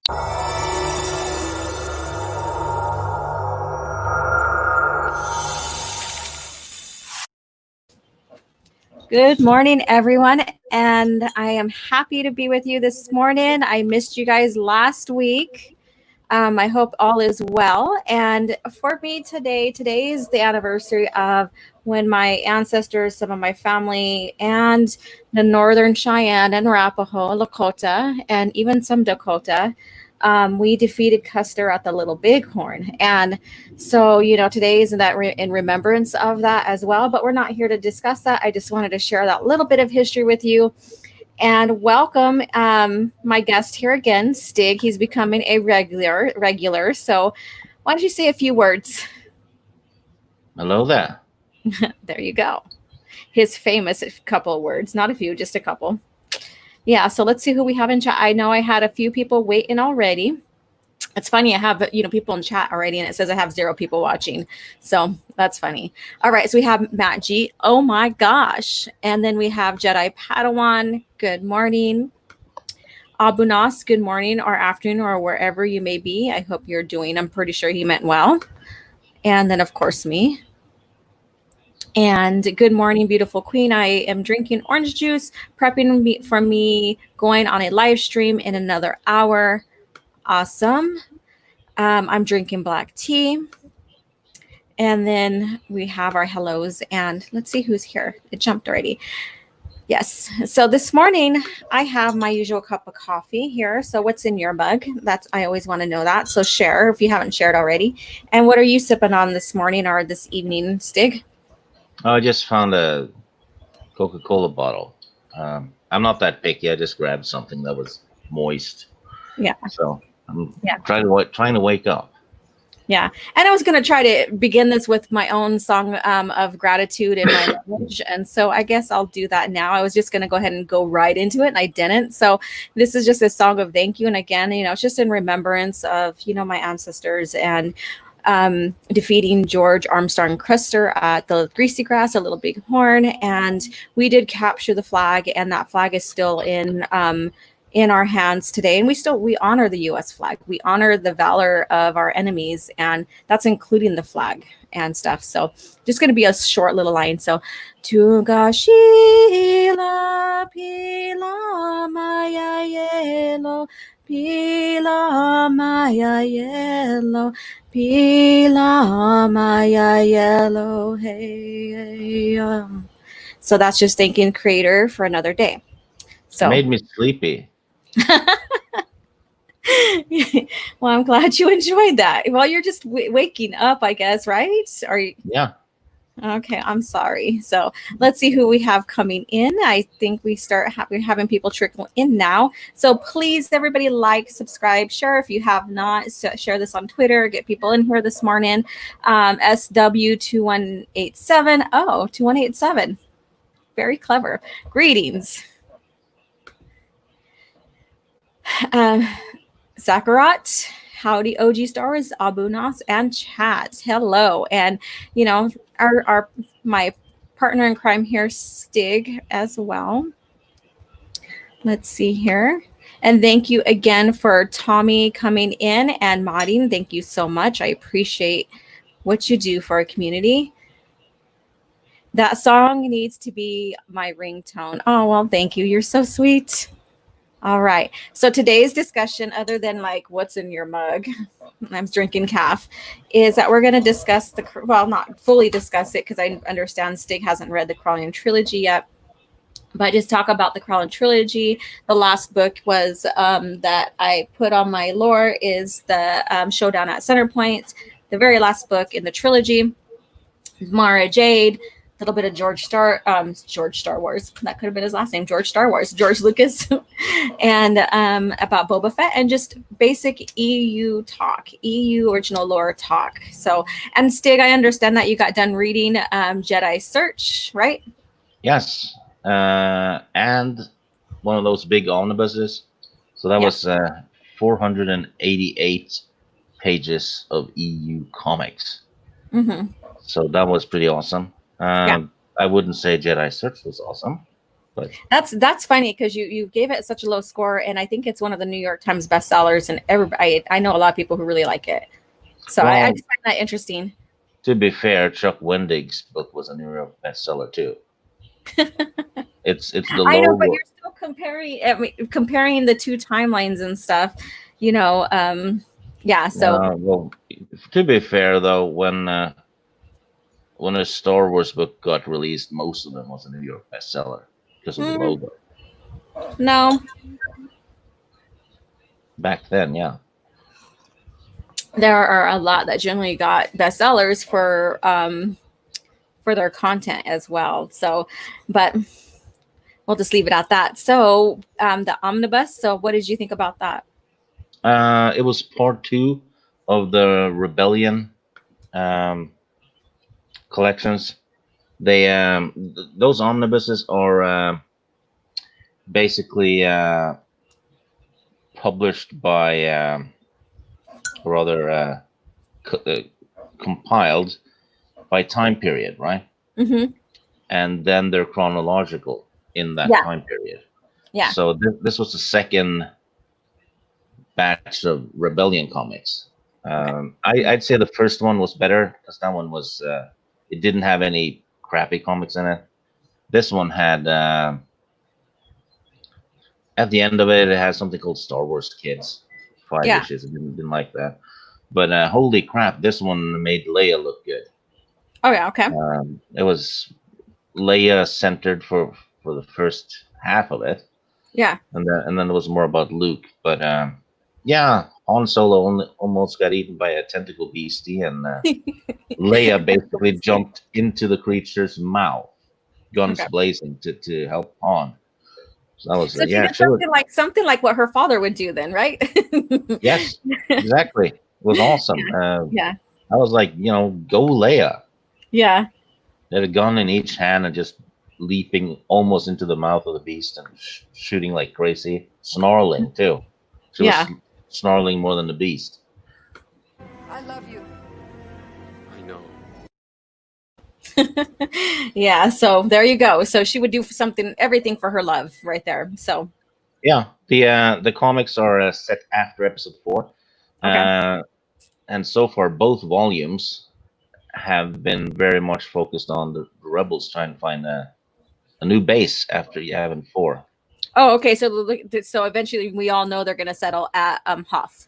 Good morning, everyone, and I am happy to be with you this morning. I missed you guys last week. I hope all is well. And for me today is the anniversary of when my ancestors, some of my family, and the Northern Cheyenne and Arapaho, Lakota, and even some Dakota, we defeated Custer at the Little Bighorn. And so, today is in remembrance of that as well. But we're not here to discuss that. I just wanted to share that little bit of history with you. And welcome my guest here again, Stig. He's becoming a regular. So why don't you say a few words? Hello there. There you go. His famous couple of words, not a few, just a couple. Yeah, so let's see who we have in chat. I know I had a few people waiting already. It's funny, I have people in chat already, and it says I have 0 people watching. So that's funny. All right, so we have Matt G. Oh my gosh. And then we have Jedi Padawan. Good morning. Abunas, good morning or afternoon or wherever you may be. I hope you're doing. I'm pretty sure he meant well. And then, of course, me. And good morning, beautiful queen. I am drinking orange juice, prepping for me going on a live stream in another hour. Awesome. I'm drinking black tea. And then we have our hellos. And let's see who's here. It jumped already. Yes. So this morning I have my usual cup of coffee here. So what's in your mug? I always want to know that. So share if you haven't shared already. And what are you sipping on this morning or this evening, Stig? I just found a Coca-Cola bottle. I'm not that picky. I just grabbed something that was moist. Yeah. So I'm trying to wake up. Yeah. And I was going to try to begin this with my own song of gratitude in my language. And so I guess I'll do that now. I was just going to go ahead and go right into it, and I didn't. So this is just a song of thank you. And again, it's just in remembrance of, my ancestors and defeating George Armstrong Custer at the Greasy Grass, a Little Bighorn. And we did capture the flag, and that flag is still in our hands today. And we honor the U.S. flag. We honor the valor of our enemies, and that's including the flag and stuff. So just going to be a short little line. So Tugashila pila maya yelo pila maya yelo pila maya yelo hey. So that's just thanking Creator for another day. So it made me sleepy. Well, I'm glad you enjoyed that. Well, you're just waking up, I guess, right? Are you? Yeah. Okay, I'm sorry. So let's see who we have coming in. I think we're having people trickle in now. So please, everybody, like, subscribe, share if you have not. Share this on Twitter. Get people in here this morning. SW2187. Oh, 2187. Very clever. Greetings. Zakarat, howdy OG stars, Abunas, and chat. Hello. And my partner in crime here, Stig, as well. Let's see here. And thank you again for Tommy coming in and modding. Thank you so much. I appreciate what you do for our community. That song needs to be my ringtone. Oh, well, thank you. You're so sweet. All right. So today's discussion, other than like what's in your mug, I'm drinking caff, is that we're going to discuss not fully discuss it because I understand Stig hasn't read the Corellian Trilogy yet, but just talk about the Corellian Trilogy. The last book was that I put on my lore is the Showdown at Center Point, the very last book in the trilogy, Mara Jade. A little bit of George Star Wars. That could have been his last name, George Star Wars, George Lucas, and about Boba Fett and just basic EU talk, EU original lore talk. So, and Stig, I understand that you got done reading Jedi Search, right? Yes, and one of those big omnibuses. So that was 488 pages of EU comics. Mm-hmm. So that was pretty awesome. I wouldn't say Jedi Search was awesome. But That's funny because you gave it such a low score, and I think it's one of the New York Times bestsellers, and everybody I know a lot of people who really like it. So I well, just find that interesting. to be fair, Chuck Wendig's book was a New York bestseller too. It's the I know, but low. you're still comparing, I mean, comparing the two timelines and stuff. You know, yeah. So Well, to be fair though, when a Star Wars book got released, most of them was a New York bestseller because of the mm, logo no, back then. Yeah. there are a lot that generally got bestsellers for their content as well. So, but we'll just leave it at that. So, the omnibus. So, what did you think about that? It was part two of the Rebellion um, collections. Those omnibuses are basically published by, or rather, compiled by time period, right? Mm-hmm. And then they're chronological in that Yeah, time period. yeah. So this was the second batch of Rebellion comics. Okay. I'd say the first one was better because that one was it didn't have any crappy comics in it. This one had at the end of it, it has something called Star Wars Kids, 5 issues. I didn't like that, but holy crap, this one made Leia look good. Oh yeah. Okay. It was Leia centered for the first half of it, Yeah. and then it was more about Luke. But yeah, Han Solo almost got eaten by a tentacle beastie, and Leia basically jumped into the creature's mouth, guns Okay. blazing, to help Han. So that was So she yeah, did she was something like what her father would do then, right? yes, exactly. It was awesome. Yeah. I was like, go Leia. Yeah. They had a gun in each hand and just leaping almost into the mouth of the beast and shooting like crazy, snarling too. She was Yeah. snarling more than the beast. I love you. I know. Yeah. So there you go. So she would do something, everything for her love, right there. So Yeah, the comics are set after episode 4, okay. uh, and so far both volumes have been very much focused on the rebels trying to find a new base after you having 4. Oh, okay. So eventually we all know they're gonna settle at Hoth.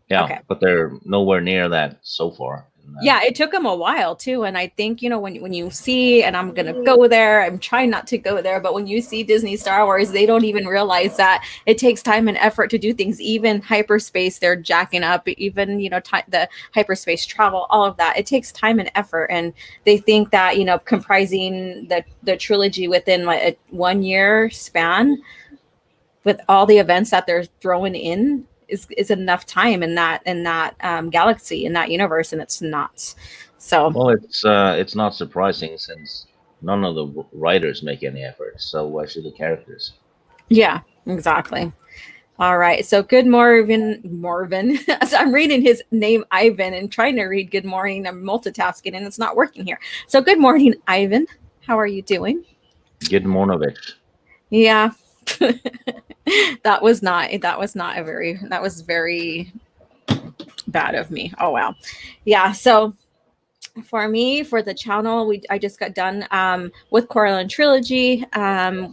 Yeah, Okay. but they're nowhere near that so far. Yeah, it took them a while too, and I think when you see, and I'm gonna go there. I'm trying not to go there, but when you see Disney Star Wars, they don't even realize that it takes time and effort to do things. Even hyperspace, they're jacking up. Even the hyperspace travel, all of that, it takes time and effort, and they think that comprising the trilogy within like a 1 year span with all the events that they're throwing in is enough time in that galaxy, in that universe, and it's not. So Well, it's not surprising since none of the writers make any effort. So why should the characters? yeah, exactly. All right. So good Morven. So I'm reading his name Ivan and trying to read good morning. I'm multitasking and it's not working here. So good morning, Ivan. How are you doing? Good Mornovich. Yeah. That was very bad of me. Oh wow. Yeah. So for me, for the channel, I just got done with Corellian Trilogy,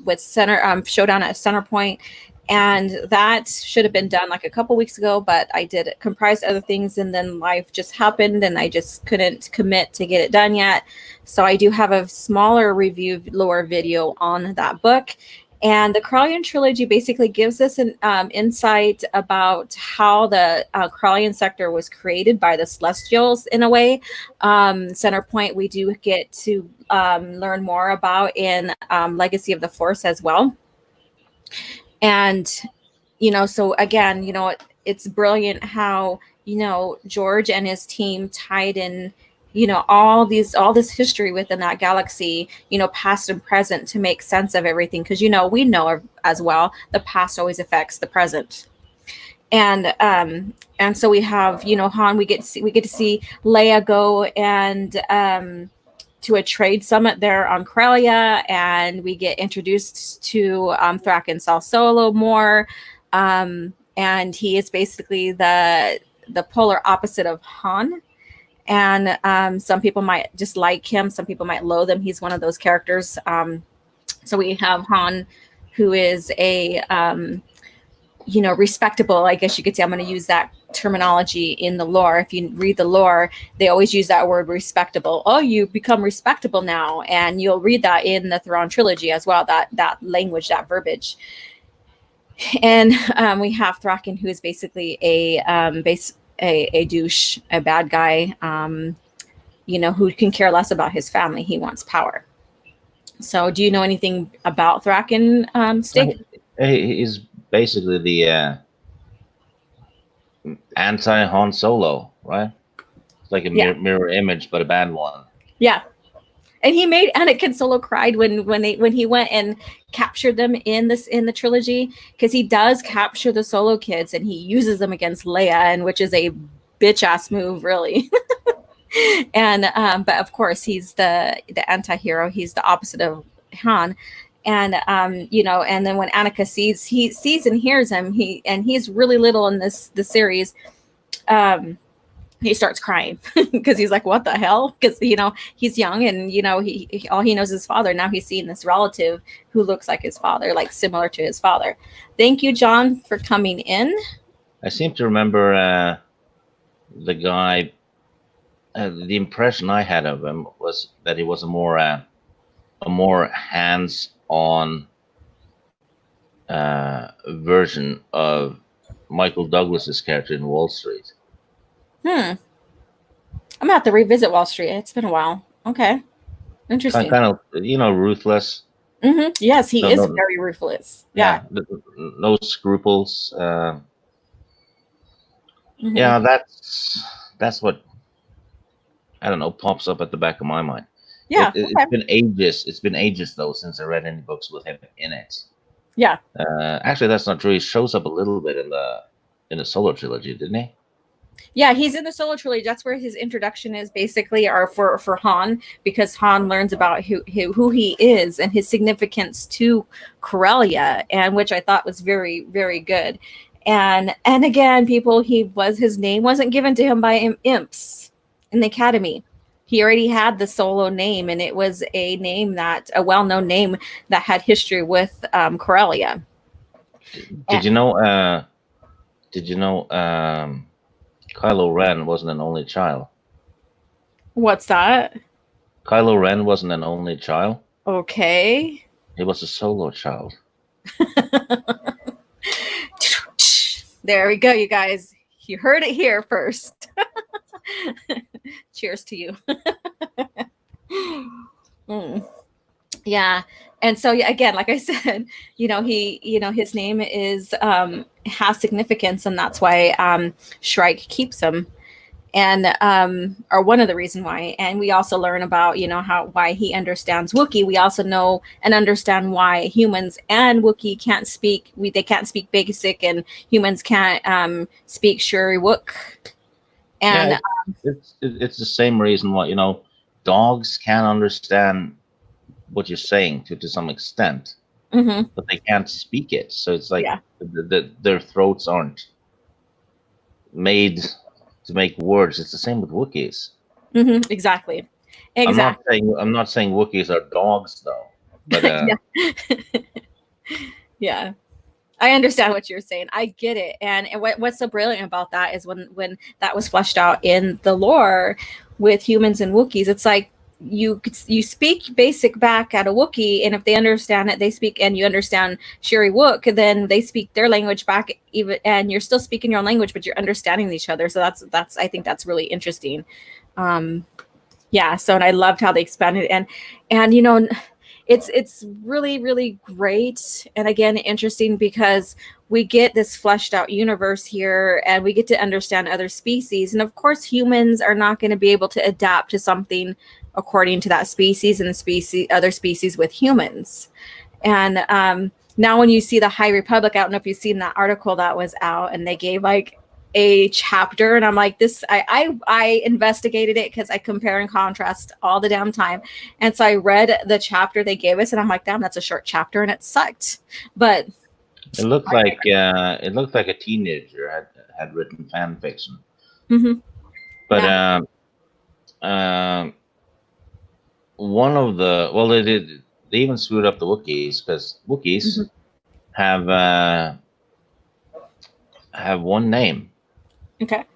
with Center Showdown at Center Point, and that should have been done like a couple weeks ago, but I did comprise other things, and then life just happened, and I just couldn't commit to get it done yet. So I do have a smaller review, lower video on that book. And the Corellian Trilogy basically gives us an insight about how the Corellian sector was created by the Celestials in a way. Center Point, we do get to learn more about in Legacy of the Force as well. And, so again, it's brilliant how, George and his team tied in all this history within that galaxy, past and present, to make sense of everything, because we know as well the past always affects the present. And so we have Han, we get to see Leia go and to a trade summit there on Corellia, and we get introduced to Thrak and Sal Solo more. And he is basically the polar opposite of Han. And some people might just like him, some people might loathe him. He's one of those characters. So we have Han, who is a respectable, I guess you could say. I'm going to use that terminology in the lore. If you read the lore, they always use that word respectable. Oh, you become respectable now. And you'll read that in the Corellian Trilogy as well, that language, that verbiage. And we have Thraken, who is basically a douche, a bad guy, who can care less about his family. He wants power. So do you know anything about Thraken, Stig? He's basically the anti-Han Solo, right? It's like a mirror image, but a bad one. Yeah. And he made Anakin Solo cried when he went and captured them in the trilogy, because he does capture the Solo kids and he uses them against Leia, and which is a bitch ass move, really. And but of course he's the anti-hero. He's the opposite of Han. And and then when Anakin sees and hears him, he's really little in the series. He starts crying because he's like, what the hell? Because he's young, and he all he knows is his father. Now he's seeing this relative who looks like his father, like similar to his father. Thank you, John, for coming in. I seem to remember the guy. The impression I had of him was that he was a more hands-on version of Michael Douglas's character in Wall Street. I'm gonna have to revisit Wall Street. It's been a while. Okay, interesting. Kind of, ruthless. Mm-hmm. Yes, he is very ruthless. Yeah. No scruples. Mm-hmm. Yeah, that's what, I don't know, pops up at the back of my mind. Yeah, it's been ages. It's been ages though since I read any books with him in it. Yeah. Actually, that's not true. He shows up a little bit in the Solo trilogy, didn't he? Yeah, he's in the Solo trilogy. That's where his introduction is, basically, or for Han, because Han learns about who he is and his significance to Corellia, and which I thought was very, very good. And again, people, his name wasn't given to him by imps in the Academy. He already had the Solo name, and it was a well-known name that had history with Corellia. Did you know? Kylo Ren wasn't an only child. What's that? Kylo Ren wasn't an only child. Okay. He was a solo child. There we go, you guys. You heard it here first. Cheers to you. Yeah. And so again, like I said, his name is has significance, and that's why Shrike keeps him, and or one of the reason why. And we also learn about why he understands Wookiee. We also know and understand why humans and Wookiee can't speak. They can't speak basic, and humans can't speak Shuri-Wook. And it's the same reason why dogs can understand what you're saying to some extent, but they can't speak it. So it's like their throats aren't made to make words. It's the same with Wookiees. Exactly. I'm not saying Wookiees are dogs though, but yeah. I understand what you're saying. I get it. And what's so brilliant about that is when that was fleshed out in the lore with humans and Wookiees, it's like you speak basic back at a Wookiee, and if they understand it, they speak, and you understand Shuri-Wook, then they speak their language back, even, and you're still speaking your own language, but you're understanding each other. So that's I think that's really interesting. Yeah. So, and I loved how they expanded, and it's really, really great. And again, interesting because we get this fleshed out universe here, and we get to understand other species. And of course, humans are not going to be able to adapt to something according to that species and other species with humans. And now when you see the High Republic, I don't know if you've seen that article that was out, and they gave like a chapter, and I'm like, this. I investigated it because I compare and contrast all the damn time, and so I read the chapter they gave us, and I'm like, damn, that's a short chapter, and it sucked. But It looked like a teenager had written fan fiction. mhm, But yeah, one of the well, they even screwed up the Wookiees because Wookiees mhm, have have one name. okay, It's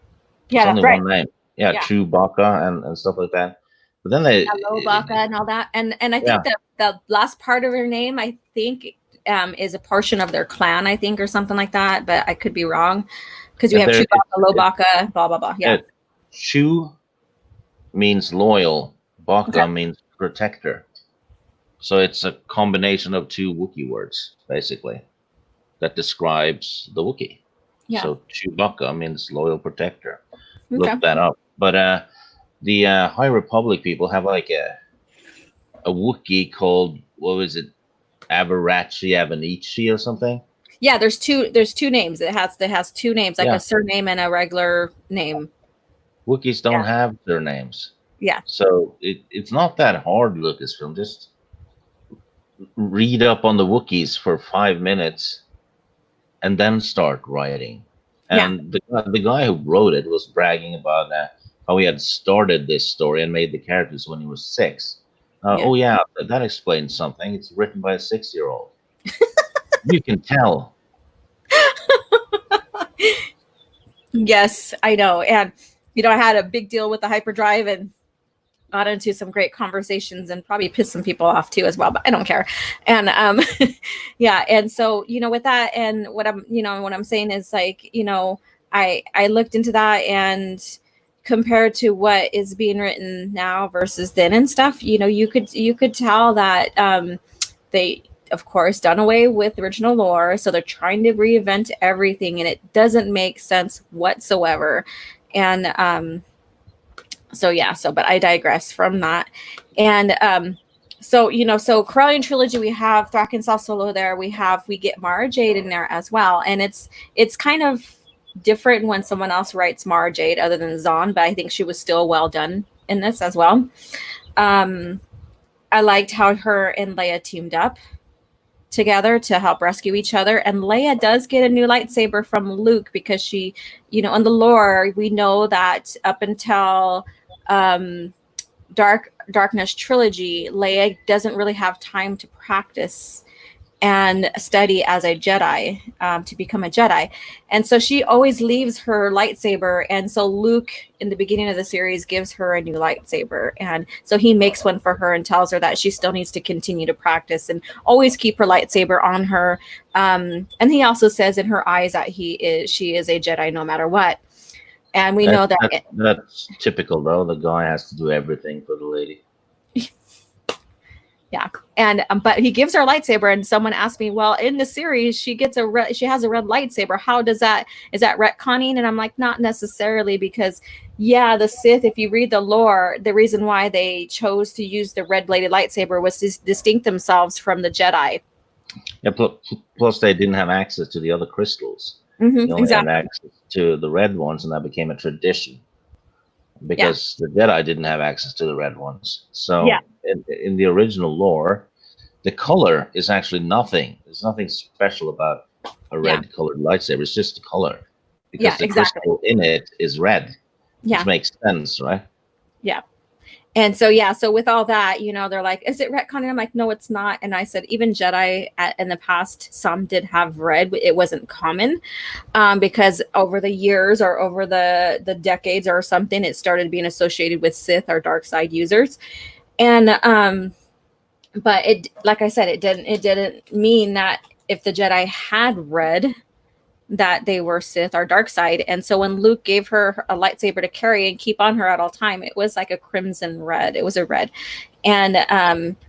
yeah, only that's right, one name. Yeah, yeah. Chewbacca and stuff like that. But then they, Hello, Baka and all that. And I yeah, think that the last part of her name, I think, is a portion of their clan, I think, or something like that. But I could be wrong because we if have there Chewbacca, Lobaka, blah blah blah. Yeah, it Chew means loyal. okay, Baka means protector. So it's a combination of two Wookiee words, basically, that describes the Wookiee. yeah, So Chewbacca means loyal protector. okay. Look that up. But the High Republic people have like a Wookiee called, what was it, Avarachi Avanichi or something? Yeah, there's two names. It has two names, like a Yeah. surname and a regular name. Wookiees Yeah, don't have their names. yeah, So it's not that hard, Lucasfilm. Just read up on the Wookiees for 5 minutes and then start writing. yeah, And the guy who wrote it was bragging about how he had started this story and made the characters when he was 6. yeah. Oh yeah, that explains something. It's written by a 6-year-old. You can tell. Yes, I know. And I had a big deal with the hyperdrive and got into some great conversations and probably pissed some people off too as well, but I don't care. And yeah, and so with that, and what I'm saying is, like, I looked into that, and compared to what is being written now versus then and stuff, you could tell that they, of course, done away with original lore, so they're trying to reinvent everything, and it doesn't make sense whatsoever. And so yeah, but I digress from that. And so Corellian Trilogy, we have Thrak and Saw Solo there, we get Mara Jade in there as well, and it's kind of different when someone else writes Mara Jade other than Zahn, but I think she was still well done in this as well. um I liked how her and Leia teamed up together to help rescue each other. And Leia does get a new lightsaber from Luke because she, in the lore, we know that up until um, Darkness Trilogy, Leia doesn't really have time to practice and study as a Jedi, to become a Jedi. And so she always leaves her lightsaber. And so Luke, in the beginning of the series, gives her a new lightsaber. And so he makes one for her and tells her that she still needs to continue to practice and always keep her lightsaber on her. And he also says in her eyes that she is a Jedi no matter what. And we know that. That's typical, though. The guy has to do everything for the lady. Yeah, and but he gives her a lightsaber, and someone asked me, well, in the series, she has a red lightsaber. How is that retconning? And I'm like, not necessarily, because yeah, the Sith, if you read the lore, the reason why they chose to use the red bladed lightsaber was to distinct themselves from the Jedi. Yeah. Plus, they didn't have access to the other crystals. They only had Exactly. access to the red ones, and that became a tradition Yeah. because the Jedi didn't have access to the red ones. Yeah. So in the original lore, the color is actually nothing. There's nothing special about a Yeah. red colored lightsaber. It's just the color because Yeah, the exactly. crystal in it is red, Yeah. which makes sense, right? Yeah. And so, yeah, so with all that, they're like, is it retconning? I'm like, no, it's not. And I said, even Jedi in the past, some did have red. It wasn't common, because over the years or over the decades or something, it started being associated with Sith or dark side users. And but it, like I said, it didn't mean that if the Jedi had red, that they were Sith or dark side. And so when Luke gave her a lightsaber to carry and keep on her at all time, it was like a crimson red. It was a red. And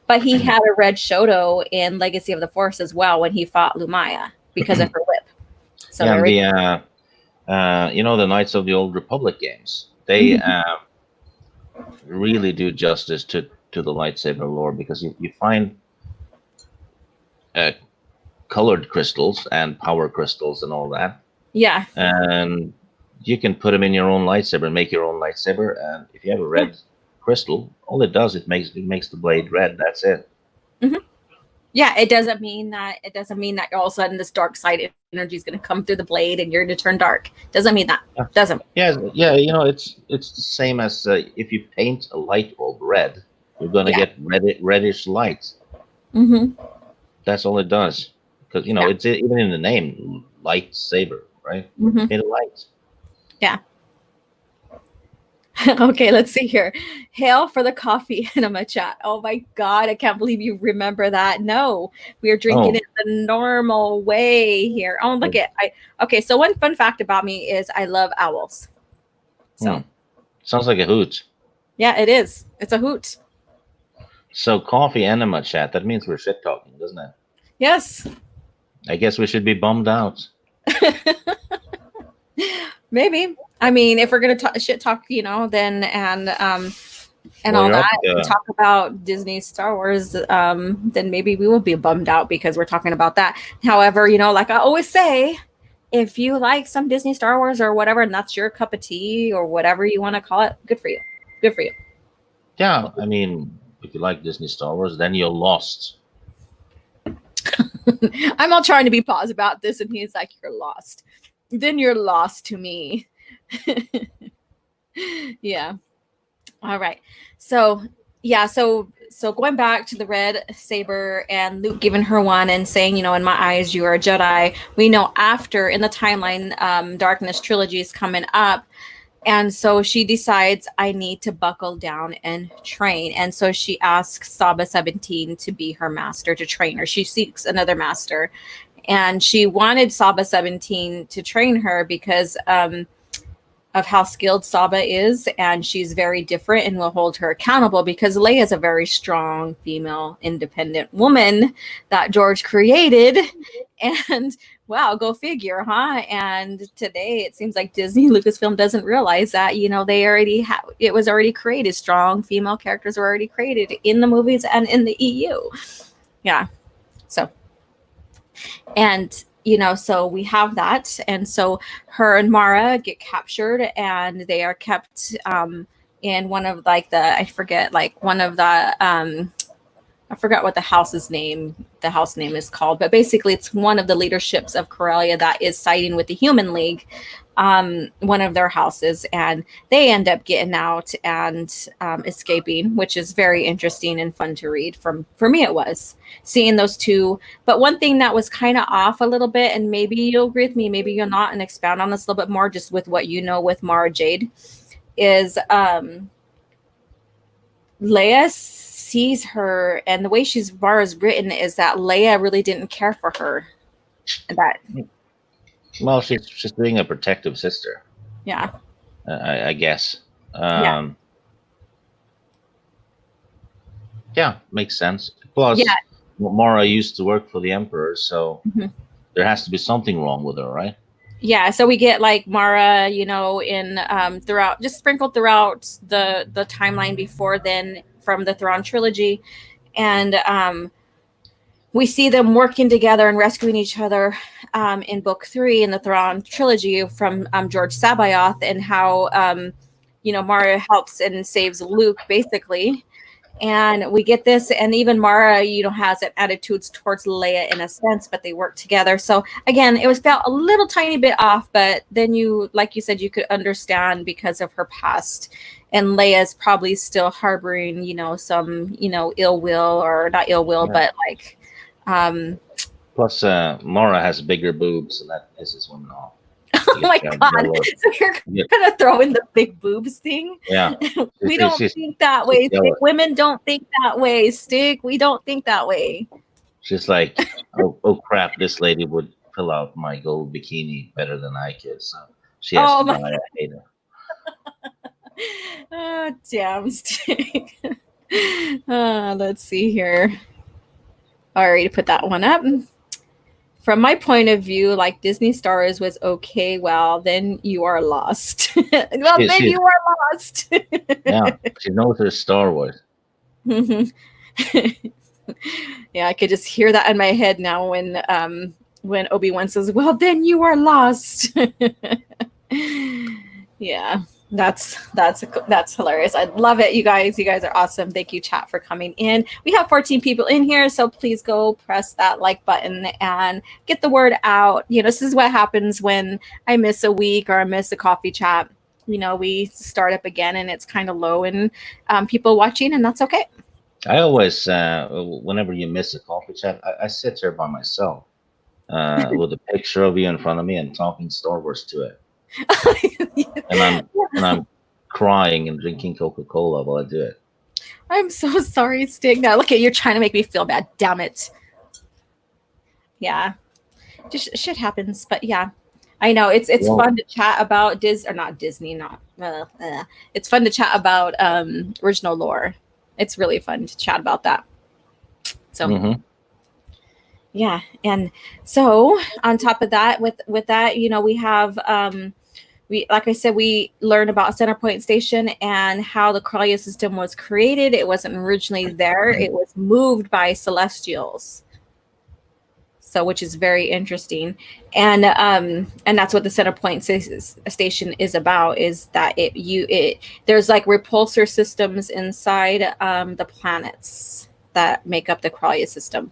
but he had a red Shoto in Legacy of the Force as well when he fought Lumaya because of her whip. So Yeah, there and the Knights of the Old Republic games, they really do justice to the lightsaber lore because you find colored crystals and power crystals and all that. yeah. And You can put them in your own lightsaber and make your own lightsaber. And if you have a Yeah. red crystal, all it does it makes the blade red. That's it. Mhm. Yeah, it doesn't mean that all of a sudden this dark side energy is going to come through the blade and you're going to turn dark. Doesn't mean that. Yeah, Doesn't. yeah, yeah. You know, it's the same as if you paint a light bulb red, you're gonna Yeah. get reddish light. Hmm. That's all it does. Because Yeah. it's even in the name, lightsaber, right? Hmm. Made of light. Yeah. Okay, let's see here. Hail for the coffee enema chat. Oh my God, I can't believe you remember that. No, we are drinking Oh, it the normal way here. Oh, look at I. Okay, so one fun fact about me is I love owls. hmm. So Sounds like a hoot. yeah, it is. It's a hoot. So coffee enema chat. That means we're shit talking, doesn't it? Yes. I guess we should be bummed out. Maybe. I mean, if we're gonna shit talk, then and Well, all you're up. that, and talk about Disney Star Wars, then maybe we will be bummed out because we're talking about that. However, like I always say, if you like some Disney Star Wars or whatever, and that's your cup of tea or whatever you want to call it, good for you. Good for you. Yeah, I mean, if you like Disney Star Wars, then you're lost. I'm all trying to be positive about this, and he's like, "You're lost." Then you're lost to me. Yeah. All right. So yeah, so going back to the red saber and Luke giving her one and saying, in my eyes you are a Jedi. We know after in the timeline, Darkness Trilogy is coming up, and so she decides I need to buckle down and train. And so she asks Saba 17 to be her master, to train her. She seeks another master, and she wanted Saba 17 to train her because of how skilled Saba is, and she's very different and will hold her accountable because Leia is a very strong female independent woman that George created. And wow, go figure, huh? And today it seems like Disney Lucasfilm doesn't realize that, they already have, it was already created. Strong female characters were already created in the movies and in the EU. Yeah. So and so we have that, and so her and Mara get captured and they are kept in one of like the I forget like one of the I forgot what the house name is called, but basically it's one of the leaderships of Corellia that is siding with the Human League, one of their houses, and they end up getting out and escaping, which is very interesting and fun to read. For me, it was seeing those two. But one thing that was kind of off a little bit, and maybe you'll agree with me, maybe you'll not, and expound on this a little bit more, just with what with Mara Jade, is Leia sees her, and the way Mara's written is that Leia really didn't care for her. That Well, she's being a protective sister, yeah. I guess. Yeah. Yeah, makes sense. Yeah. Plus, Mara used to work for the Emperor, so Mm-hmm. there has to be something wrong with her, right? Yeah, so we get like Mara, in throughout, just sprinkled throughout the timeline before then from the Thrawn trilogy, and we see them working together and rescuing each other in Book 3 in the Thrawn trilogy from George Sabayoth, and how Mara helps and saves Luke basically. And we get this, and even Mara, has attitudes towards Leia in a sense, but they work together. So again, it was felt a little tiny bit off, but then like you said, you could understand because of her past. And Leia's probably still harboring, some, ill will, or not ill will, Yeah. but like, Plus, Mara has bigger boobs, and that pisses women off. oh my God. So you're gonna throw in the big boobs thing? Yeah. We don't think that way. Stick. Women don't think that way. Stick. We don't think that way. She's like, oh crap, this lady would fill out my gold bikini better than I could, so she has to die. I hate her. Oh, damn, Stick. Let's see here. I already put that one up. From my point of view, like Disney Stars was okay. Well, then you are lost. You are lost. Yeah, she knows her Star Wars. Yeah, I could just hear that in my head now when Obi-Wan says, "Well, then you are lost." Yeah, that's hilarious. I love it, you guys. You guys are awesome. Thank you, chat, for coming in. We have 14 people in here, so please go press that like button and get the word out. This is what happens when I miss a week or I miss a coffee chat. We start up again and it's kind of low and people watching, and that's okay. I always, whenever you miss a coffee chat, I sit there by myself with a picture of you in front of me and talking Star Wars to it, and I'm crying and drinking Coca-Cola while I do it. I'm so sorry, Stig. Now look at you're trying to make me feel bad. Damn it. Yeah, just shit happens. But yeah, I know it's Well, fun to chat about not Disney, not. It's fun to chat about original lore. It's really fun to chat about that. So mhm. yeah, and so on top of that, with that, we have we like I said, we learned about Centerpoint Station and how the Corellia system was created. It wasn't originally there; it was moved by Celestials. So, which is very interesting, and that's what the Station is about. Is that there's like repulsor systems inside the planets that make up the Corellia system,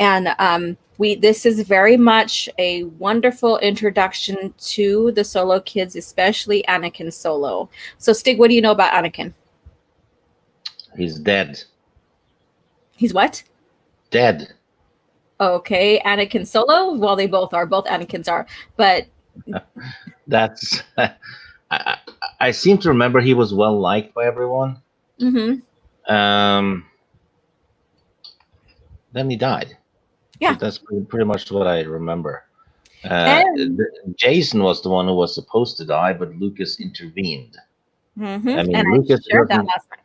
and we this is very much a wonderful introduction to the Solo kids, especially Anakin Solo. So, Stig, what do you know about Anakin? He's dead. He's what? Dead. Okay, Anakin Solo. Well, they both are. Both Anakins are, but That's. I, I seem to remember he was well liked by everyone. mm-hmm. Um, then he died. Yeah. That's pretty much what I remember. And Jason was the one who was supposed to die, but Lucas intervened. I mean, and I shared that last night.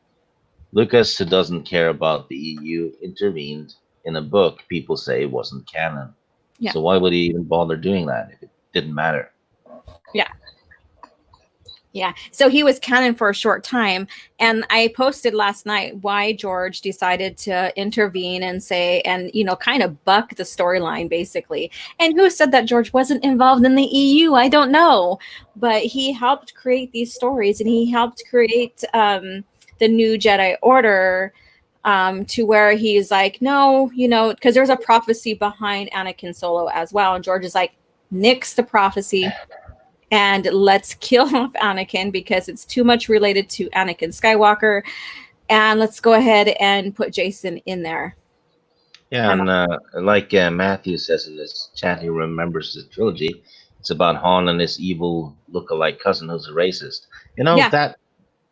Lucas, who doesn't care about the EU, intervened in a book people say wasn't canon. Yeah. So why would he even bother doing that if it didn't matter? Yeah. Yeah. So he was canon for a short time. And I posted last night why George decided to intervene and say, and, kind of buck the storyline, basically. And who said that George wasn't involved in the EU? I don't know. But he helped create these stories and he helped create the new Jedi Order to where he's like, no, because there's a prophecy behind Anakin Solo as well. And George is like, nix the prophecy. And let's kill off Anakin because it's too much related to Anakin Skywalker. And let's go ahead and put Jason in there. Yeah, and like Matthew says in this chat, he remembers the trilogy. It's about Han and his evil look-alike cousin who's a racist. Yeah.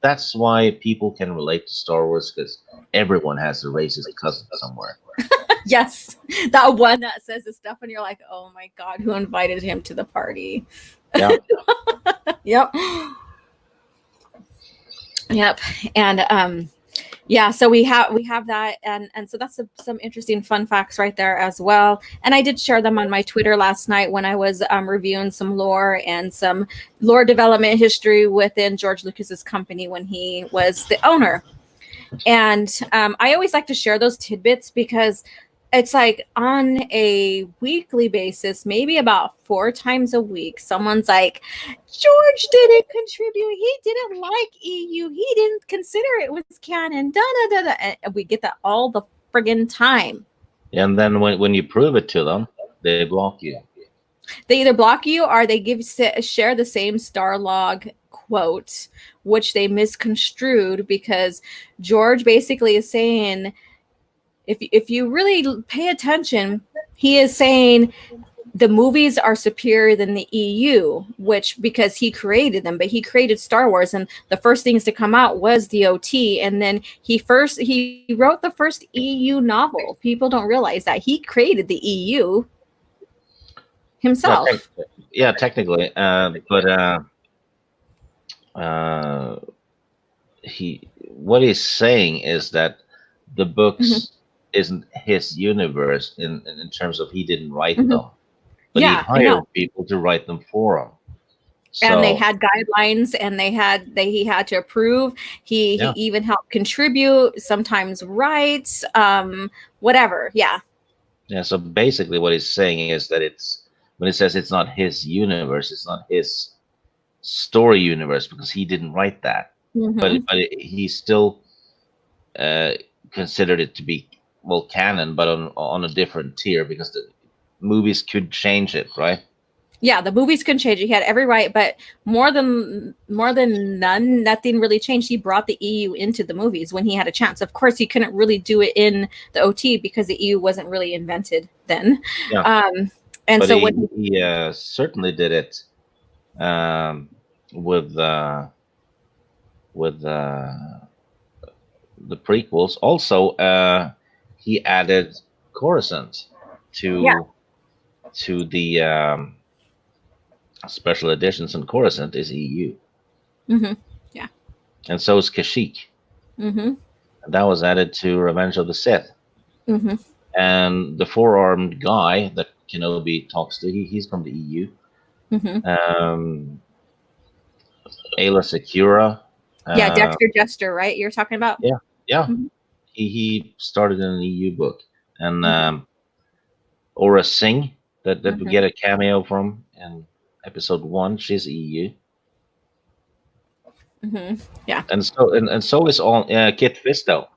That's why people can relate to Star Wars, because everyone has a racist cousin somewhere. Yes, that one that says this stuff, and you're like, oh my god, who invited him to the party? Yeah. Yep. Yep. And yeah, so we have that, and so that's some interesting fun facts right there as well. And I did share them on my Twitter last night when I was reviewing some lore and some lore development history within George Lucas's company when he was the owner. And I always like to share those tidbits because it's like on a weekly basis, maybe about 4 times a week, someone's like, George didn't contribute. He didn't like EU. He didn't consider it was canon. Da, da, da, da. And we get that all the friggin' time. And then when you prove it to them, they block you. They either block you or they share the same Starlog quote, which they misconstrued because George basically is saying, if you really pay attention, he is saying the movies are superior than the EU, which because he created them, but he created Star Wars, and the first things to come out was the OT, and then he wrote the first EU novel. People don't realize that he created the EU himself. Yeah, technically, but what he's saying is that the books isn't his universe in terms of he didn't write them, but he hired people to write them for him. So, and they had guidelines, and he had to approve. He even helped contribute, sometimes write, whatever. Yeah. Yeah. So basically, what he's saying is that when it says it's not his universe, it's not his story universe because he didn't write that, Mm-hmm. but he still uh, considered it to be canon, but on a different tier because the movies could change it, right? Yeah, the movies couldn't change it. He had every right, but nothing really changed. He brought the EU into the movies when he had a chance. Of course, he couldn't really do it in the OT because the EU wasn't really invented then. Yeah, Um, and but so he certainly did it um, with with the prequels. Also, he added Coruscant yeah, to the special editions, and Coruscant is EU, mm-hmm, yeah, and so is Kashyyyk, mm-hmm, and that was added to Revenge of the Sith. mm-hmm, And the four-armed guy that Kenobi talks to, he's from the EU. mm-hmm. Ayla Secura, Yeah, uh, Dexter Jester, right? You're talking about. yeah, yeah, Mm-hmm, he started in an EU book, and mm-hmm, Aura Singh that we mm-hmm, get a cameo from in episode 1. She's EU, mm-hmm. Yeah, and so is all Kit Fisto,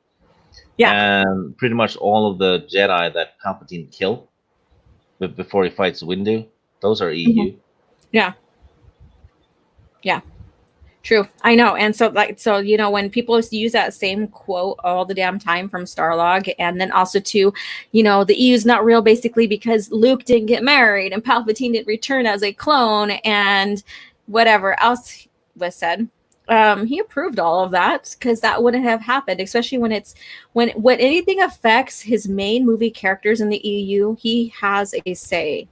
yeah, and pretty much all of the Jedi that Palpatine killed before he fights Windu. Those are mm-hmm, EU. yeah, yeah. True. I know. And so when people use that same quote all the damn time from Starlog, and then also to, the EU's not real basically because Luke didn't get married and Palpatine didn't return as a clone and whatever else was said. He approved all of that because that wouldn't have happened, especially when anything affects his main movie characters in the EU, he has a say.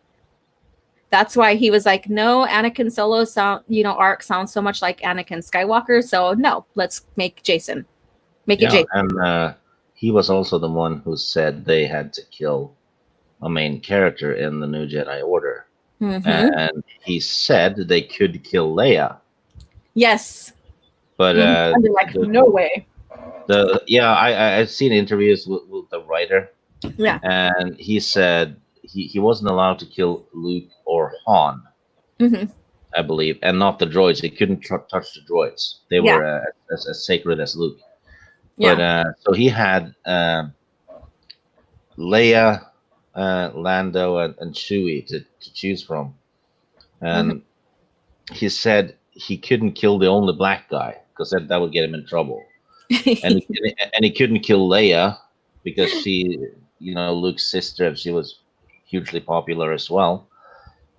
That's why he was like, no, Anakin Solo arc sounds so much like Anakin Skywalker. So no, let's make Jason. Make it Yeah, Jason. and he was also the one who said they had to kill a main character in the New Jedi Order, Mm-hmm. and he said they could kill Leia, Yes. but Mm-hmm. And they're like, the no way. I've seen interviews with the writer, Yeah. and he said he wasn't allowed to kill Luke or Han, Mm-hmm. I believe, and not the droids. He couldn't touch the droids. They Yeah. were as sacred as Luke. Yeah. But so he had Leia, Lando, and Chewie to choose from, and he said he couldn't kill the only black guy because that would get him in trouble, and he couldn't kill Leia because she, Luke's sister, and she was hugely popular as well.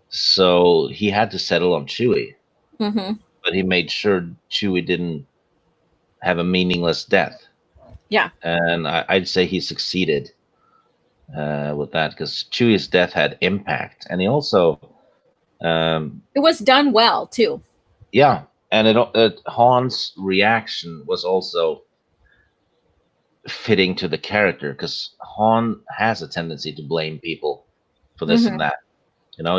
So he had to settle on Chewie, Mm-hmm. but he made sure Chewie didn't have a meaningless death, Yeah. and I'd say he succeeded with that because Chewie's death had impact, and he also, It was done well too. yeah, and Han's reaction was also fitting to the character because Han has a tendency to blame people for this Mm-hmm. and that.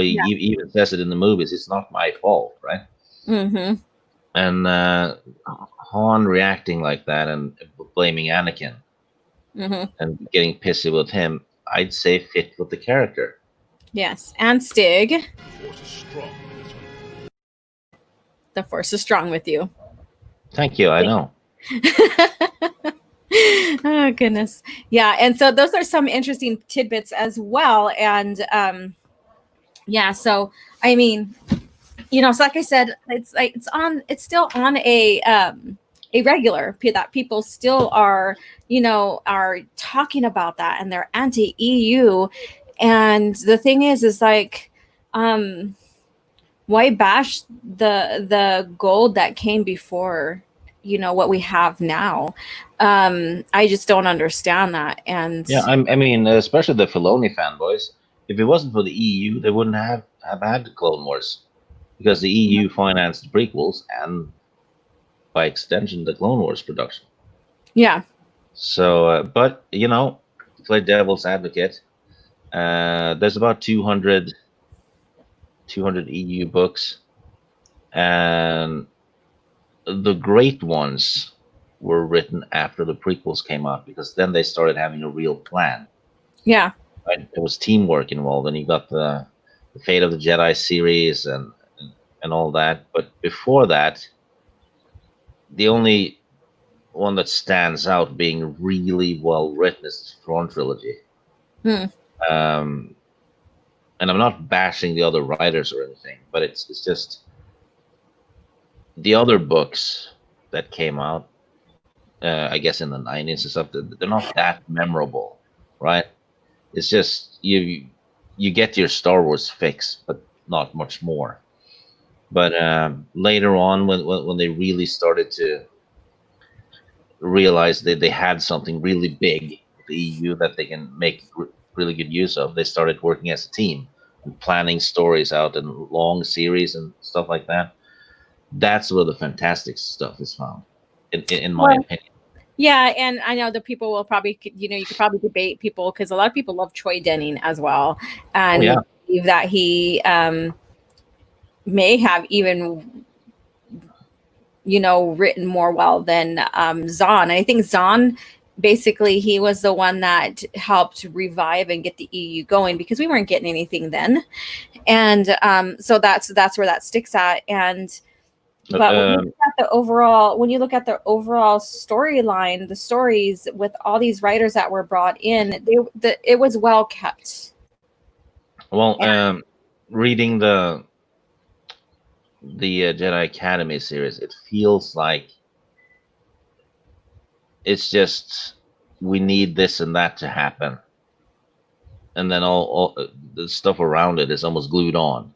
He Yeah. even says it in the movies. It's not my fault, right? Mm-hmm. And Han reacting like that and blaming Anakin Mm-hmm. and getting pissy with him, I'd say fit with the character. Yes. And Stig. The force is strong in this one. The force is strong with you. Thank you. I know. Oh goodness. Yeah, and so those are some interesting tidbits as well. And yeah, so I mean, so like I said, it's still on a regular that people still are talking about that, and they're anti-EU. And the thing is like, why bash the gold that came before what we have now? I just don't understand that. And Yeah, I mean, especially the Filoni fanboys. If it wasn't for the EU, they wouldn't have had the Clone Wars because the EU financed the prequels and, by extension, the Clone Wars production. yeah. So, but to play devil's advocate, there's about 200 EU books, and the great ones were written after the prequels came out because then they started having a real plan. Yeah. Right? There was teamwork involved, and you got the Fate of the Jedi series and and all that. But before that, the only one that stands out being really well written is the Thrawn trilogy. Hmm. Um, and I'm not bashing the other writers or anything, but it's just the other books that came out, I guess in the '90s and stuff. They're not that memorable, right? It's just you get your Star Wars fix, but not much more. But later on, when they really started to realize that they had something really big with the EU that they can make really good use of, they started working as a team and planning stories out in long series and stuff like that. That's where the fantastic stuff is found, in my Well, opinion. yeah, and I know the people will probably, you could probably debate people because a lot of people love Troy Denning as well, Oh and yeah, believe that he may have even, written more well than Zahn. I think Zahn, basically, he was the one that helped revive and get the EU going because we weren't getting anything then, and so that's where that sticks at. And but when you um, look at the overall, storyline, the stories with all these writers that were brought in, it was well kept. well, And reading the Jedi Academy series, it feels like it's just we need this and that to happen, and then all the stuff around it is almost glued on.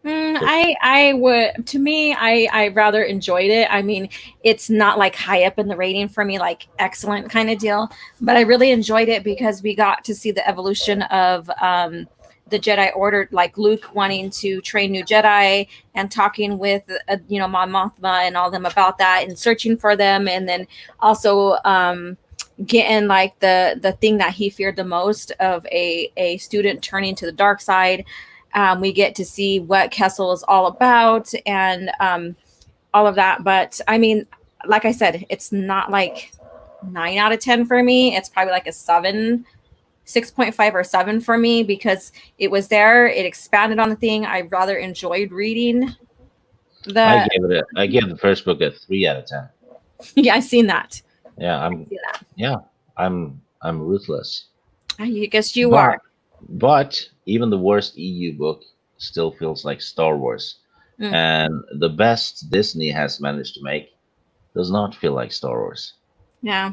So I would, to me, I rather enjoyed it. I mean, it's not like high up in the rating for me, like excellent kind of deal, but I really enjoyed it because we got to see the evolution of the Jedi Order, like Luke wanting to train new Jedi and talking with Mon Mothma and all them about that and searching for them, and then also getting like the thing that he feared the most of a student turning to the dark side. We get to see what Kessel is all about and all of that. But I mean, like I said, it's not like 9 out of 10 for me. It's probably like a 7, 6.5 or 7 for me because it was there. It expanded on the thing. I rather enjoyed reading the. I gave the first book a 3 out of 10. Yeah, I seen that. Yeah, I see that. I'm ruthless. I guess you are. But even the worst EU book still feels like Star Wars. Mm. And the best Disney has managed to make does not feel like Star Wars. Yeah.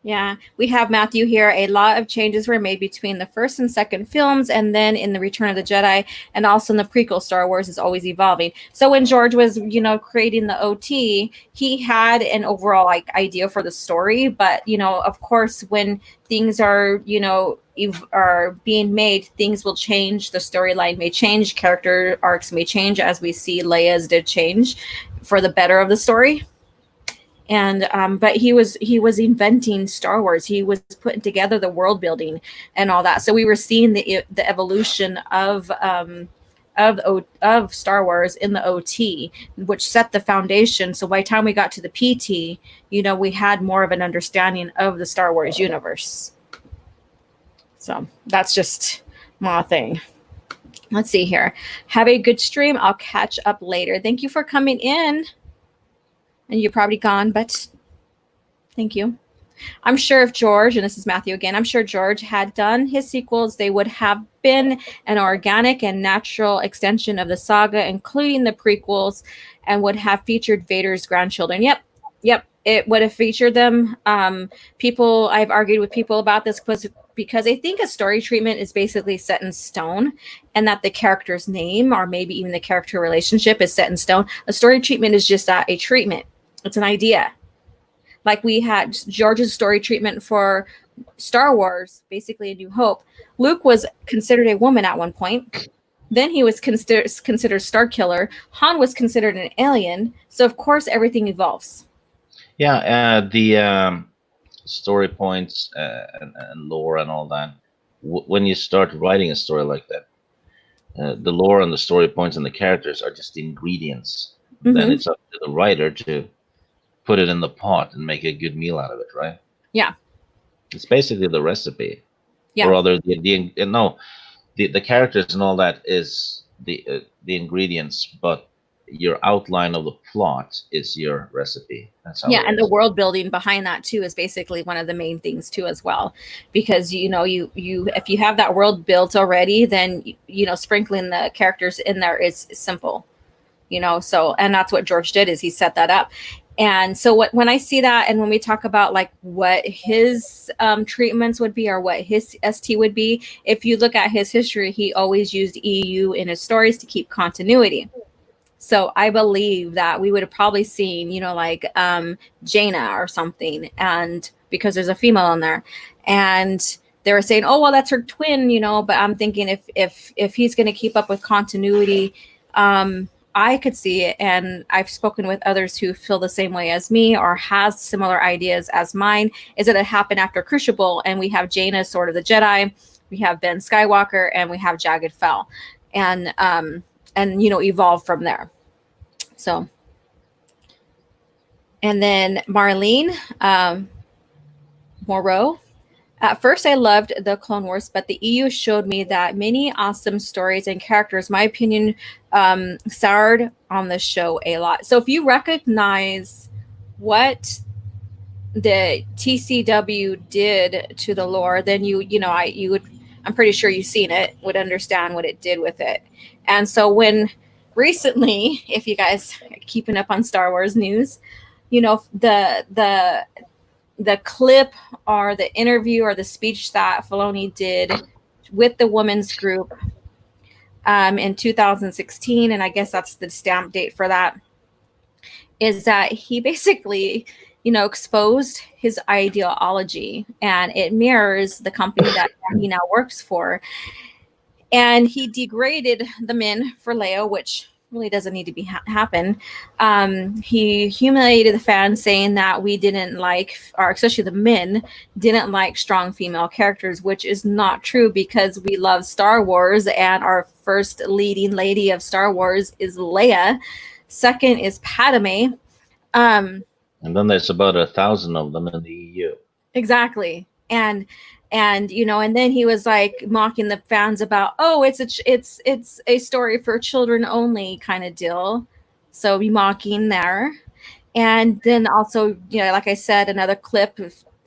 Yeah, we have Matthew here. A lot of changes were made between the first and second films, and then in the Return of the Jedi, and also in the prequel. Star Wars is always evolving. So when George was, creating the OT, he had an overall like idea for the story, but of course, when things are, are being made, things will change. The storyline may change, character arcs may change, as we see Leia's did change for the better of the story. And but he was inventing Star Wars. He was putting together the world building and all that. So we were seeing the evolution of Star Wars in the OT, which set the foundation. So by the time we got to the PT, we had more of an understanding of the Star Wars universe. So that's just my thing. Let's see here. Have a good stream. I'll catch up later. Thank you for coming in. And you're probably gone, but thank you. I'm sure if George, and this is Matthew again, I'm sure George had done his sequels, they would have been an organic and natural extension of the saga, including the prequels, and would have featured Vader's grandchildren. Yep, it would have featured them. I've argued with people about this because I think a story treatment is basically set in stone, and that the character's name or maybe even the character relationship is set in stone. A story treatment is just that, a treatment. It's an idea. Like we had George's story treatment for Star Wars, basically A New Hope. Luke was considered a woman at one point. Then he was considered Star Killer. Han was considered an alien. So of course everything evolves. Yeah, the story points and lore and all that. When you start writing a story like that, the lore and the story points and the characters are just the ingredients. Mm-hmm. Then it's up to the writer to put it in the pot and make a good meal out of it, right? Yeah. It's basically the recipe. Yeah. Or rather, the characters and all that is the ingredients, but your outline of the plot is your recipe. That's how Yeah, it and the is. world building behind that too is basically one of the main things too as well, because you if you have that world built already, then sprinkling the characters in there is simple. So, and that's what George did, is he set that up. And so when I see that, and when we talk about like what his treatments would be, or what his st would be, if you look at his history, he always used EU in his stories to keep continuity. So I believe that we would have probably seen, like Jaina or something, and because there's a female in there, and they were saying, "Oh, well, that's her twin," But I'm thinking, if he's going to keep up with continuity, I could see it, and I've spoken with others who feel the same way as me or has similar ideas as mine. Is that it happened after Crucible, and we have Jaina, Sword of the Jedi, we have Ben Skywalker, and we have Jagged Fell, and evolve from there. So, and then Marlene Moreau. At first, I loved the Clone Wars, but the EU showed me that many awesome stories and characters, my opinion, soured on the show a lot. So, if you recognize what the TCW did to the lore, then you would, I'm pretty sure you've seen it, would understand what it did with it. And so when recently, if you guys are keeping up on Star Wars news, the clip or the interview or the speech that Filoni did with the women's group in 2016, and I guess that's the stamp date for that, is that he basically, exposed his ideology, and it mirrors the company that he now works for. And he degraded the men for Leia, which really doesn't need to be happen. He humiliated the fans, saying that we didn't like, or especially the men didn't like strong female characters, which is not true, because we love Star Wars, and our first leading lady of Star Wars is Leia. Second is Padme. And then there's about 1,000 of them in the EU. Exactly. And then he was like mocking the fans about, oh, it's a story for children only kind of deal. So be mocking there. And then also, like I said, another clip.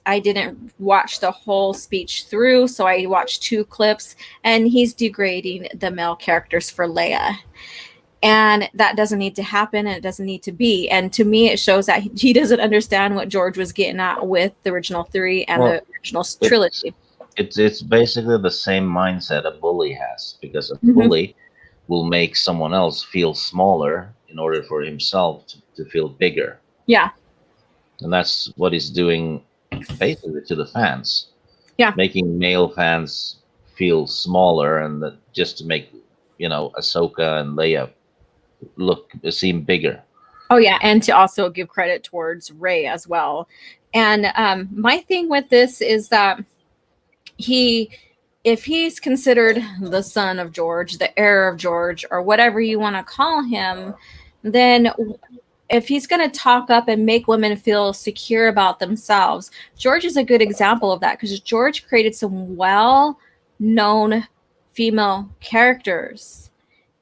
I didn't watch the whole speech through, so I watched 2 clips, and he's degrading the male characters for Leia. And that doesn't need to happen, and it doesn't need to be. And to me, it shows that he doesn't understand what George was getting at with the original 3 and the original trilogy. It's basically the same mindset a bully has, because a bully will make someone else feel smaller in order for himself to feel bigger. Yeah. And that's what he's doing basically to the fans. Yeah. Making male fans feel smaller, and just to make, Ahsoka and Leia seem bigger. Oh yeah, and to also give credit towards Rey as well. And my thing with this is that if he's considered the son of George, the heir of George, or whatever you want to call him, then if he's going to talk up and make women feel secure about themselves, George is a good example of that, because George created some well-known female characters.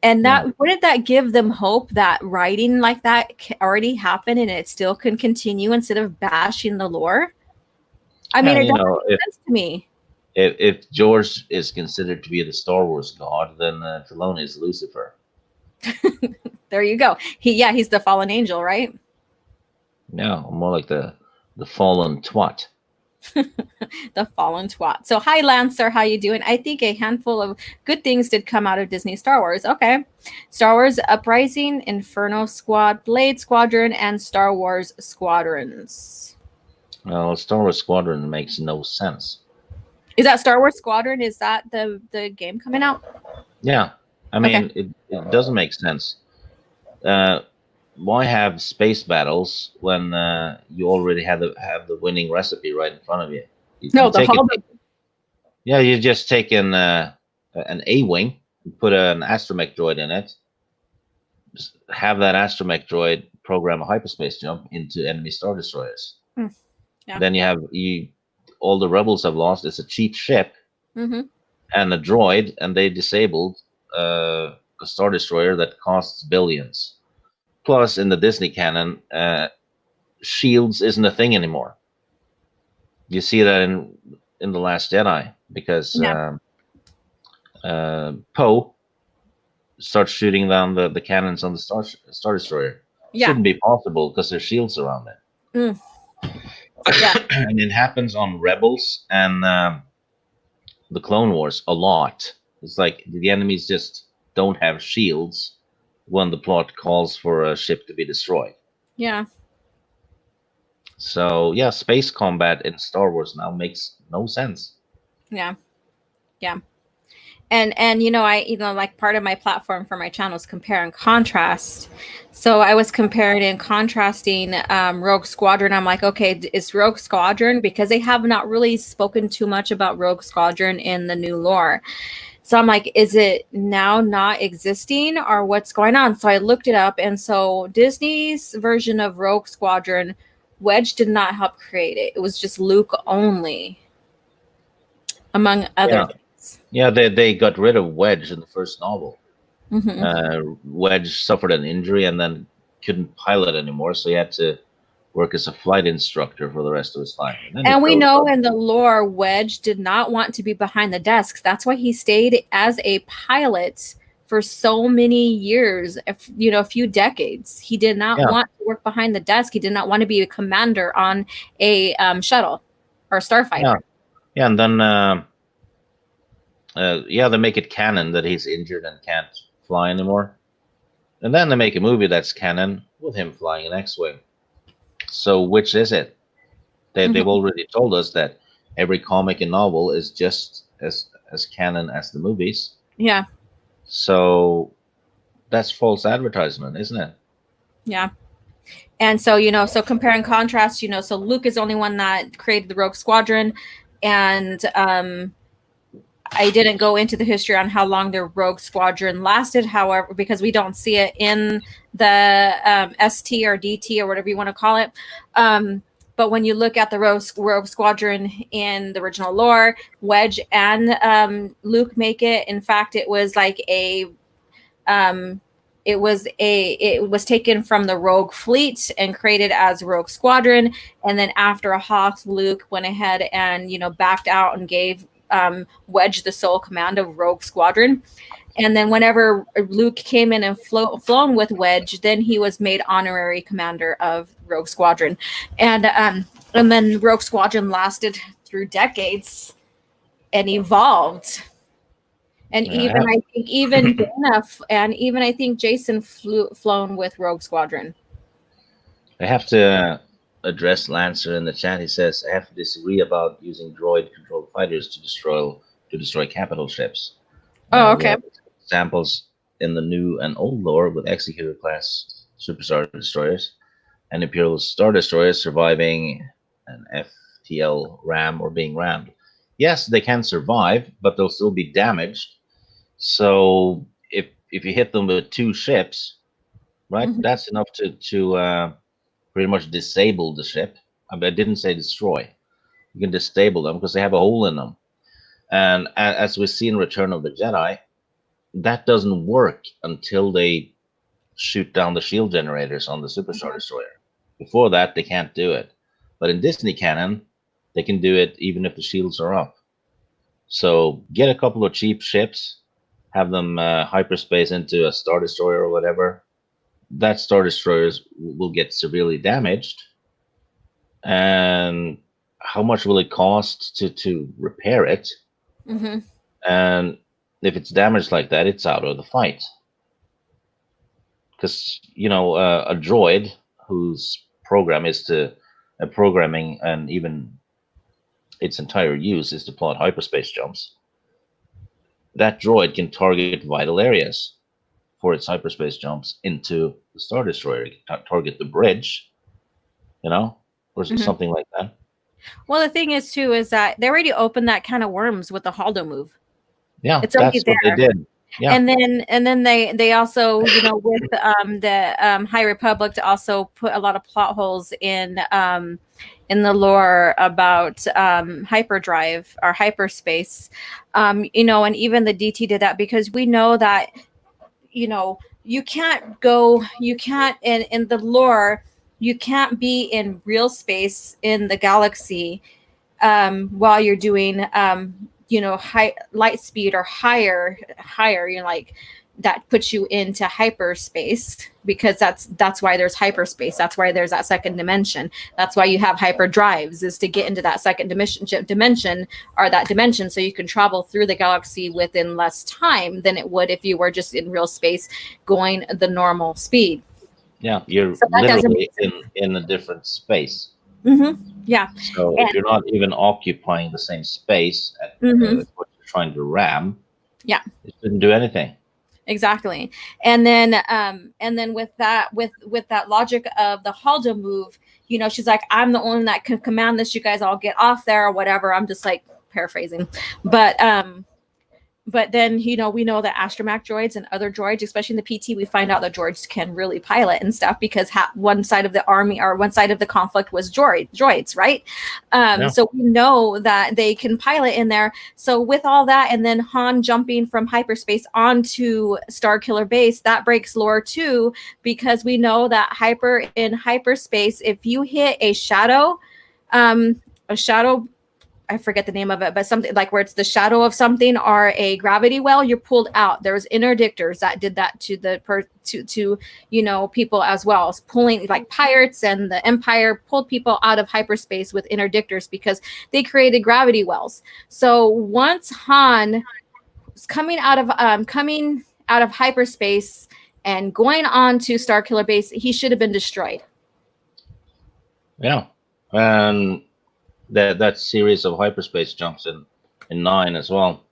And that wouldn't that give them hope that writing like that already happened and it still can continue, instead of bashing the lore? I mean, it doesn't make sense to me. If George is considered to be the Star Wars god, then Filoni is Lucifer. There you go. He's the fallen angel, right? No, more like the fallen twat. The fallen twat. So hi Lancer, how you doing? I think a handful of good things did come out of Disney Star Wars. Okay. Star Wars Uprising, Inferno Squad, Blade Squadron, and Star Wars Squadrons. Well, Star Wars Squadron makes no sense. Is that Star Wars Squadron? Is that the game coming out? Yeah. I mean, it doesn't make sense. Why have space battles when you already have the winning recipe right in front of you? You just take an A-wing, put an astromech droid in it, just have that astromech droid program a hyperspace jump into enemy Star Destroyers. Yeah. Then all the rebels have lost. It's a cheap ship and a droid, and they disabled a Star Destroyer that costs billions. Plus, in the Disney canon, shields isn't a thing anymore. You see that in the Last Jedi because Yeah. Poe starts shooting down the cannons on the Star Destroyer. Yeah. Shouldn't be possible because there's shields around it. Mm. Yeah. And it happens on Rebels and the Clone Wars a lot. It's like the enemies just don't have shields when the plot calls for a ship to be destroyed. Yeah. So yeah, space combat in Star Wars now makes no sense. Yeah. Yeah. And like part of my platform for my channel is compare and contrast. So I was comparing and contrasting Rogue Squadron. I'm like, okay, is Rogue Squadron, because they have not really spoken too much about Rogue Squadron in the new lore. So I'm like, is it now not existing or what's going on? So I looked it up, and so Disney's version of Rogue Squadron, Wedge did not help create it. It was just Luke only, among other Yeah, things. yeah, they got rid of Wedge in the first novel. Hmm. Wedge suffered an injury and then couldn't pilot anymore, so he had to work as a flight instructor for the rest of his life. And then he And we froze know up. in the lore, Wedge did not want to be behind the desks. That's why he stayed as a pilot for so many years, a few decades. He did not Yeah, want to work behind the desk. He did not want to be a commander on a shuttle or yeah, starfighter. yeah. And then yeah, they make it canon that he's injured and can't fly anymore. And then they make a movie that's canon with him flying an X-wing. So which is it? They've Hmm. already told us that every comic and novel is just as canon as the movies. Yeah, So that's false advertisement, isn't it? yeah. And so, so compare and contrast, so Luke is the only one that created the Rogue Squadron. And I didn't go into the history on how long the Rogue Squadron lasted, however, because we don't see it in the ST or DT or whatever you want to call it. But when you look at the Rogue Squadron in the original lore, Wedge and Luke make it. In fact, it was like um, it was taken from the Rogue Fleet and created as Rogue Squadron. And then after Hoth, Luke went ahead and backed out and gave Wedge the sole command of Rogue Squadron. And then whenever Luke came in and flown with Wedge, then he was made honorary commander of Rogue Squadron. And then Rogue Squadron lasted through decades and evolved. And even Yeah, I think even Dana and even I think Jason flown with Rogue Squadron. I have to address Lancer in the chat. He says I have to disagree about using droid-controlled fighters to destroy capital ships. Oh, We okay. have examples in the new and old lore with Executor class superstar destroyers and Imperial Star Destroyers surviving an FTL ram or being rammed. Yes, they can survive, but they'll still be damaged. So if you hit them with two ships, right, Mhm. that's enough to pretty much disable the ship. I didn't say destroy. You can disable them because they have a hole in them. And as we see in Return of the Jedi, that doesn't work until they shoot down the shield generators on the Superstar Destroyer. Before that, they can't do it. But in Disney canon, they can do it even if the shields are up. So get a couple of cheap ships, have them hyperspace into a Star Destroyer or whatever. That Star Destroyers will get severely damaged. And how much will it cost to repair it? Mhm. And if it's damaged like that, it's out of the fight. Because a droid whose program is to programming and even its entire use is to plot hyperspace jumps. That droid can target vital areas for its hyperspace jumps into the Star Destroyer. It can target the bridge, or Mhm. something like that. Well, the thing is too is that they already opened that can of worms with the Haldo move. Yeah, It's already that's what they there. did. Yeah, And then they also with the High Republic to also put a lot of plot holes in the lore about hyperdrive or hyperspace. And even the DT did that because we know that you can't in the lore, you can't be in real space in the galaxy while you're doing high light speed or higher, like that puts you into hyperspace, because that's why there's hyperspace. That's why there's that second dimension. That's why you have hyper drives, is to get into that second dimension or that dimension, so you can travel through the galaxy within less time than it would if you were just in real space going the normal speed. Yeah, you're So that doesn't literally make in a different space. Yeah. So if And you're not even occupying the same space at what you're trying to ram, yeah, it shouldn't do anything. exactly. And then with that logic of the Haldo move, she's like, I'm the only one that can command this. You guys all get off there or whatever. I'm just like paraphrasing, but then, we know that astromech droids and other droids, especially in the PT, we find out that droids can really pilot and stuff, because one side of the army or one side of the conflict was droids, right? Yeah. So we know that they can pilot in there. So with all that, and then Han jumping from hyperspace onto Starkiller Base, that breaks lore too, because we know that in hyperspace, if you hit a shadow, I forget the name of it, but something like where it's the shadow of something or a gravity well, you're pulled out. There's interdictors that did that to people as well. It's pulling, like pirates and the Empire pulled people out of hyperspace with interdictors because they created gravity wells. So once Han was coming out of hyperspace and going on to Starkiller Base, he should have been destroyed. Yeah, and that series of hyperspace jumps in 9 as well.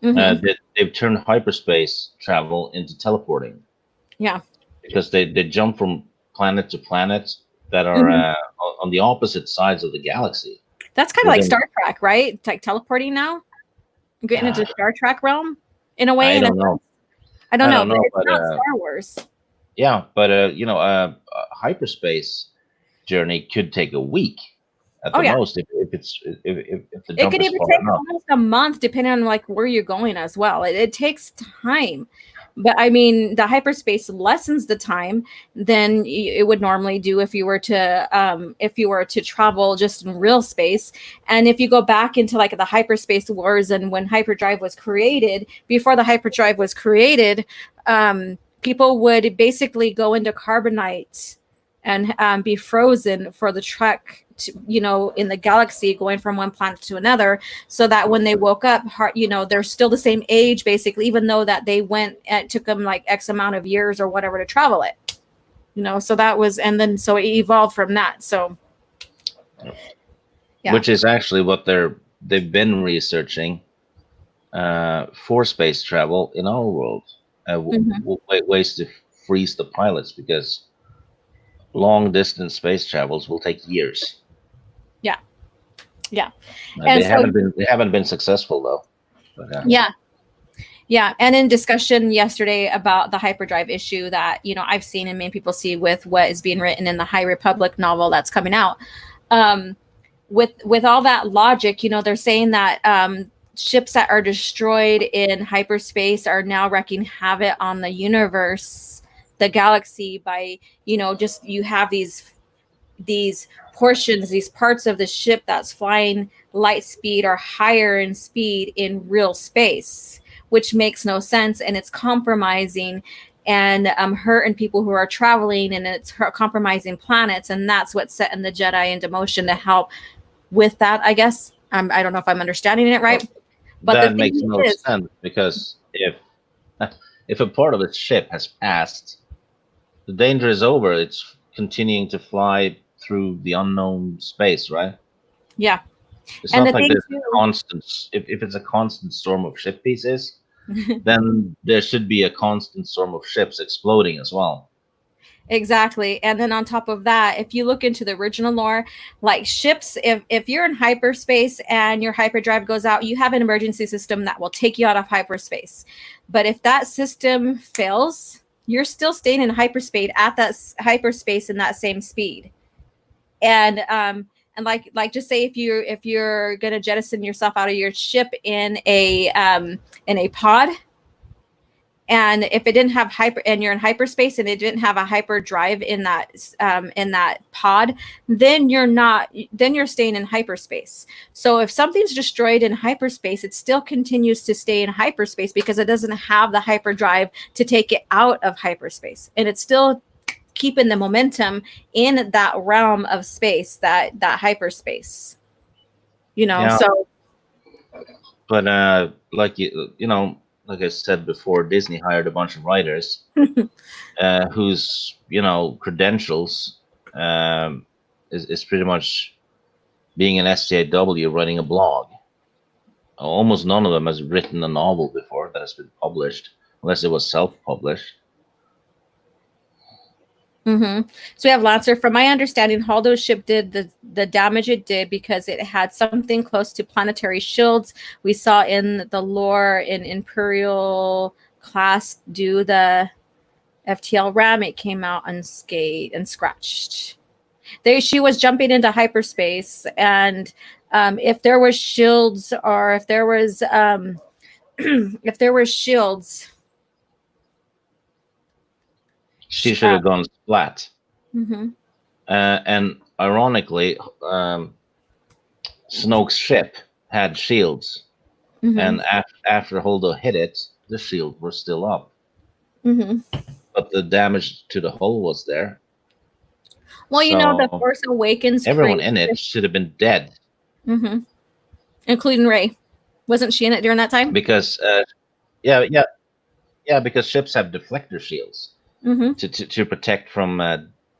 They've turned hyperspace travel into teleporting. Yeah, because they jump from planet to planet that are on the opposite sides of the galaxy. That's kind of like Star Trek, right? It's like teleporting now, getting into Star Trek realm in a way. I don't know. I don't know, but it's not Star Wars. Yeah, but a hyperspace journey could take a week at the most if the jump could is even far take enough. almost a month, depending on like where you're going as well. It takes time, but I mean, the hyperspace lessens the time than it would normally do if you were to travel just in real space. And if you go back into like the hyperspace wars and when hyperdrive was created, before the hyperdrive was created, people would basically go into carbonite and be frozen for the trek to, in the galaxy, going from one planet to another, so that when they woke up, they're still the same age basically, even though that they went, it took them like X amount of years or whatever to travel it, so that was, and then so it evolved from that. So yeah, which is actually what they've been researching for space travel in our world, ways to freeze the pilots, because long distance space travels will take years. Yeah. And they haven't been successful though. But, yeah. And in discussion yesterday about the hyperdrive issue that I've seen and many people see with what is being written in the High Republic novel that's coming out, with all that logic, they're saying that ships that are destroyed in hyperspace are now wreaking havoc on the universe, the galaxy, by just you have these portions, these parts of the ship that's flying light speed or higher in speed in real space, which makes no sense, and it's compromising and hurting people who are traveling, and it's compromising planets, and that's what's setting the Jedi into motion to help with that, I guess. I don't know if I'm understanding it right, but that makes no sense, because if a part of its ship has passed, the danger is over. It's continuing to fly through the unknown space, right? Yeah. It's not like there's a constant. If it's a constant storm of ship pieces, then there should be a constant storm of ships exploding as well. Exactly. And then on top of that, if you look into the original lore, like ships, if you're in hyperspace and your hyperdrive goes out, you have an emergency system that will take you out of hyperspace. But if that system fails, you're still staying in hyperspace at that hyperspace in that same speed. And like just say if you're gonna jettison yourself out of your ship in a pod, And if it didn't have and you're in hyperspace and it didn't have a hyperdrive in that pod, then you're staying in hyperspace. So if something's destroyed in hyperspace, it still continues to stay in hyperspace because it doesn't have the hyperdrive to take it out of hyperspace, and it's still keeping the momentum in that realm of space, that hyperspace. Yeah. So But like like I said before, Disney hired a bunch of writers whose credentials is pretty much being an SJW running a blog. Almost none of them has written a novel before that has been published, unless it was self-published. So we have Lancer. From my understanding, Holdo's ship did the damage it did because it had something close to planetary shields. We saw in the lore in Imperial class do the FTL ram. It came out unscathed and scratched. She was jumping into hyperspace, and if there was shields, or if there was if there were shields, she should have gone splat. And ironically, Snoke's ship had shields, and after Holdo hit it, the shields were still up. But the damage to the hull was there. Well, so the Force Awakens. Everyone in it should have been dead. Including Rey. Wasn't she in it during that time? Because because ships have deflector shields to protect from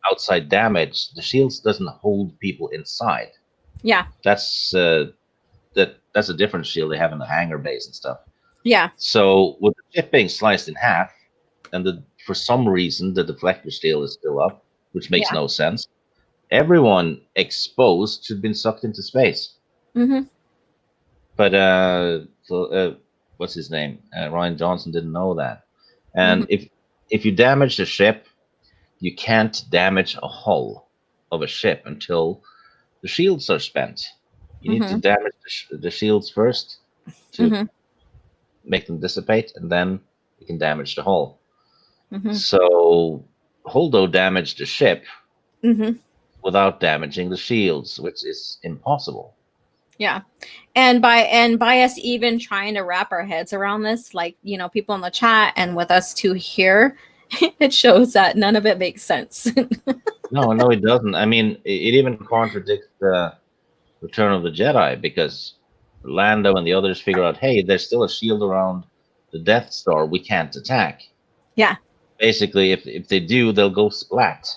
outside damage. The shields doesn't hold people inside. Yeah. That's that's a different shield they have in the hangar base and stuff. Yeah. So with the ship being sliced in half, and for some reason the deflector shield is still up, which makes no sense. Everyone exposed should have been sucked into space. But what's his name? Ryan Johnson didn't know that. And if you damage the ship, you can't damage a hull of a ship until the shields are spent. You need to damage the shields first to make them dissipate, and then you can damage the hull. So Holdo damaged the ship without damaging the shields, which is impossible. Yeah. And by us even trying to wrap our heads around this, like, people in the chat and with us too here, it shows that none of it makes sense. No, it doesn't. I mean, it even contradicts the Return of the Jedi, because Lando and the others figure out, hey, there's still a shield around the Death Star. We can't attack. Yeah. Basically, if they do, they'll go splat.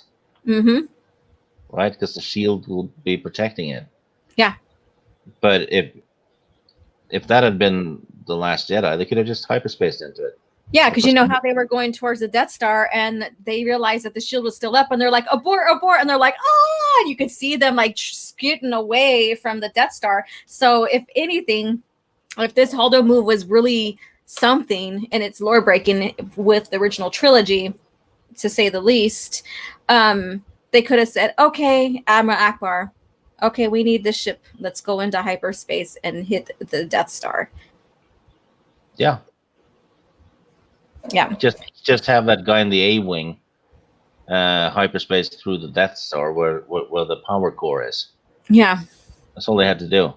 Right? Because the shield will be protecting it. Yeah. But if that had been The Last Jedi, they could have just hyperspaced into it. Yeah, because how they were going towards the Death Star, and they realized that the shield was still up, and they're like, abort, and they're like, oh, and you could see them like scooting away from the Death Star. So if anything, if this Holdo move was really something, and it's lore breaking with the original trilogy, to say the least, they could have said, okay, Admiral Akbar, okay, we need this ship. Let's go into hyperspace and hit the Death Star. Yeah. Yeah. Just have that guy in the A-wing hyperspace through the Death Star where the power core is. Yeah. That's all they had to do.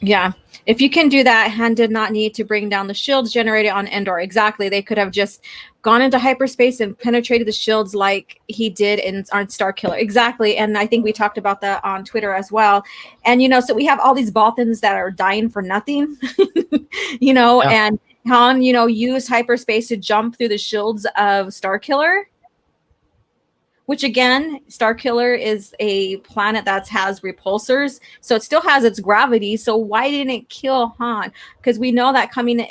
Yeah. If you can do that, Han did not need to bring down the shields generated on Endor. Exactly. They could have just gone into hyperspace and penetrated the shields like he did on Starkiller. Exactly. And I think we talked about that on Twitter as well. And, so we have all these Bothans that are dying for nothing, and Han, used hyperspace to jump through the shields of Starkiller. Which again, Starkiller is a planet that has repulsors, so it still has its gravity. So why didn't it kill Han? Because we know that coming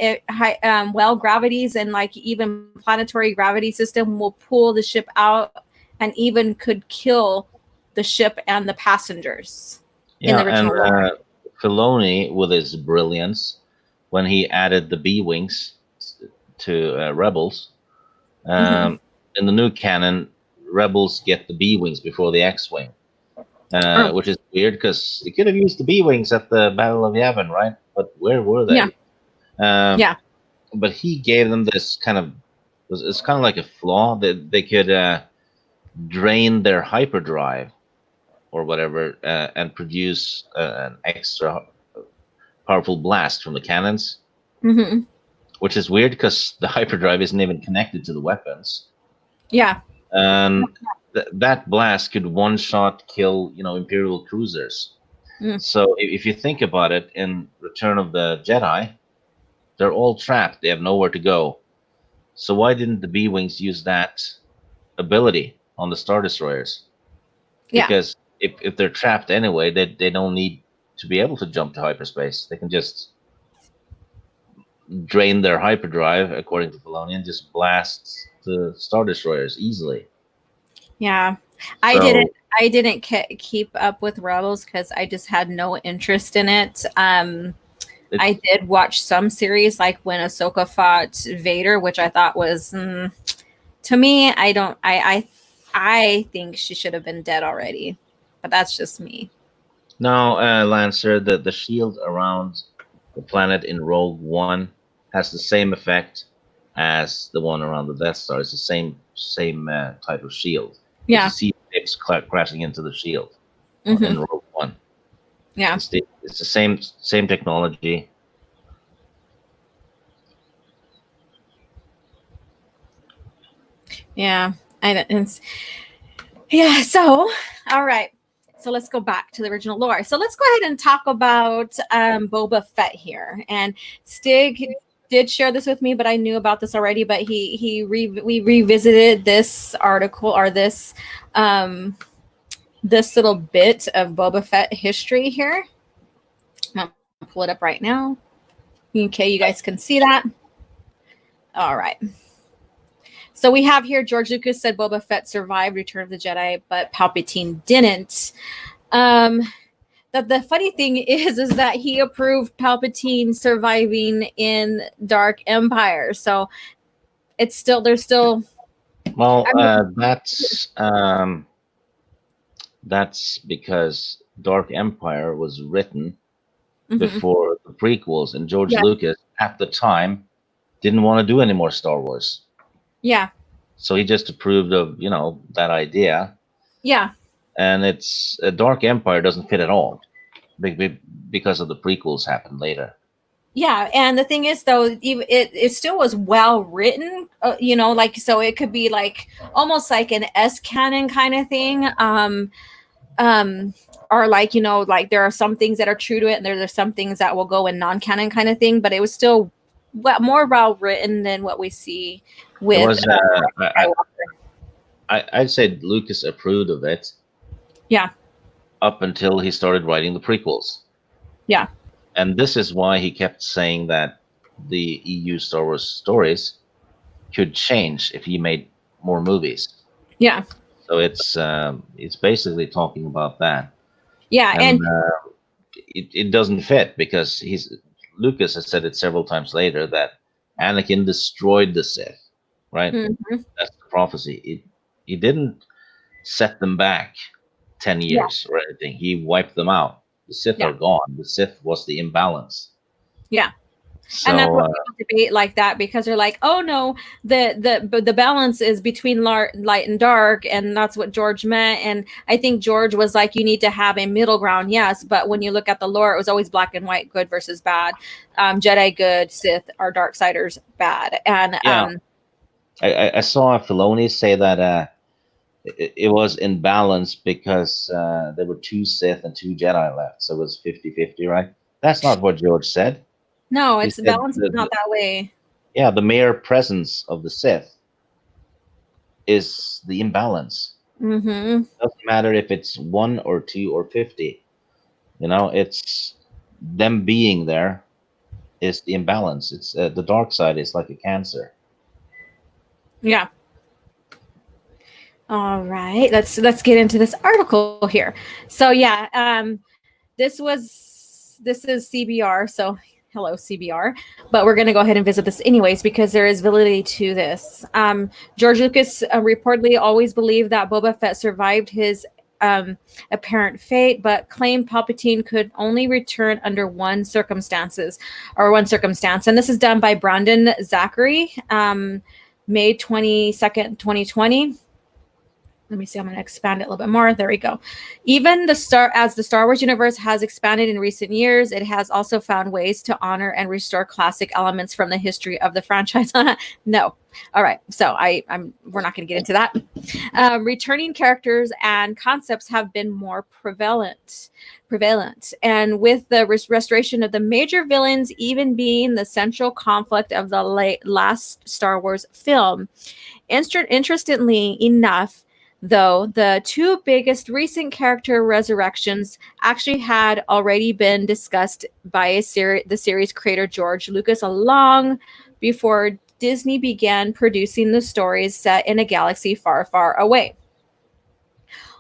well gravities and like even planetary gravity system will pull the ship out and even could kill the ship and the passengers. Yeah, in the original lore. Filoni, with his brilliance, when he added the B-wings to Rebels, in the new canon, Rebels get the B-wings before the X-wing, which is weird because you could have used the B-wings at the Battle of Yavin, right? But where were they? Yeah. but he gave them this kind of it's kind of like a flaw that they could drain their hyperdrive or whatever and produce an extra powerful blast from the cannons, Mm-hmm. which is weird because the hyperdrive isn't even connected to the weapons, Yeah. and that blast could one shot kill Imperial cruisers. Mm. So if you think about it, in Return of the Jedi, they're all trapped; they have nowhere to go. So why didn't the B-wings use that ability on the Star Destroyers? Yeah. Because if they're trapped anyway, they don't need to be able to jump to hyperspace. They can just drain their hyperdrive, according to Filoni, and just blast the Star Destroyers easily. Yeah. I So didn't. I didn't keep up with Rebels because I just had no interest in it. I did watch some series, like when Ahsoka fought Vader, which I thought was, to me, I don't. I think she should have been dead already, but that's just me. now, Lancer, the shield around the planet in Rogue One has the same effect as the one around the Death Star. It's the same type of shield. If you Yeah. see ships crashing into the shield Hmm. in Rogue One, Yeah. it's the same technology. Yeah. Yeah. So, all right. So let's go back to the original lore. So let's go ahead and talk about Boba Fett here. And Stig did share this with me, but I knew about this already. But we revisited this article, or this little bit of Boba Fett history here. I'm gonna pull it up right now. Okay, you guys can see that. All right. So we have here George Lucas said Boba Fett survived Return of the Jedi, but Palpatine didn't. Um, the funny thing is that he approved Palpatine surviving in Dark Empire. So it's still there's still. Well, I mean, that's because Dark Empire was written mhm. before the prequels, and George Yeah, Lucas at the time didn't want to do any more Star Wars, yeah, so he just approved of that idea, yeah. and it's Dark Empire doesn't fit at all, because of the prequels happened later. Yeah, and the thing is, though, it still was well written, like, so it could be like almost like an S canon kind of thing, um, or like, like there are some things that are true to it, and there's some things that will go in non canon kind of thing, but it was still more well written than what we see It with was Skywalker. I'd say Lucas approved of it Yeah, up until he started writing the prequels. yeah, And this is why he kept saying that the EU Star Wars stories could change if he made more movies. yeah, So it's basically talking about that, yeah, and and it doesn't fit because Lucas has said it several times later that Anakin destroyed the Sith, right? mhm, That's the prophecy. He didn't set them back 10 yeah, years or anything. He wiped them out. The Sith yeah, are gone. The Sith was the imbalance. yeah. And that's So what people debate like that, because they're like, oh no, the balance is between light and dark, and that's what George meant. And I think George was like, you need to have a middle ground, yes, but when you look at the lore, it was always black and white, good versus bad, Jedi good, Sith or Darksiders bad, and yeah, I saw Filoni say that it was in balance because there were two Sith and two Jedi left, so it was 50-50, right? That's not what George said. no, He it's said balance is not that way. yeah, the mere presence of the Sith is the imbalance. Mm-hmm. Doesn't matter if it's 1 or 2 or 50. It's them being there is the imbalance. It's the dark side is like a cancer. Yeah. All right, let's get into this article here. So yeah, this is CBR, so hello CBR, but we're going to go ahead and visit this anyways because there is validity to this. George Lucas reportedly always believed that Boba Fett survived his apparent fate, but claimed Palpatine could only return under one circumstance. And this is done by Brandon Zachary, May 22nd, 2020. Let me see. I'm going to expand it a little bit more. There we go. Even the Star Wars universe has expanded in recent years, it has also found ways to honor and restore classic elements from the history of the franchise. No. All right. So we're not going to get into that. Returning characters and concepts have been more prevalent. And with the restoration of the major villains even being the central conflict of the last Star Wars film. Interestingly enough, though, the two biggest recent character resurrections actually had already been discussed by the series creator George Lucas long before Disney began producing the stories set in a galaxy far, far away.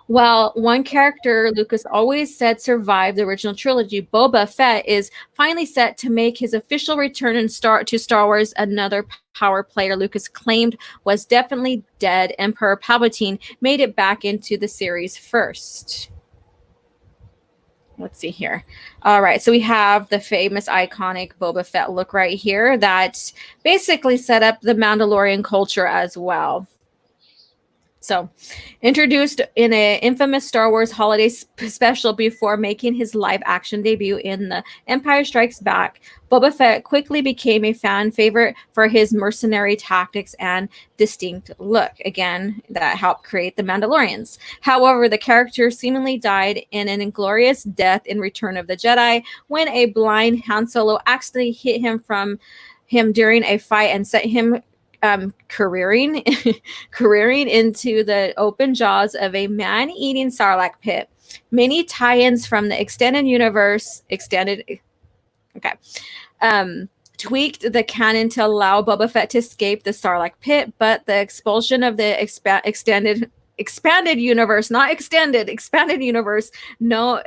Well, one character Lucas always said survived the original trilogy, Boba Fett, is finally set to make his official return to Star Wars. Another power player Lucas claimed was definitely dead, Emperor Palpatine, made it back into the series first. Let's see here. All right, so we have the famous iconic Boba Fett look right here that basically set up the Mandalorian culture as well. So, introduced in an infamous Star Wars holiday special before making his live-action debut in The Empire Strikes Back, Boba Fett quickly became a fan favorite for his mercenary tactics and distinct look. Again, that helped create the Mandalorians. However, the character seemingly died in an inglorious death in Return of the Jedi when a blind Han Solo accidentally hit him during a fight and set him careering into the open jaws of a man-eating Sarlacc pit. Many tie-ins from the extended universe tweaked the canon to allow Boba Fett to escape the Sarlacc pit, but the expulsion of the expanded universe, not extended, expanded universe, no.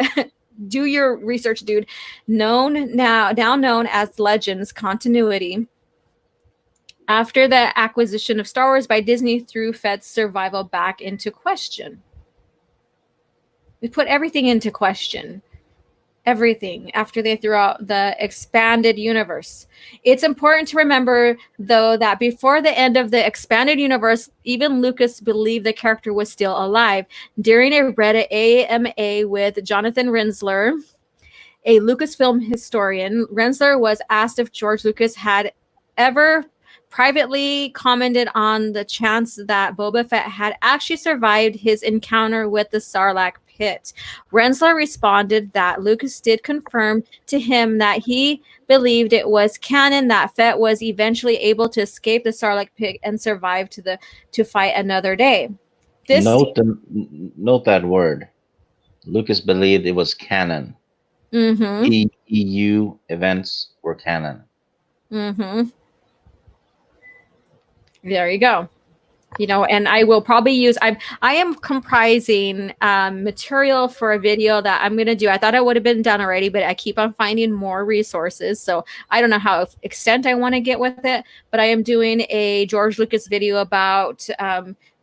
Do your research, dude. Now known as Legends continuity. After the acquisition of Star Wars by Disney threw Fett's survival back into question. We put everything into question. Everything after they threw out the expanded universe. It's important to remember, though, that before the end of the expanded universe, even Lucas believed the character was still alive. During a Reddit AMA with Jonathan Rensler, a Lucasfilm historian, Rensler was asked if George Lucas had ever privately commented on the chance that Boba Fett had actually survived his encounter with the Sarlacc pit. Rensler responded that Lucas did confirm to him that he believed it was canon that Fett was eventually able to escape the Sarlacc pit and survive to fight another day. Note that word. Lucas believed it was canon. Mm-hmm. EU events were canon. Mm-hmm. There you go. And I will probably use, I am comprising material for a video that I'm going to do. I thought it would have been done already, but I keep on finding more resources. So I don't know how extent I want to get with it, but I am doing a George Lucas video about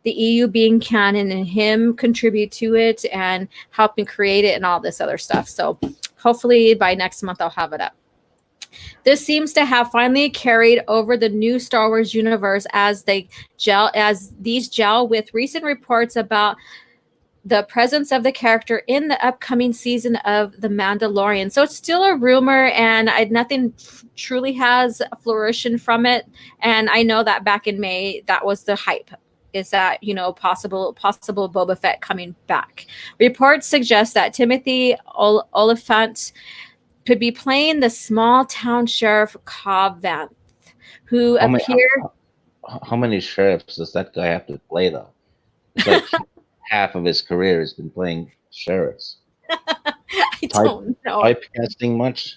the EU being canon and him contribute to it and helping create it and all this other stuff. So hopefully by next month, I'll have it up. This seems to have finally carried over the new Star Wars universe as these gel with recent reports about the presence of the character in the upcoming season of The Mandalorian. So it's still a rumor, and nothing truly has flourished from it. And I know that back in May, that was the hype. Is that possible Boba Fett coming back? Reports suggest that Timothy Oliphant could be playing the small town sheriff Cobb Vanth, who appeared. How many sheriffs does that guy have to play, though? It's like half of his career has been playing sheriffs. I don't know. Typecasting much?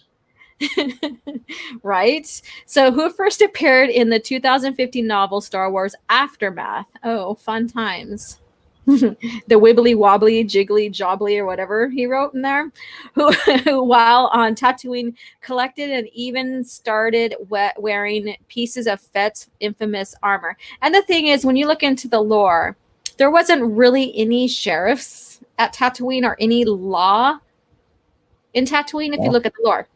Right? So, who first appeared in the 2015 novel Star Wars Aftermath? Oh, fun times. The wibbly wobbly jiggly jobbly or whatever he wrote in there, who while on Tatooine collected and even started wearing pieces of Fett's infamous armor. And the thing is, when you look into the lore, there wasn't really any sheriffs at Tatooine or any law in Tatooine if you Yeah, look at the lore.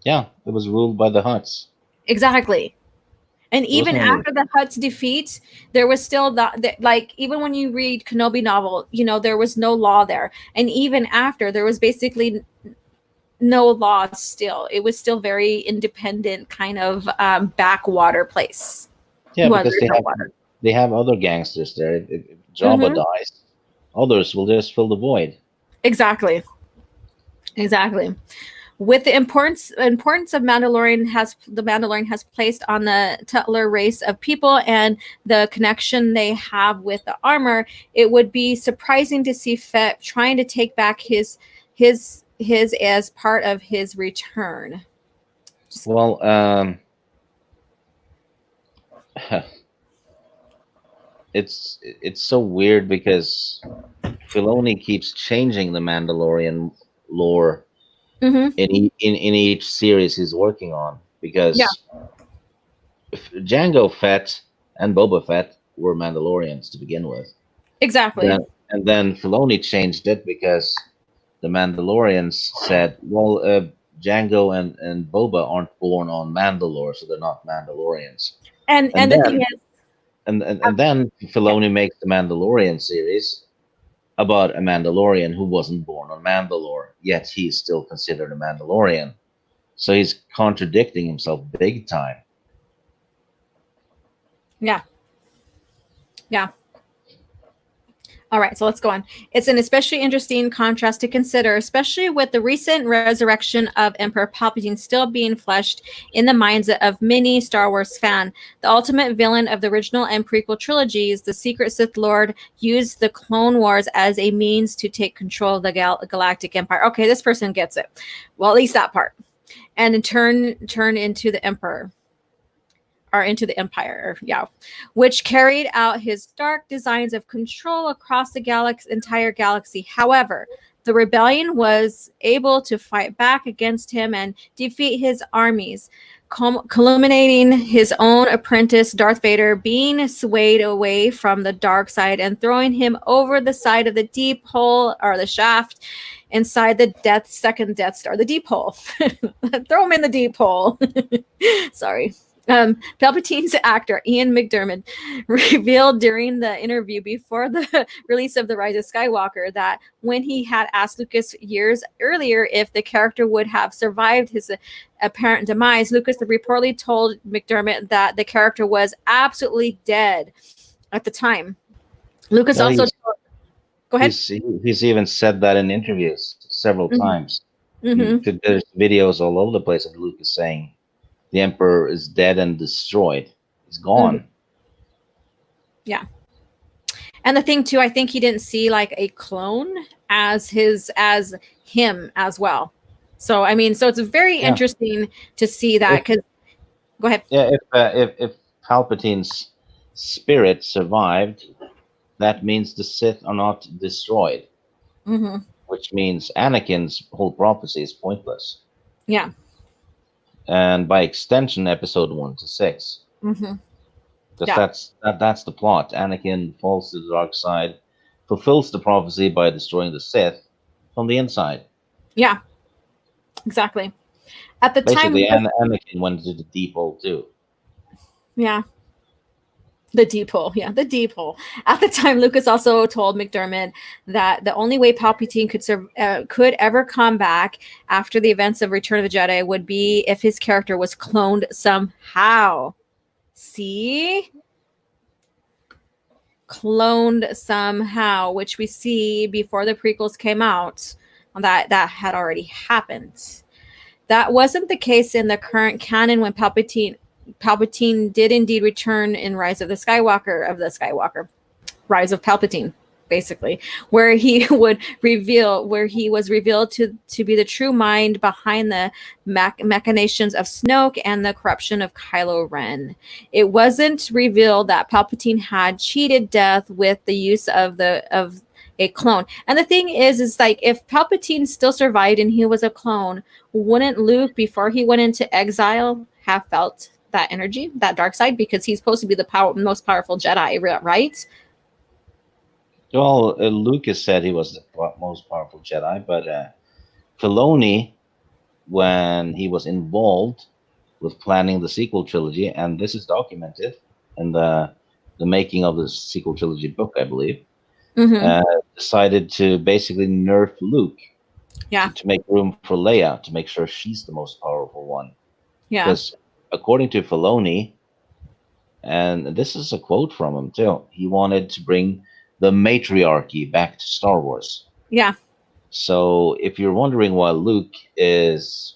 yeah, it was ruled by the Huts. Exactly. And There even wasn't any. after the Hutt's defeat, there was still like even when you read Kenobi novel, there was no law there. And even after, there was basically no law still. It was still very independent kind of backwater place. Yeah, Well, because there's no water. they have other gangsters there. If Jabba Hmm. dies, others will just fill the void. Exactly. Exactly. With the importance of the Mandalorian has placed on the Tutler race of people and the connection they have with the armor, it would be surprising to see Fett trying to take back his as part of his return. Well, it's so weird because Filoni keeps changing the Mandalorian lore Mm-hmm. in each series he's working on, Yeah, because Jango Fett and Boba Fett were Mandalorians to begin with. exactly. Then Filoni changed it because the Mandalorians said, well, Jango and Boba aren't born on Mandalore, so they're not Mandalorians. And And the thing then is, and then yeah, Filoni makes the Mandalorian series about a Mandalorian who wasn't born on Mandalore, yet he's still considered a Mandalorian. So he's contradicting himself big time. yeah, yeah. All right, so let's go on. It's an especially interesting contrast to consider, especially with the recent resurrection of Emperor Palpatine still being fleshed in the minds of many Star Wars fans. The ultimate villain of the original and prequel trilogies, the secret Sith Lord, used the Clone Wars as a means to take control of the Galactic Empire. Okay, this person gets it. Well, at least that part. And in turn into the Emperor. Or into the Empire, yeah, which carried out his dark designs of control across the entire galaxy. However, the rebellion was able to fight back against him and defeat his armies, culminating his own apprentice Darth Vader being swayed away from the dark side and throwing him over the side of the deep hole or the shaft inside the second Death Star, the deep hole. Throw him in the deep hole. Sorry. Palpatine's actor Ian McDiarmid revealed during the interview before the release of The Rise of Skywalker that when he had asked Lucas years earlier if the character would have survived his apparent demise, Lucas reportedly told McDiarmid that the character was absolutely dead at the time. Lucas Well, also go ahead. he's even said that in interviews several Mm-hmm. times. Mm-hmm. There's videos all over the place of Lucas saying the Emperor is dead and destroyed. He's Mm-hmm. gone. Yeah. And the thing too, I think he didn't see like a clone as him as well. So I mean, so it's very Yeah. interesting to see that because go ahead. Yeah, if Palpatine's spirit survived, that means the Sith are not destroyed, Mm-hmm. which means Anakin's whole prophecy is pointless, Yeah. and by extension, Episode 1 to 6, Mm-hmm. because Yeah. that's the plot. Anakin falls to the dark side, fulfills the prophecy by destroying the Sith from the inside. Yeah. Exactly. At the time, Basically, Anakin went to the deep hole too. yeah. The deep hole, yeah, the deep hole. At the time, Lucas also told McDiarmid that the only way Palpatine could ever come back after the events of Return of the Jedi would be if his character was cloned somehow. See? Cloned somehow, which we see before the prequels came out. That had already happened. That wasn't the case in the current canon when Palpatine did indeed return in Rise of the Skywalker, Rise of Palpatine, basically, where he was revealed to be the true mind behind the machinations of Snoke and the corruption of Kylo Ren. It wasn't revealed that Palpatine had cheated death with the use of a clone. And the thing is like if Palpatine still survived and he was a clone, wouldn't Luke, before he went into exile, have felt that energy, that dark side, because he's supposed to be the most powerful Jedi, right? Well, Lucas said he was most powerful Jedi. But Filoni, when he was involved with planning the sequel trilogy, and this is documented in the making of the sequel trilogy book, I believe, Mm-hmm. decided to basically nerf Luke Yeah. to make room for Leia, to make sure she's the most powerful one. Yeah. Because according to Filoni, and this is a quote from him too, he wanted to bring the matriarchy back to Star Wars. Yeah. So if you're wondering why Luke is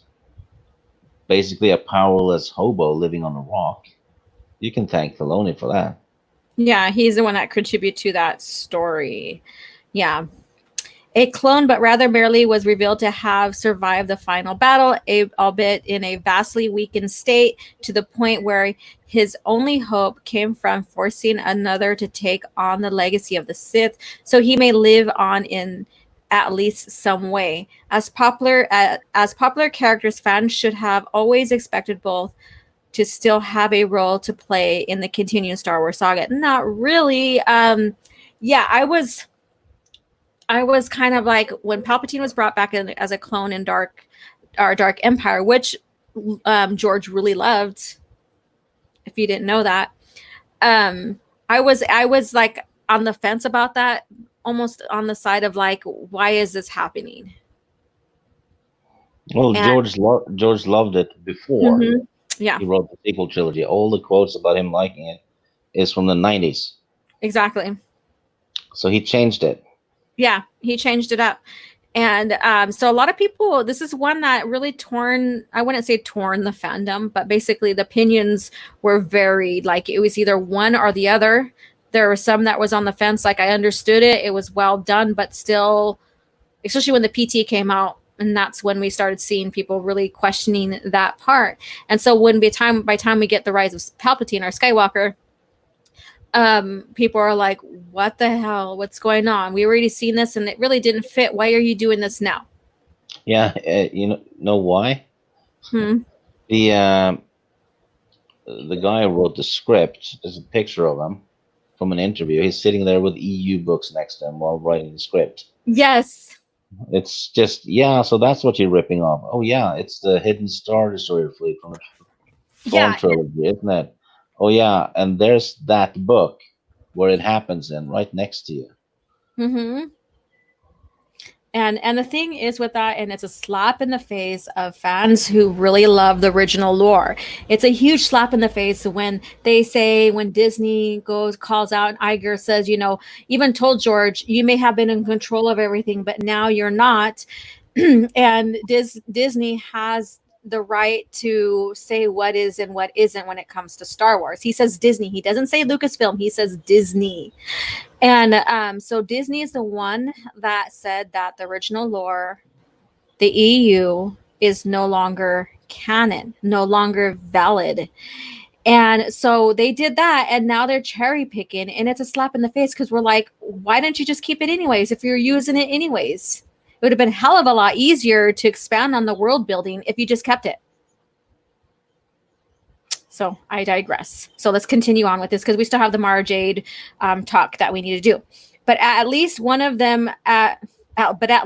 basically a powerless hobo living on a rock, you can thank Filoni for that. Yeah. He's the one that contributed to that story. Yeah. A clone, but rather barely, was revealed to have survived the final battle, albeit in a vastly weakened state, to the point where his only hope came from forcing another to take on the legacy of the Sith, so he may live on in at least some way. As popular characters, fans should have always expected both to still have a role to play in the continuing Star Wars saga. Not really. Yeah, I was kind of like when Palpatine was brought back in as a clone in Dark Empire, which George really loved. If you didn't know that, I was like on the fence about that, almost on the side of like, why is this happening? Well, And George loved it before mhm, yeah, he wrote the sequel trilogy. All the quotes about him liking it is from the 90s. exactly. So he changed it. Yeah, he changed it up. And so a lot of people, this is one that really I wouldn't say torn the fandom, but basically the opinions were varied. Like it was either one or the other. There were some that was on the fence. Like I understood it. It was well done, but still, especially when the PT came out. And that's when we started seeing people really questioning that part. And so by time we get the rise of Palpatine or Skywalker, people are like, what the hell, what's going on? We already seen this and it really didn't fit. Why are you doing this now? Yeah, know why? Hmm. The guy who wrote the script, there's a picture of him from an interview. He's sitting there with EU books next to him while writing the script. Yes. It's just, yeah, so that's what you're ripping off. Oh yeah, it's the Hidden Star Destroyer fleet from the Thrawn Yeah. trilogy, isn't it? Oh yeah, and there's that book where it happens in right next to you. Mm-hmm. And the thing is with that, and it's a slap in the face of fans who really love the original lore. It's a huge slap in the face when they say, when Disney calls out and Iger says, even told George, you may have been in control of everything, but now you're not. And Disney has the right to say what is and what isn't when it comes to Star Wars. He says Disney. He doesn't say Lucasfilm. He says Disney. And so Disney is the one that said that the original lore, the EU, is no longer canon, no longer valid. And so they did that, and now they're cherry picking, and it's a slap in the face because we're like, why didn't you just keep it anyways if you're using it anyways? It would have been a hell of a lot easier to expand on the world building if you just kept it. So I digress. So let's continue on with this because we still have the Mara Jade talk that we need to do. But at least one of them at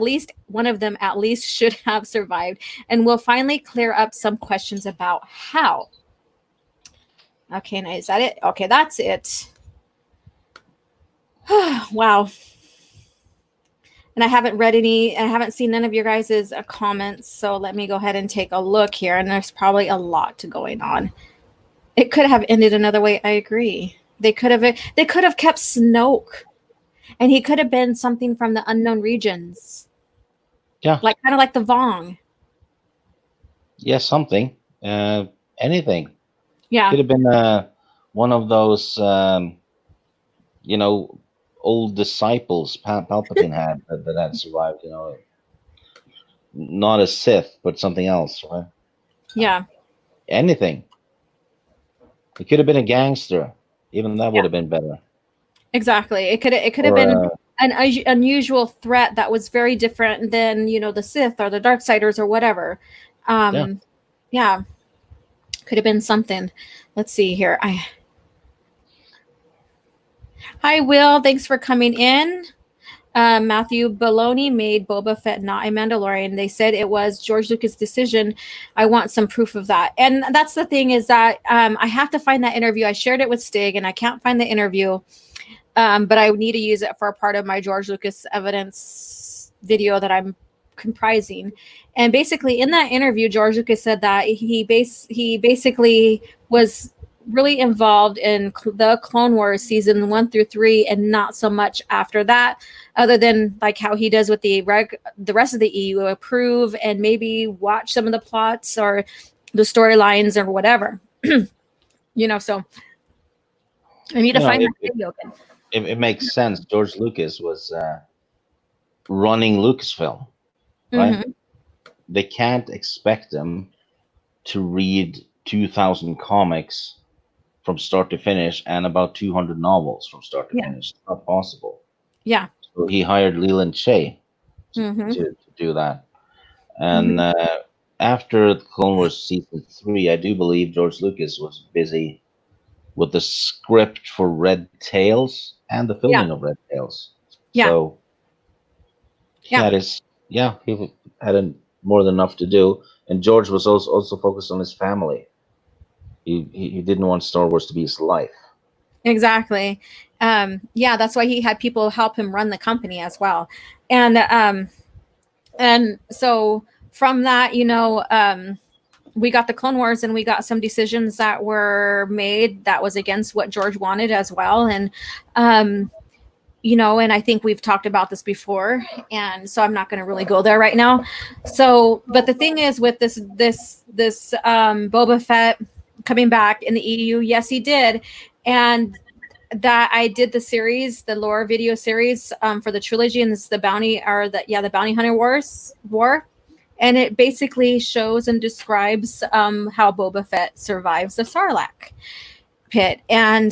least should have survived, and we'll finally clear up some questions about how. Okay, now is that it? Okay, that's it. Wow. And I haven't seen none of your guys' comments, so let me go ahead and take a look here. And there's probably a lot going on. It could have ended another way. I agree. They could have kept Snoke, and he could have been something from the unknown regions. Yeah. Like kind of like the Vong. Yeah, something. Anything. Yeah. Could have been one of those, old disciples Palpatine had that had survived. Not a Sith, but something else, right? Yeah. Anything. It could have been a gangster. Even that would have been better. Exactly. It could have Or been an unusual threat that was very different than the Sith or the Darksiders or whatever. yeah. Yeah. Could have been something. Let's see here. Hi, Will. Thanks for coming in. Matthew Baloney made Boba Fett not a Mandalorian. They said it was George Lucas' decision. I want some proof of that. And that's the thing is that I have to find that interview. I shared it with Stig, and I can't find the interview, but I need to use it for a part of my George Lucas evidence video that I'm comprising. And basically, in that interview, George Lucas said that he basically was really involved in the Clone Wars season 1 through 3, and not so much after that, other than like how he does with the rest of the EU, approve and maybe watch some of the plots or the storylines or whatever. So I need to find that video again. It makes sense. George Lucas was running Lucasfilm, right? Mm-hmm. They can't expect them to read 2,000 comics from start to finish and about 200 novels from start to finish. It's not possible. Yeah. So he hired Leland Shea Mm-hmm. to do that. And after Clone Wars season 3, I do believe George Lucas was busy with the script for Red Tails and the filming of Red Tails. So he had more than enough to do. And George was also focused on his family. He didn't want Star Wars to be his life. Exactly. That's why he had people help him run the company as well. And so from that, we got the Clone Wars, and we got some decisions that were made that was against what George wanted as well. And and I think we've talked about this before, and so I'm not going to really go there right now. So, but the thing is with this Boba Fett coming back in the EU, yes, he did. And that I did the series, the lore video series for the trilogy, and this is the Bounty Hunter War. And it basically shows and describes how Boba Fett survives the Sarlacc pit. And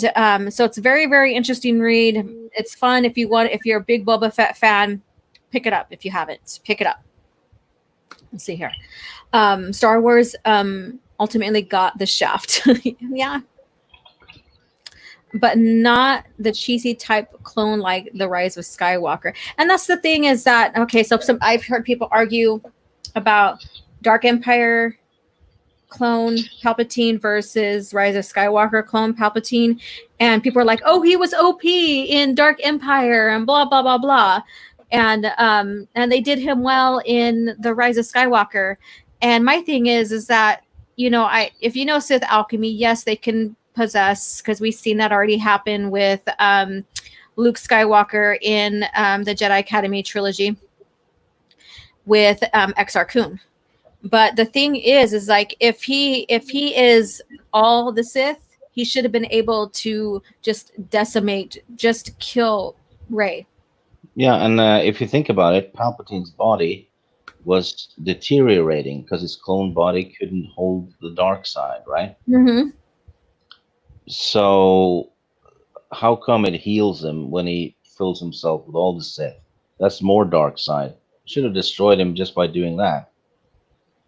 so it's a very, very interesting read. It's fun. If you're a big Boba Fett fan, pick it up. If you haven't, pick it up. Let's see here. Star Wars ultimately got the shaft. Yeah. But not the cheesy type clone like The Rise of Skywalker. And that's the thing is that, okay, so I've heard people argue about Dark Empire clone Palpatine versus Rise of Skywalker clone Palpatine. And people are like, oh, he was OP in Dark Empire and blah, blah, blah, blah. And they did him well in The Rise of Skywalker. And my thing is that, if you know Sith alchemy, yes, they can possess, because we've seen that already happen with Luke Skywalker in the Jedi Academy trilogy with Exar Kun. But the thing is like if he is all the Sith, he should have been able to just kill Rey. Yeah, and if you think about it, Palpatine's body was deteriorating because his clone body couldn't hold the dark side, right? Mm-hmm. So how come it heals him when he fills himself with all the Sith? That's more dark side. Should have destroyed him just by doing that.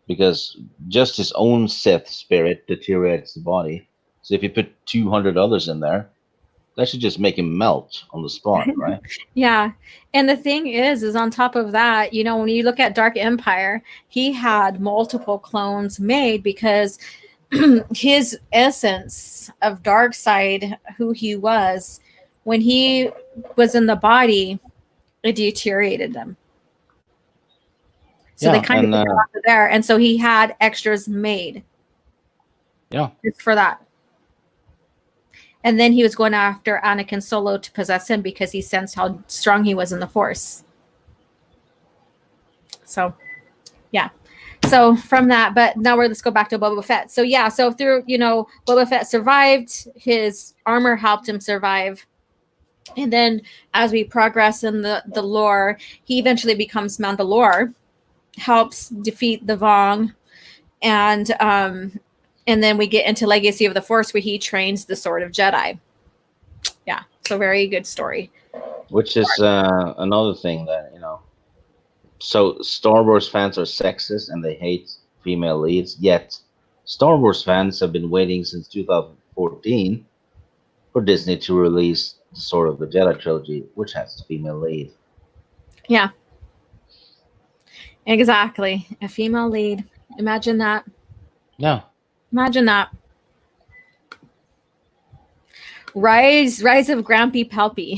Because just his own Sith spirit deteriorates the body. So if you put 200 others in there, that should just make him melt on the spot, right? Yeah. And the thing is on top of that, when you look at Dark Empire, he had multiple clones made because his essence of dark side, who he was, when he was in the body, it deteriorated them. So they kind of got off of there. And so he had extras made. Yeah. Just for that. And then he was going after Anakin Solo to possess him because he sensed how strong he was in the Force. So, yeah. So from that, but now let's go back to Boba Fett. So yeah, so through, Boba Fett survived, his armor helped him survive. And then as we progress in the lore, he eventually becomes Mandalore, helps defeat the Vong, and then we get into Legacy of the Force where he trains the Sword of Jedi. Yeah, so very good story. Which is another thing that, so Star Wars fans are sexist and they hate female leads, yet Star Wars fans have been waiting since 2014 for Disney to release the Sword of the Jedi trilogy, which has a female lead. Yeah, exactly. A female lead. Imagine that. No. Imagine that. Rise of Grampy Palpy.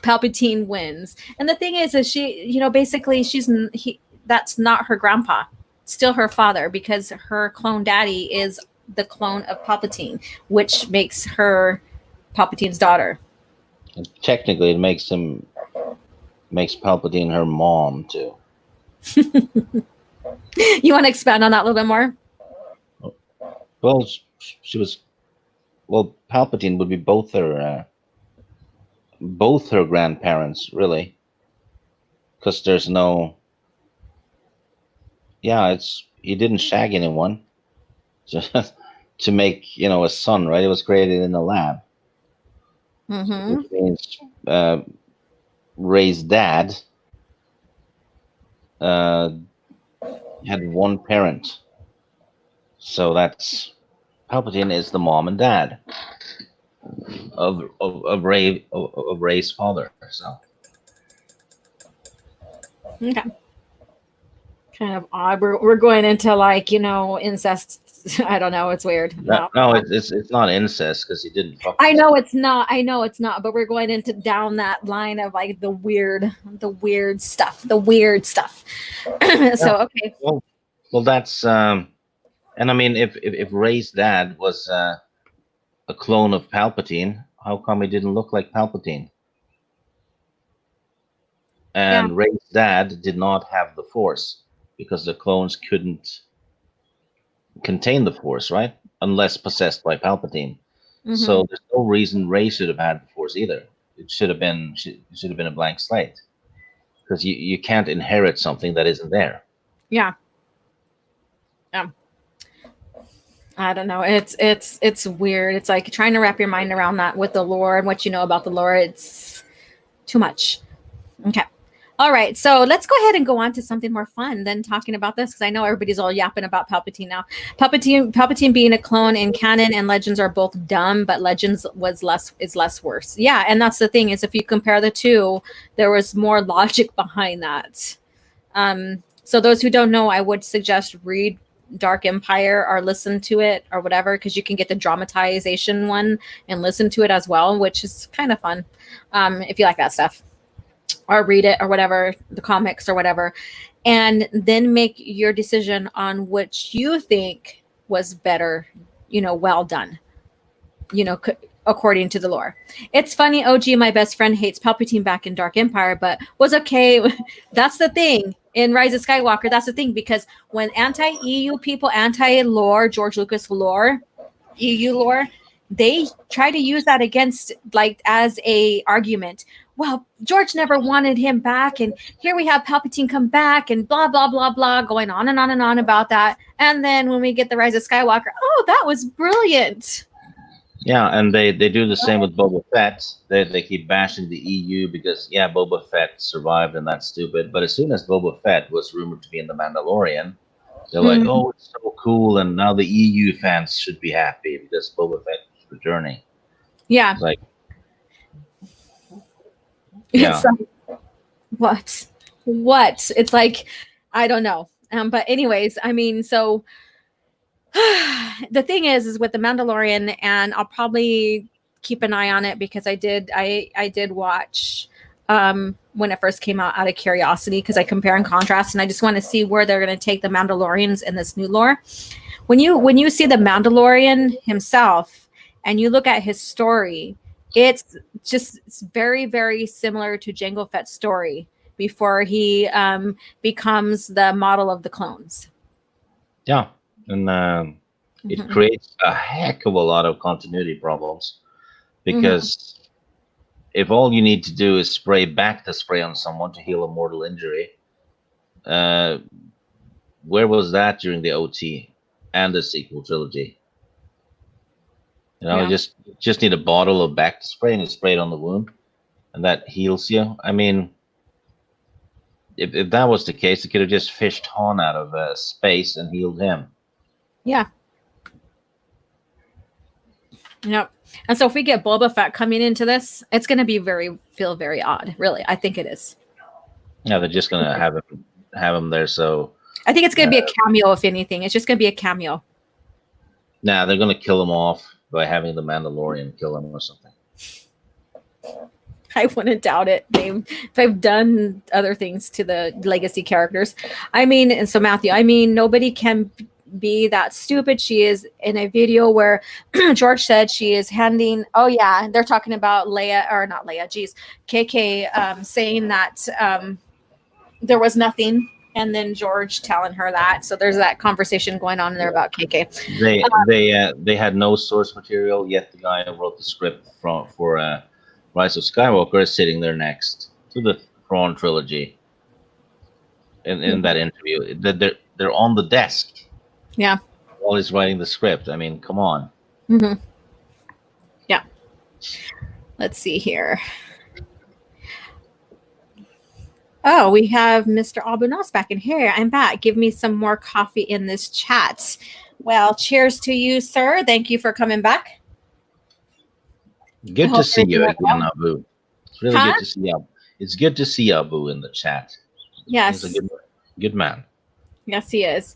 Palpatine wins. And the thing is she, basically that's not her grandpa. Still her father, because her clone daddy is the clone of Palpatine, which makes her Palpatine's daughter. And technically, it makes Palpatine her mom too. You want to expand on that a little bit more? Well, she was. Well, Palpatine would be both her grandparents, really, because there's no. Yeah, he didn't shag anyone, just to make a son, right? It was created in the lab, Mm-hmm. which means Ray's dad uh, had one parent, so that's Palpatine is the mom and dad of Ray's father. So Okay. Kind of odd. We're going into like, incest. I don't know. It's weird. No. no, it's not incest because he didn't fuck I his know son. it's not. I know it's not. But we're going into down that line of like the weird stuff. The weird stuff. Yeah. So okay. Well, that's and I mean, if Ray's dad was a clone of Palpatine, how come he didn't look like Palpatine? Yeah. And Ray's dad did not have the Force because the clones couldn't contain the Force, right? Unless possessed by Palpatine. Mm-hmm. So there's no reason Ray should have had the Force either. It should have been a blank slate because you can't inherit something that isn't there. Yeah. Yeah. I don't know. It's weird. It's like trying to wrap your mind around that with the lore and what you know about the lore. It's too much. Okay. All right. So let's go ahead and go on to something more fun than talking about this, because I know everybody's all yapping about Palpatine now. Palpatine being a clone in canon and Legends are both dumb, but Legends is less worse. Yeah, and that's the thing, is if you compare the two, there was more logic behind that. So those who don't know, I would suggest read Dark Empire or listen to it or whatever, because you can get the dramatization one and listen to it as well, which is kind of fun if you like that stuff, or read it or whatever, the comics or whatever, and then make your decision on which you think was better, well done, according to the lore. It's funny, OG, my best friend, hates Palpatine back in Dark Empire, but was okay. That's the thing. In Rise of Skywalker, that's the thing, because when anti-EU people, anti-lore, George Lucas lore, EU lore, they try to use that against, like, as a argument. Well, George never wanted him back, and here we have Palpatine come back, and blah blah blah blah, going on and on and on about that. And then when we get the Rise of Skywalker, oh, that was brilliant. Yeah, and they do the same with Boba Fett. They keep bashing the EU because Boba Fett survived and that's stupid. But as soon as Boba Fett was rumored to be in the Mandalorian, they're like, oh, it's so cool, and now the EU fans should be happy because Boba Fett is returning. Yeah. It's like, It's like, what? It's like, I don't know. But anyways, I mean, so the thing is with the Mandalorian, and I'll probably keep an eye on it because I did watch when it first came out of curiosity, because I compare and contrast, and I just want to see where they're going to take the Mandalorians in this new lore. When you see the Mandalorian himself and you look at his story, it's very, very similar to Jango Fett's story before he becomes the model of the clones. yeah, and it creates a heck of a lot of continuity problems because if all you need to do is spray back the spray on someone to heal a mortal injury, where was that during the OT and the sequel trilogy? You just need a bottle of back spray and you spray it on the wound, and that heals you. I mean, if that was the case, it could have just fished Han out of space and healed him. Yeah. Yep. And so if we get Boba Fett coming into this, it's going to be feel very odd. Really, I think it is. Yeah, they're just gonna have him there. So I think it's going uh, to be a cameo, if anything. It's just going to be a cameo. now they're gonna kill him off by having the Mandalorian kill him or something. I wouldn't doubt it. They've done other things to the legacy characters. I mean, and so Matthew, I mean, nobody can be that stupid. She is in a video where George said she is handing. Oh yeah, they're talking about Leia or not Leia. Geez, KK saying that there was nothing, and then George telling her that. So there's that conversation going on in there about KK. They had no source material, yet the guy who wrote the script for Rise of Skywalker is sitting there next to the Thrawn trilogy in that interview. They're on the desk Yeah. while he's writing the script. I mean, come on. Mm-hmm. Yeah. Let's see here. Oh, we have Mr. Albunos back in here. I'm back. Give me some more coffee in this chat. Well, cheers to you, sir. Thank you for coming back. I Good to hope see you're you doing again, well. Abu. It's really Huh? good to see Abu. It's good to see Abu in the chat. He's a Yes. good man. Yes, he is.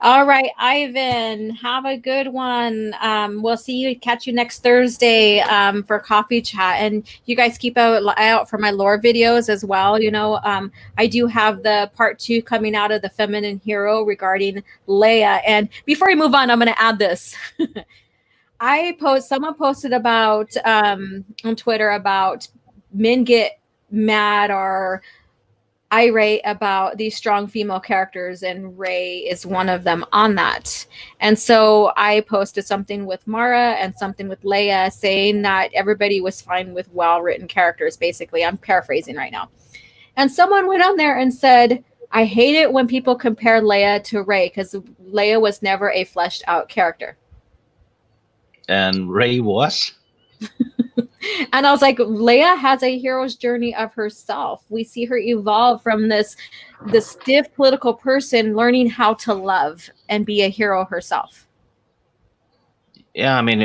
All right, Ivan, have a good one. We'll see you, catch you next Thursday for coffee chat. And you guys keep an eye out for my lore videos as well. You know, I do have the part 2 coming out of the feminine hero regarding Leia. And before we move on, I'm going to add this. Someone posted about on Twitter about men get mad or irate about these strong female characters, and Rey is one of them on that. And so I posted something with Mara and something with Leia saying that everybody was fine with well-written characters. Basically, I'm paraphrasing right now. And someone went on there and said, I hate it when people compare Leia to Rey because Leia was never a fleshed out character. And Rey was. And I was like, Leia has a hero's journey of herself. We see her evolve from this stiff political person learning how to love and be a hero herself. Yeah, I mean,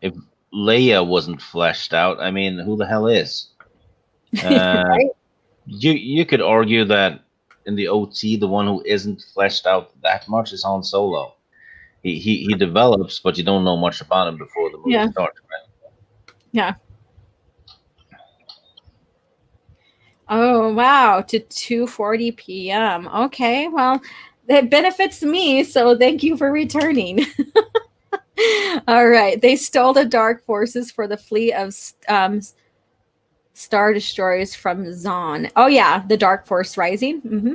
if Leia wasn't fleshed out, I mean, who the hell is? Right? You could argue that in the OT, the one who isn't fleshed out that much is Han Solo. He develops, but you don't know much about him before the movie Yeah. starts, right? Yeah. Oh, wow. To 2:40 p.m. Okay. Well, it benefits me, so thank you for returning. All right. They stole the dark forces for the fleet of Star Destroyers from Zahn. Oh, yeah. The Dark Force Rising. Mm-hmm.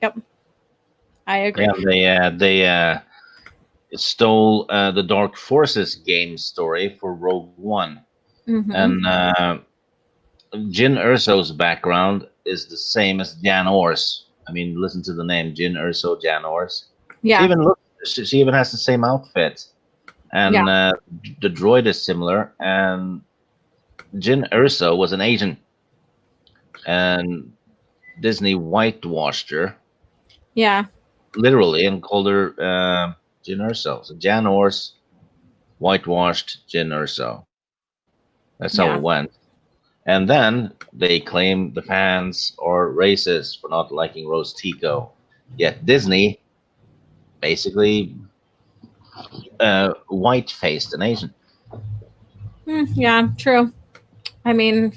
Yep. I agree. Yeah, they stole the Dark Forces game story for Rogue One, Mm-hmm. and Jyn Erso's background is the same as Jan Or's. I mean, listen to the name Jyn Erso, Jan Or's. Yeah. She even has the same outfit, and the droid is similar. And Jyn Erso was an Asian, and Disney whitewashed her Yeah. literally and called her Jyn Erso. So Jan Or's whitewashed Jyn Erso. That's how Yeah. it went. And then they claim the fans are racist for not liking Rose Tico. Yet Disney basically white-faced an Asian. Yeah, true. I mean,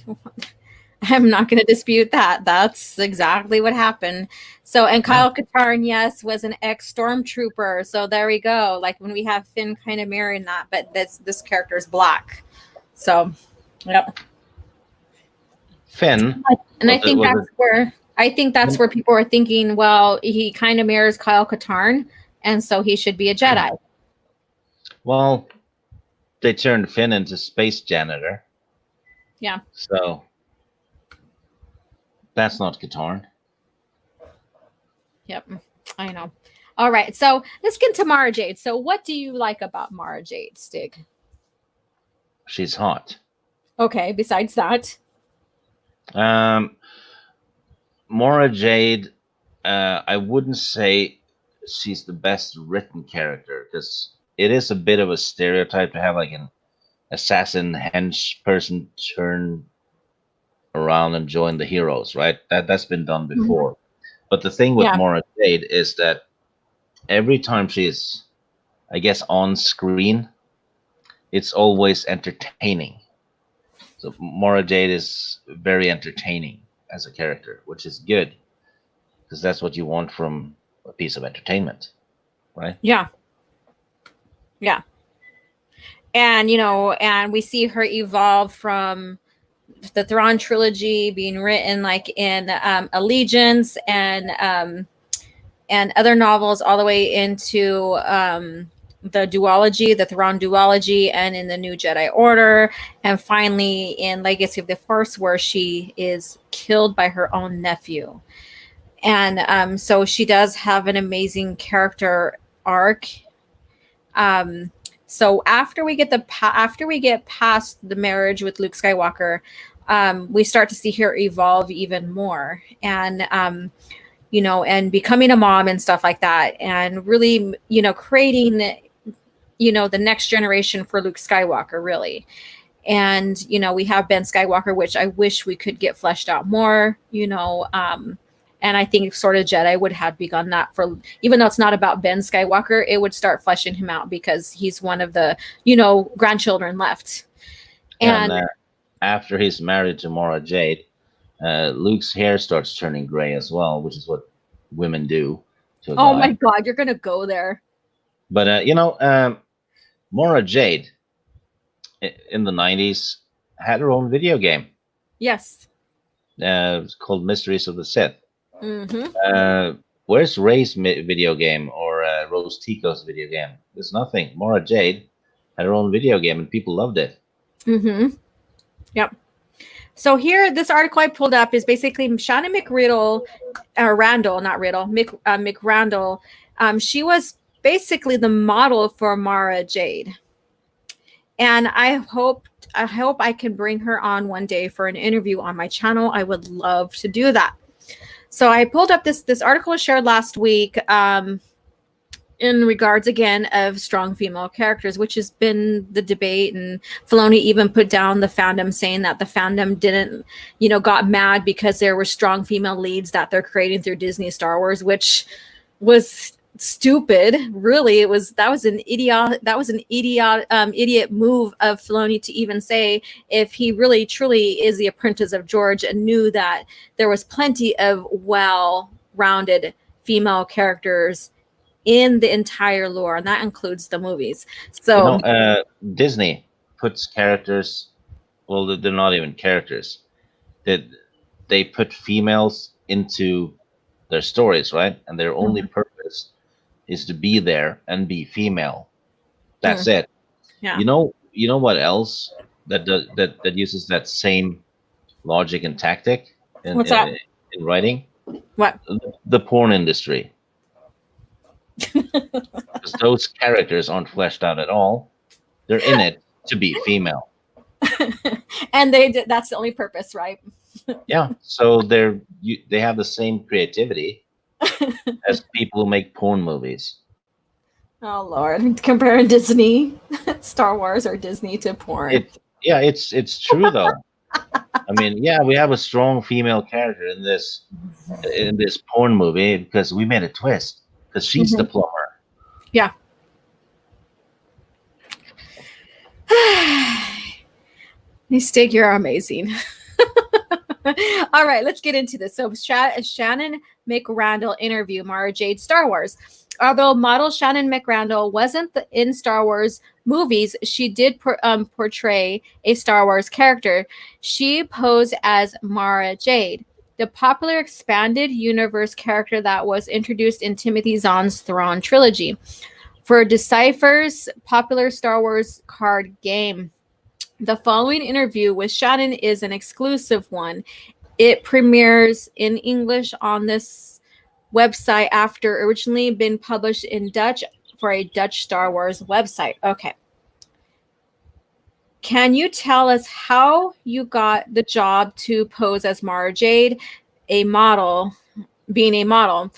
I'm not going to dispute that. That's exactly what happened. So, and Kyle Katarn, yes, was an ex-stormtrooper. So there we go. Like when we have Finn kind of mirroring that, but this character is black. So, yep. Finn. And I think that's where people are thinking, well, he kind of mirrors Kyle Katarn, and so he should be a Jedi. Well, they turned Finn into space janitor. Yeah. So that's not Katarn. Yep. I know. All right. So let's get to Mara Jade. So what do you like about Mara Jade, Stig? She's hot. Okay. Besides that. Mara Jade, I wouldn't say she's the best written character because it is a bit of a stereotype to have like an assassin hench person turn around and join the heroes, right? That's been done Mhm. before. But the thing with Yeah. Mara Jade is that every time she's, I guess, on screen, it's always entertaining. So Mara Jade is very entertaining as a character, which is good because that's what you want from a piece of entertainment, right? Yeah. Yeah. And and we see her evolve from the Thrawn trilogy being written like in Allegiance and other novels, all the way into the duology, the Thrawn duology, and in the New Jedi Order, and finally in Legacy of the Force, where she is killed by her own nephew. And so she does have an amazing character arc. Um, so after we get past the marriage with Luke Skywalker, we start to see her evolve even more, and and becoming a mom and stuff like that, and really, creating, the next generation for Luke Skywalker, really. And we have Ben Skywalker, which I wish we could get fleshed out more. And I think sort of Jedi would have begun that, for even though it's not about Ben Skywalker, it would start fleshing him out because he's one of the grandchildren left. Yeah, and And after he's married to Mara Jade, Luke's hair starts turning gray as well, which is what women do to a oh my guy. God, you're gonna go there. But Mara Jade in the '90s had her own video game. Yes. It's called Mysteries of the Sith. Mm-hmm. Where's Ray's video game or Rose Tico's video game? There's nothing. Mara Jade had her own video game and people loved it. Mm-hmm. Yep. So here, this article I pulled up is basically Shannon McRiddle, Randall, not Riddle, McRandall. She was basically the model for Mara Jade, and I hope I can bring her on one day for an interview on my channel. I would love to do that. So I pulled up this article I shared last week. In regards again of strong female characters, which has been the debate, and Filoni even put down the fandom, saying that the fandom didn't, got mad because there were strong female leads that they're creating through Disney Star Wars, which was stupid. Really, that was an idiot move of Filoni to even say, if he really truly is the apprentice of George and knew that there was plenty of well-rounded female characters in the entire lore, and that includes the movies. So Disney puts characters. Well, they're not even characters. They put females into their stories, right? And their only purpose is to be there and be female. That's it. Yeah. You know what else that uses that same logic and tactic What's that? in writing? What? The porn industry. Because those characters aren't fleshed out at all. They're in it to be female. And that's the only purpose, right? Yeah. So they have the same creativity as people who make porn movies. Oh Lord, comparing Disney, Star Wars, or Disney to porn. It's true though. I mean, yeah, we have a strong female character in this porn movie because we made a twist because she's the plumber. Yeah. Stig, you're amazing. All right, let's get into this. So Shannon McRandall interview, Mara Jade, Star Wars. Although model Shannon McRandall wasn't in Star Wars movies, she did portray a Star Wars character. She posed as Mara Jade, the popular expanded universe character that was introduced in Timothy Zahn's Thrawn trilogy for Decipher's popular Star Wars card game. The following interview with Shannon is an exclusive one. It premieres in English on this website after originally been published in Dutch for a Dutch Star Wars website. Okay. Can you tell us how you got the job to pose as Mara Jade, being a model?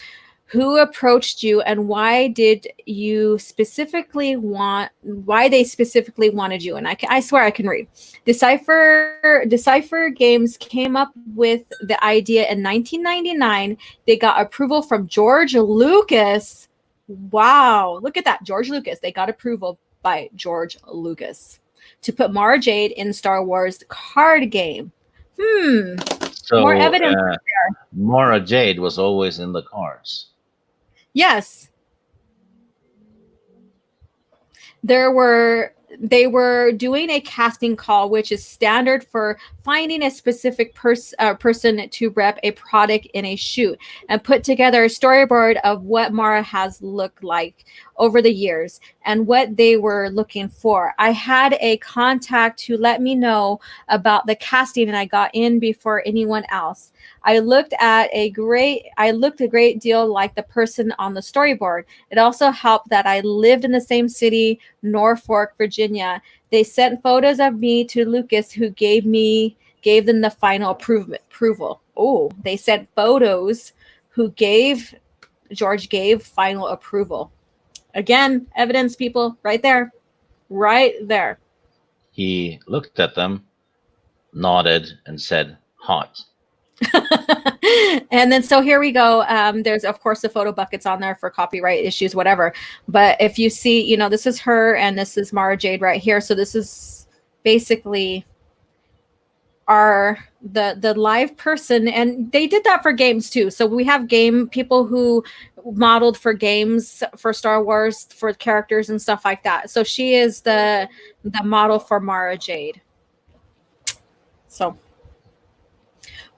Who approached you, and why they specifically wanted you? And I swear I can read. Decipher Games came up with the idea in 1999. They got approval from George Lucas. Wow, look at that. George Lucas. They got approval by George Lucas to put Mara Jade in Star Wars card game. More So evidence. Mara Jade was always in the cards. Yes. They were doing a casting call, which is standard for finding a specific person to rep a product in a shoot, and put together a storyboard of what Mara has looked like over the years and what they were looking for. I had a contact who let me know about the casting, and I got in before anyone else. I looked a great deal like the person on the storyboard. It also helped that I lived in the same city, Norfolk, Virginia. They sent photos of me to Lucas, who gave them the final approval. Oh, they sent photos George gave final approval. Again, evidence, people, right there. Right there. He looked at them, nodded, and said, "Hot." And then so here we go. There's of course the photo buckets on there for copyright issues, whatever. But if you see, this is her and this is Mara Jade right here. So this is basically the live person, and they did that for games too. So we have game people who modeled for games for Star Wars for characters and stuff like that. So she is the model for Mara Jade. So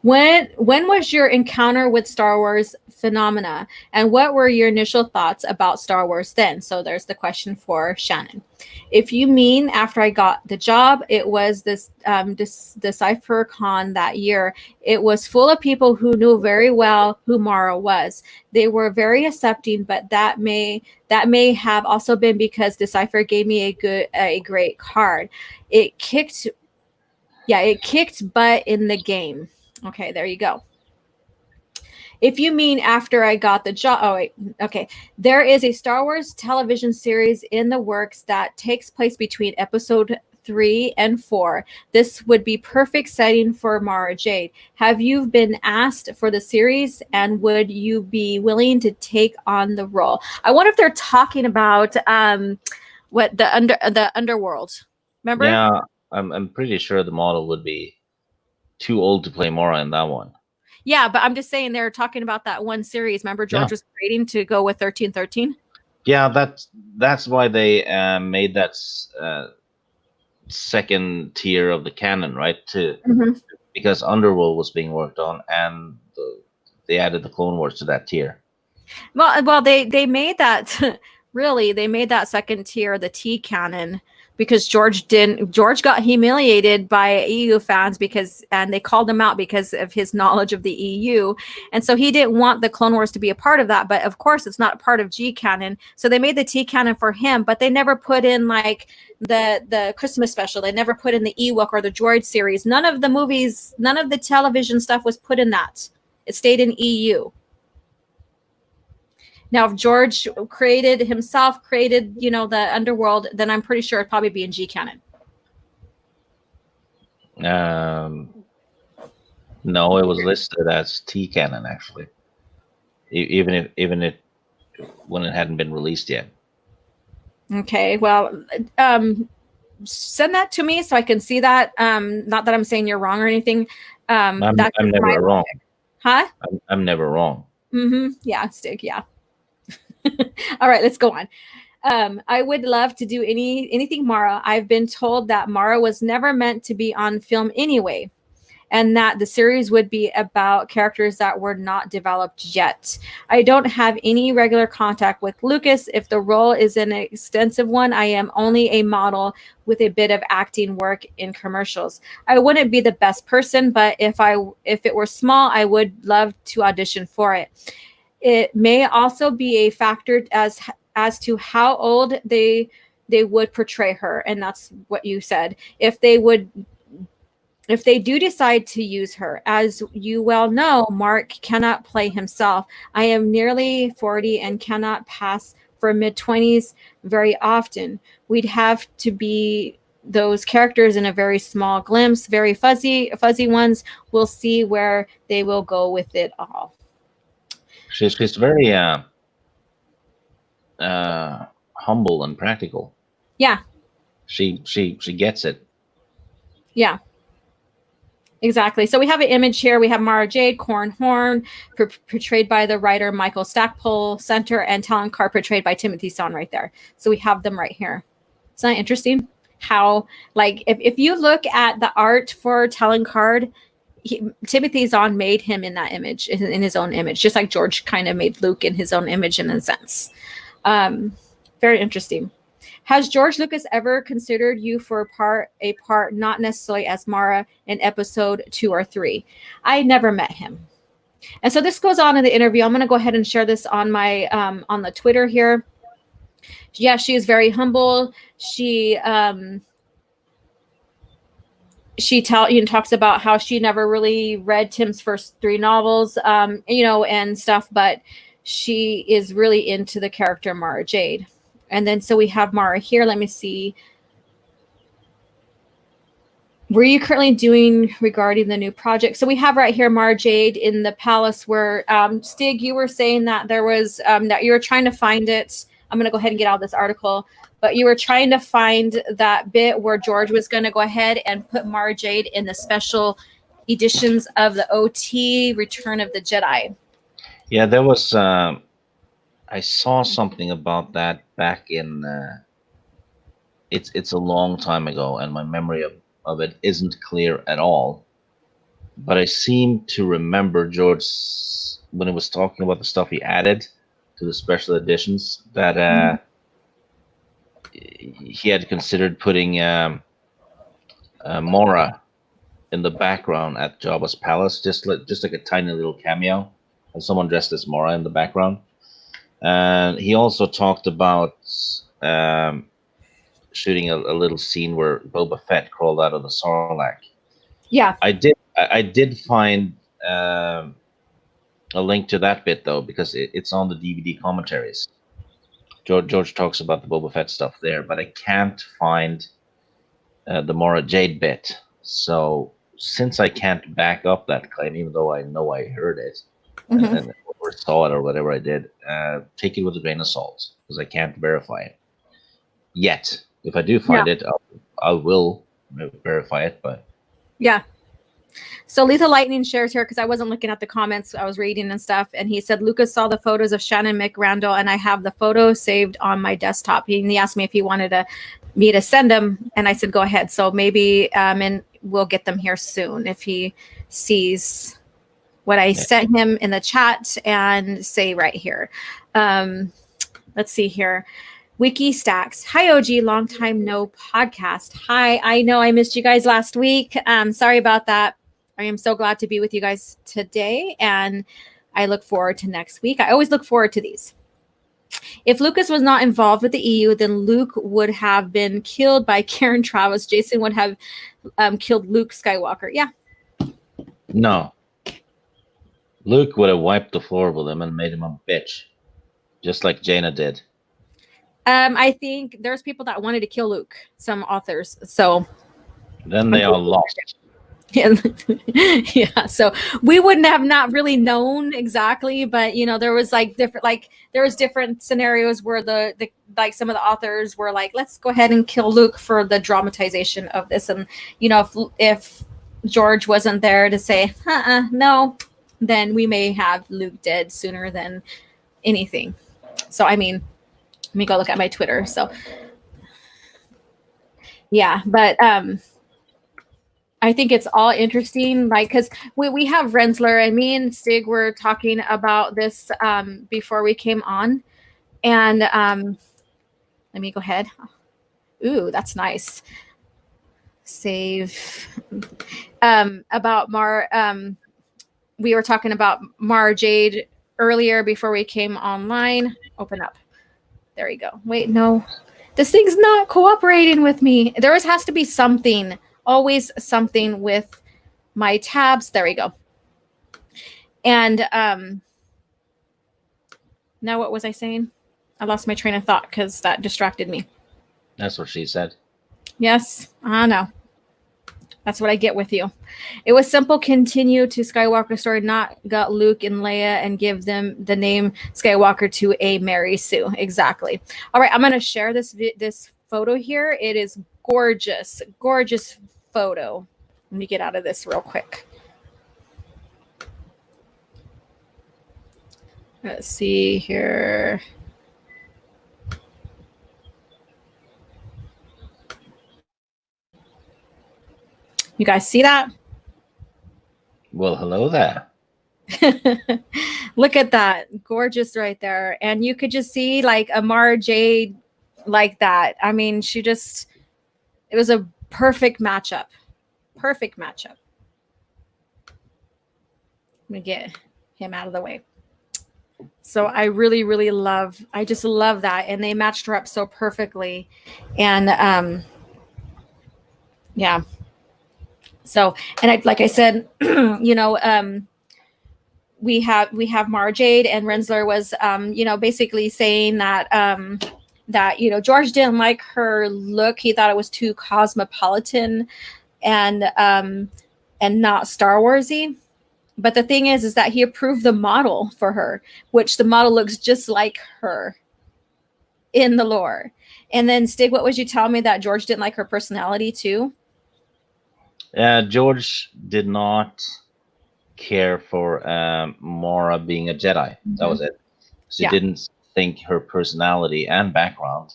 when was your encounter with Star Wars phenomena, and what were your initial thoughts about Star Wars then? So there's the question for Shannon. If you mean after I got the job, it was this Decipher Con that year. It was full of people who knew very well who Mara was. They were very accepting, but that may have also been because Decipher gave me a great card. It kicked butt in the game. Okay, there you go. If you mean after I got the job, oh wait, okay. There is a Star Wars television series in the works that takes place between episode 3 and 4. This would be perfect setting for Mara Jade. Have you been asked for the series, and would you be willing to take on the role? I wonder if they're talking about what the underworld. Remember? Yeah, I'm pretty sure the model would be too old to play Mara in that one. Yeah, but I'm just saying they're talking about that one series. Remember, George was creating to go with 1313. Yeah, that's why they made that second tier of the canon, right? Because Underworld was being worked on, and they added the Clone Wars to that tier. Well, they made that really. They made that second tier the T canon because George got humiliated by EU fans and they called him out because of his knowledge of the EU. And so he didn't want the Clone Wars to be a part of that. But of course, it's not part of G canon. So they made the T canon for him, but they never put in like the Christmas special. They never put in the Ewok or the Droid series. None of the movies, none of the television stuff was put in that. It stayed in EU. Now, if George created the underworld, then I'm pretty sure it'd probably be in G canon. No, it was listed as T canon actually, even if when it hadn't been released yet. Okay, well, send that to me so I can see that. Not that I'm saying you're wrong or anything. I'm never wrong. Huh? I'm never wrong. Yeah, Stig. Yeah. All right, let's go on. I would love to do anything Mara. I've been told that Mara was never meant to be on film anyway, and that the series would be about characters that were not developed yet. I don't have any regular contact with Lucas. If the role is an extensive one, I am only a model with a bit of acting work in commercials. I wouldn't be the best person, but if it were small, I would love to audition for it. It may also be a factor as to how old they would portray her, and that's what you said. If they would if they do decide to use her, as you well know, Mark cannot play himself. I am nearly 40 and cannot pass for mid-20s very often. We'd have to be those characters in a very small glimpse, very fuzzy ones. We'll see where they will go with it all. She's very humble and practical. Yeah, She gets it. yeah. Exactly. So we have an image here. We have Mara Jade, Corn Horn, portrayed by the writer Michael Stackpole, Center, and Talon Carr, portrayed by Timothy Zahn right there. So we have them right here. Isn't that interesting? How, like, if you look at the art for Talon Card, Timothy Zahn made him in that image, in his own image, just like George kind of made Luke in his own image in a sense. Very interesting. Has George Lucas ever considered you for a part not necessarily as Mara in episode 2 or 3? I never met him. And so this goes on in the interview. I'm going to go ahead and share this on my on the Twitter here. Yeah, she is very humble. She talks about how she never really read Tim's first 3 novels, and stuff, but she is really into the character Mara Jade. And then so we have Mara here. Let me see. What are you currently doing regarding the new project? So we have right here Mara Jade in the palace where Stig, you were saying that there was that you were trying to find it. I'm going to go ahead and get out this article, but you were trying to find that bit where George was going to go ahead and put Mara Jade in the special editions of the OT Return of the Jedi. Yeah, there was. I saw something about that back in. It's a long time ago, and my memory of it isn't clear at all. But I seem to remember George when he was talking about the stuff he added to the special editions that he had considered putting Mora in the background at Jabba's palace, just like a tiny little cameo, and someone dressed as Mora in the background. And he also talked about shooting a little scene where Boba Fett crawled out of the Sarlacc. Yeah, I did find a link to that bit though, because it's on the DVD commentaries. George talks about the Boba Fett stuff there, but I can't find the Mara Jade bit. So since I can't back up that claim, even though I know I heard it, and or saw it or whatever I did, take it with a grain of salt because I can't verify it yet. If I do find it, I will verify it. But yeah. So Lethal Lightning shares here because I wasn't looking at the comments. I was reading and stuff. And he said, Lucas saw the photos of Shannon McRandall and I have the photos saved on my desktop. He asked me if he wanted me to send them. And I said, go ahead. So maybe and we'll get them here soon if he sees what I sent him in the chat and say right here. Let's see here. Wiki Stacks. Hi, OG. Long time no podcast. Hi. I know I missed you guys last week. Sorry about that. I am so glad to be with you guys today. And I look forward to next week. I always look forward to these. If Lucas was not involved with the EU, then Luke would have been killed by Karen Travis. Jason would have killed Luke Skywalker. Yeah. No. Luke would have wiped the floor with him and made him a bitch, just like Jaina did. I think there's people that wanted to kill Luke, some authors. So then they all lost. Yeah, so we wouldn't have not really known exactly, but there was different scenarios where the some of the authors were like, let's go ahead and kill Luke for the dramatization of this, and if George wasn't there to say no, then we may have Luke dead sooner than anything. So I mean, let me go look at my Twitter. So yeah, but I think it's all interesting, like, because we have Rensler and me and Stig were talking about this before we came on. And let me go ahead. Ooh, that's nice. Save. About we were talking about Mara Jade earlier before we came online. Open up. There you go. Wait, no. This thing's not cooperating with me. There has to be something always something with my tabs. There we go. And now what was I saying? I lost my train of thought because that distracted me. That's what she said. Yes, I know. That's what I get with you. It was simple. Continue to Skywalker story, not got Luke and Leia and give them the name Skywalker to a Mary Sue. Exactly. All right, I'm going to share this photo here. It is gorgeous, gorgeous photo. Let me get out of this real quick. Let's see here. You guys see that? Well, hello there. Look at that. Gorgeous right there. And you could just see like a Mara Jade like that. I mean, it was a perfect matchup. Perfect matchup. Let me get him out of the way. So I really, really I just love that. And they matched her up so perfectly. And yeah. So, and like I said, you know, we have Mara Jade, and Rensler was you know, basically saying that that, you know, George didn't like her look. He thought it was too cosmopolitan and not Star Warsy. But the thing is that he approved the model for her, which the model looks just like her in the lore. And then Stig, what would you tell me that George didn't like her personality too? George did not care for Mara being a Jedi. That was it. So he didn't think her personality and background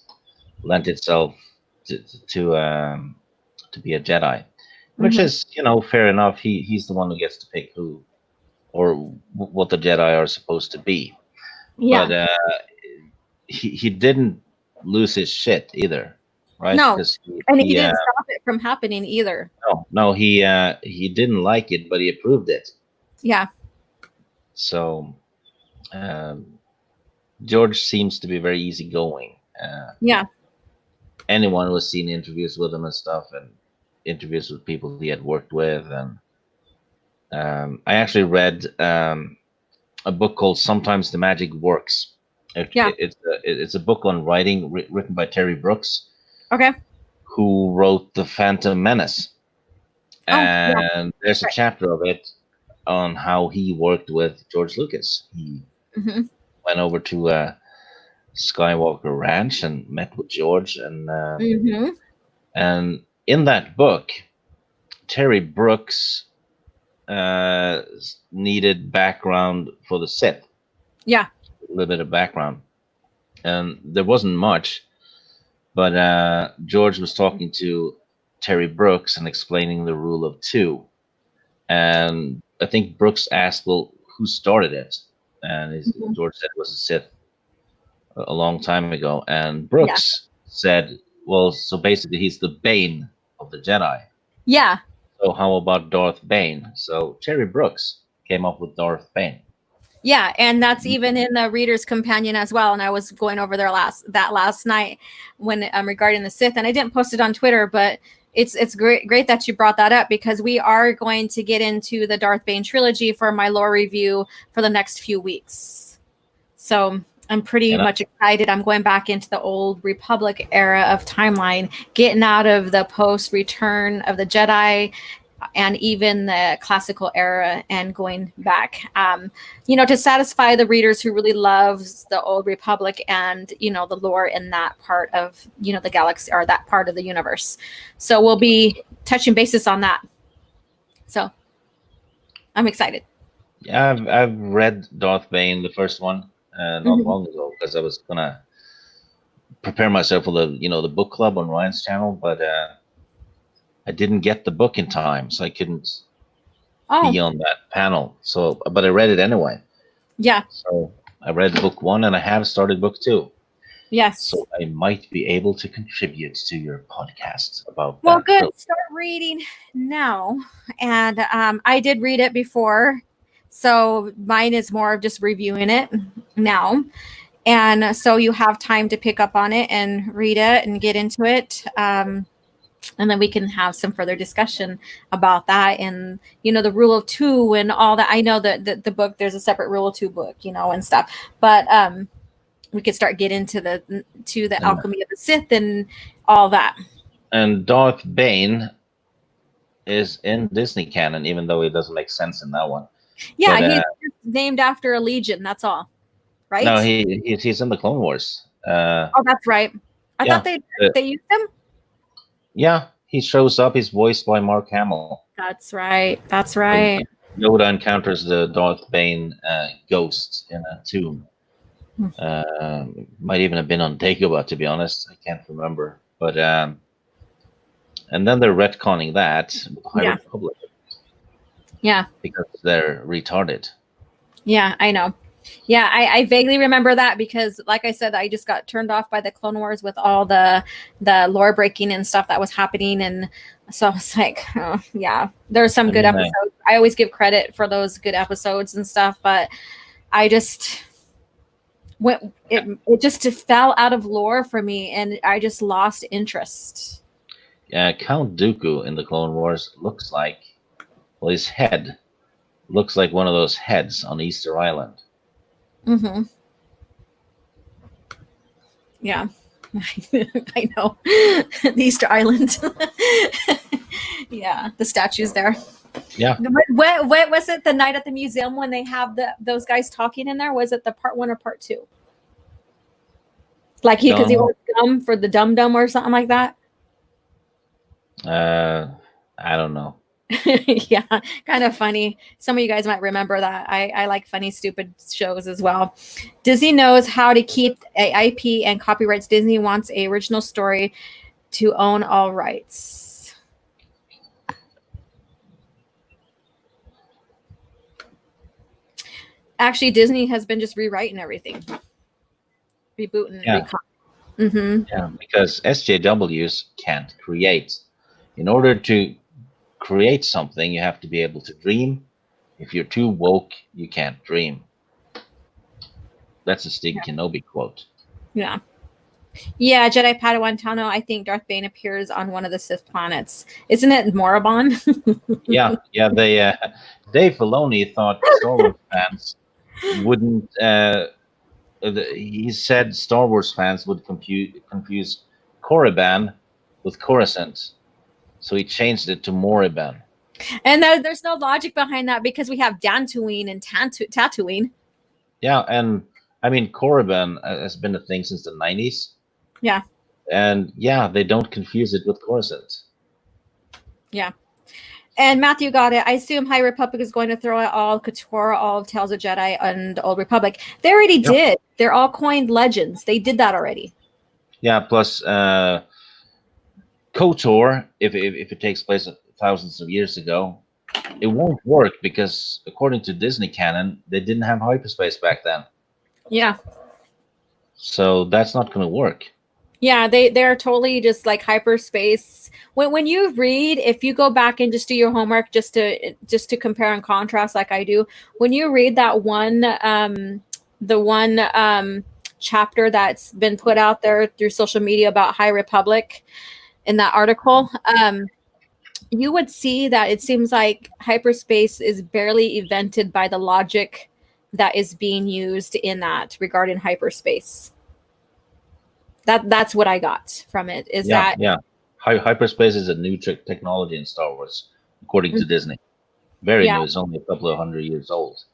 lent itself to be a Jedi, which is, you know, fair enough. He's the one who gets to pick who or what the Jedi are supposed to be. Yeah. But he didn't lose his shit either, right? No, Because and he didn't stop it from happening either. No, he didn't like it, but he approved it. Yeah. So George seems to be very easygoing. Yeah. Anyone who has seen interviews with him and stuff, and interviews with people he had worked with, and I actually read a book called "Sometimes the Magic Works." It's a book on writing written by Terry Brooks. Okay. Who wrote The Phantom Menace? And there's a chapter of it on how he worked with George Lucas. He went over to Skywalker Ranch and met with George, and and in that book, Terry Brooks needed background for the Sith. Yeah, a little bit of background, and there wasn't much, but George was talking to Terry Brooks and explaining the rule of two, and I think Brooks asked, "Well, who started it?" And George said it was a Sith a long time ago, and Brooks said, "Well, so basically, he's the Bane of the Jedi." Yeah. So how about Darth Bane? So Terry Brooks came up with Darth Bane. Yeah, and that's even in the Reader's Companion as well. And I was going over there last night when regarding the Sith, and I didn't post it on Twitter, but it's great that you brought that up, because we are going to get into the Darth Bane trilogy for my lore review for the next few weeks. So I'm pretty much excited. I'm going back into the old Republic era of timeline, getting out of the post Return of the Jedi and even the classical era, and going back, to satisfy the readers who really loves the old Republic and, the lore in that part of, the galaxy, or that part of the universe. So we'll be touching bases on that. So I'm excited. Yeah, I've read Darth Bane, the first one, not long ago, because I was gonna prepare myself for the book club on Ryan's channel, but I didn't get the book in time, so I couldn't be on that panel. So, but I read it anyway. Yeah. So I read book one, and I have started book two. Yes. So I might be able to contribute to your podcast about that. Well, good. So start reading now. And I did read it before, so mine is more of just reviewing it now. And so you have time to pick up on it and read it and get into it. And then we can have some further discussion about that, and the rule of two and all that. I know that the book, there's a separate rule of two book, and stuff, but we could start getting into the And, alchemy of the Sith and all that. and Darth Bane is in Disney canon, even though it doesn't make sense in that one. Yeah, But, he's just named after a legion. That's all, right? no, he's in the Clone Wars. Oh, that's right. I Yeah, thought they used him. yeah, he shows up. He's voiced by Mark Hamill. That's right. That's When right. Yoda encounters the Darth Bane ghost in a tomb. Might even have been on Dagobah, to be honest. I can't remember. But and then they're retconning that with the High Yeah. Republic Yeah. because they're retarded. Yeah, I know. Yeah, I vaguely remember that because, like I said, I just got turned off by the Clone Wars with all the lore breaking and stuff that was happening, and so I was like, oh, yeah, there's some good episodes. I always give credit for those good episodes and stuff, but I just it just fell out of lore for me, and I just lost interest. Yeah, Count Dooku in the Clone Wars looks like, well, his head looks like one of those heads on Easter Island. Mm-hmm. Yeah, I know. The Easter Island. Yeah, the statues there. Yeah. What was it? The night at the museum when they have those guys talking in there? Was it the part 1 or part 2? Like because he was dumb for the dum dum or something like that. I don't know. Yeah, kind of funny. Some of you guys might remember that. I like funny, stupid shows as well. Disney knows how to keep a IP and copyrights. Disney wants a original story to own all rights. Actually, Disney has been just rewriting everything, rebooting. Yeah. Mm-hmm. Yeah, because SJWs can't create. In order to create something, you have to be able to dream. If you're too woke, you can't dream. That's a Stig Kenobi quote. Yeah. Yeah, Jedi Padawan Tano, I think Darth Bane appears on one of the Sith planets. Isn't it Morabon? Yeah. They Dave Filoni thought Star Wars fans wouldn't. He said Star Wars fans would confuse Korriban with Coruscant, so he changed it to Morriban. And there's no logic behind that because we have Dantooine and Tatooine. Yeah, and I mean Korriban has been a thing since the 90s. Yeah. And yeah, they don't confuse it with Coruscant. Yeah. And Matthew got it. I assume High Republic is going to throw out all KOTOR, all of Tales of Jedi, and Old Republic. They already did. They're all coined legends. They did that already. Yeah, plus KOTOR, if it takes place thousands of years ago, it won't work because according to Disney canon, they didn't have hyperspace back then. Yeah. So that's not going to work. Yeah, they're totally just like hyperspace. When you read, if you go back and just do your homework, just to compare and contrast, like I do, when you read that one, the one chapter that's been put out there through social media about High Republic, in that article, you would see that it seems like hyperspace is barely evented by the logic that is being used in that regarding hyperspace. That's what I got from it. Hyperspace is a new technology in Star Wars, according to Disney. Very new. It's only a couple of 100 years old.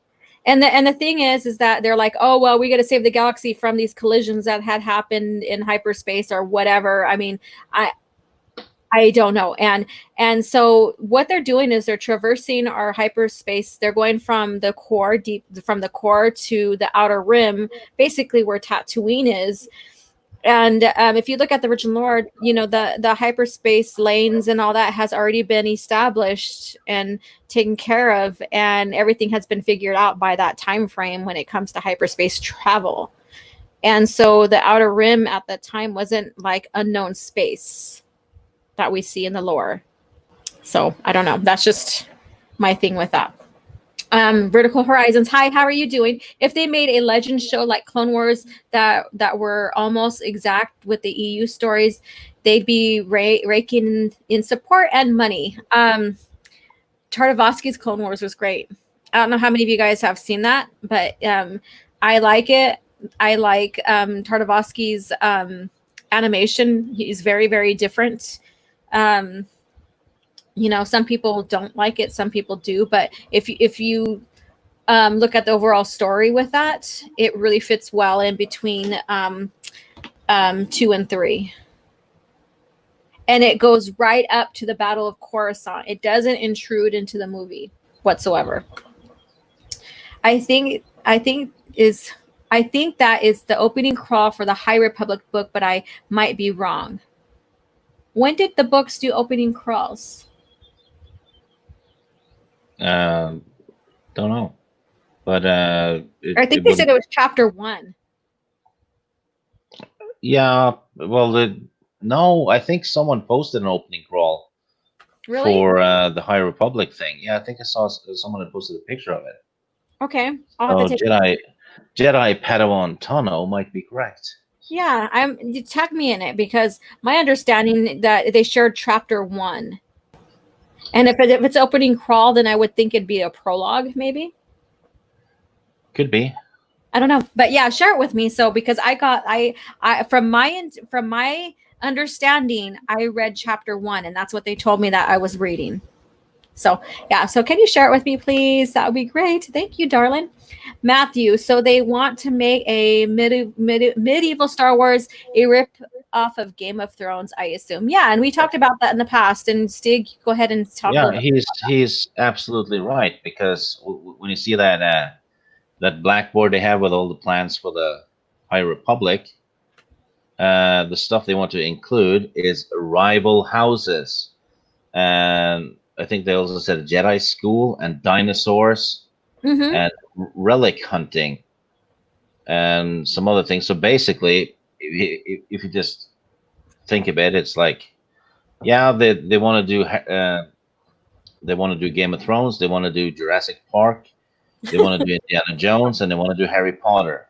And the thing is that they're like, oh well, we got to save the galaxy from these collisions that had happened in hyperspace or whatever. I mean, I don't know. And so what they're doing is they're traversing our hyperspace. They're going from the core from the core to the outer rim, basically where Tatooine is. And if you look at the original lore, the hyperspace lanes and all that has already been established and taken care of, and everything has been figured out by that time frame when it comes to hyperspace travel. And so the outer rim at that time wasn't like unknown space that we see in the lore. So I don't know. That's just my thing with that. Vertical Horizons, hi, how are you doing? If they made a legend show like Clone Wars that were almost exact with the EU stories, they'd be raking in support and money. Tartakovsky's Clone Wars was great. I don't know how many of you guys have seen that, but I like it. I like Tartakovsky's animation. He's very, very different. Um, some people don't like it, some people do, but if you look at the overall story with that, it really fits well in between 2 and 3. And it goes right up to the Battle of Coruscant. It doesn't intrude into the movie whatsoever. I think that is the opening crawl for the High Republic book, but I might be wrong. When did the books do opening crawls? Don't know, but I think they said it was chapter 1. Yeah, well, no, I think someone posted an opening crawl Really? for the High Republic thing. Yeah, I think I saw someone had posted a picture of it. Okay, I'll have So to take. Jedi Padawan Tano might be correct. Yeah, you tag me in it, because my understanding that they shared chapter 1, and if it's opening crawl, then I would think it'd be a prologue, maybe. Could be. I don't know, but yeah, share it with me. So because I from my understanding, I read chapter 1, and that's what they told me that I was reading. So yeah, so can you share it with me, please? That would be great. Thank you, darling. Matthew, so they want to make a medieval Star Wars, a rip off of Game of Thrones, I assume. Yeah, and we talked about that in the past. And Stig, go ahead and talk a Yeah, little bit. he's absolutely right, because when you see that blackboard they have with all the plans for the High Republic, the stuff they want to include is rival houses, and I think they also said Jedi school and dinosaurs Mm-hmm. and relic hunting and some other things. So basically, if you just think about it, it's like, yeah, they want to do Game of Thrones, they want to do Jurassic Park, they want to do Indiana Jones, and they want to do Harry Potter.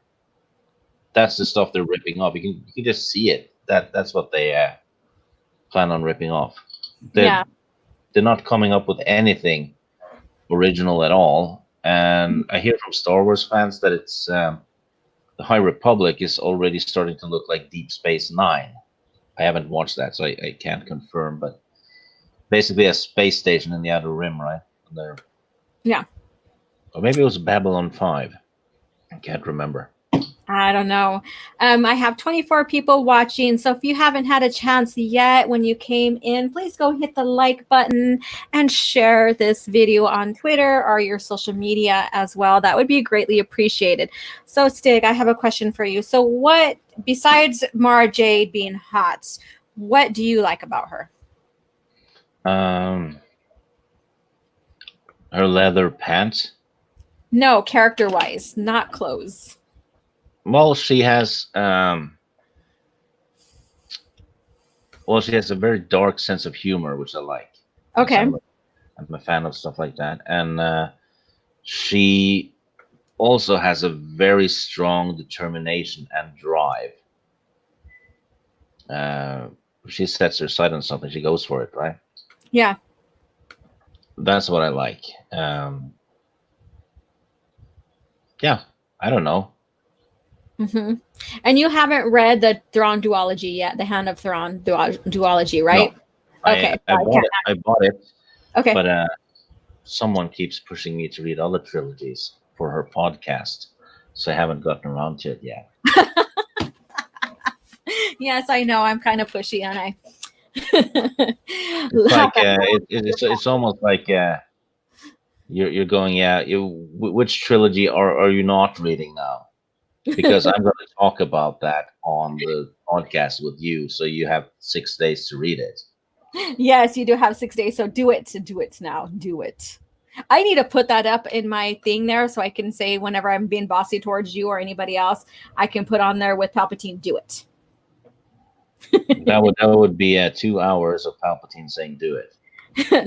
That's the stuff they're ripping off. You can just see it. That's what they plan on ripping off. Yeah. They're not coming up with anything original at all. And I hear from Star Wars fans that it's the High Republic is already starting to look like Deep Space Nine. I haven't watched that, so I can't confirm. But basically, a space station in the Outer Rim, right? There. Yeah. Or maybe it was Babylon 5. I can't remember. I don't know. I have 24 people watching. So if you haven't had a chance yet when you came in, please go hit the like button and share this video on Twitter or your social media as well. That would be greatly appreciated. So Stig, I have a question for you. So what, besides Mara Jade being hot, what do you like about her? Her leather pants. No, character-wise, not clothes. Well, she has she has a very dark sense of humor, which I like. Okay. I'm a fan of stuff like that, and she also has a very strong determination and drive. If she sets her sight on something, she goes for it, right? Yeah. That's what I like. Yeah, I don't know. Mm-hmm. And you haven't read the Thrawn duology yet, the Hand of Thrawn duology, right? No. Okay. I bought it. Okay. But someone keeps pushing me to read other trilogies for her podcast, so I haven't gotten around to it yet. Yes, I know. I'm kind of pushy, aren't I? It's like it's almost like you're going, yeah. Which trilogy are you not reading now? Because I'm going to talk about that on the podcast with you, so you have 6 days to read it. Yes, you do have 6 days, so do it now. Do it. I need to put that up in my thing there, so I can say whenever I'm being bossy towards you or anybody else, I can put on there with Palpatine, do it. That would be 2 hours of Palpatine saying do it.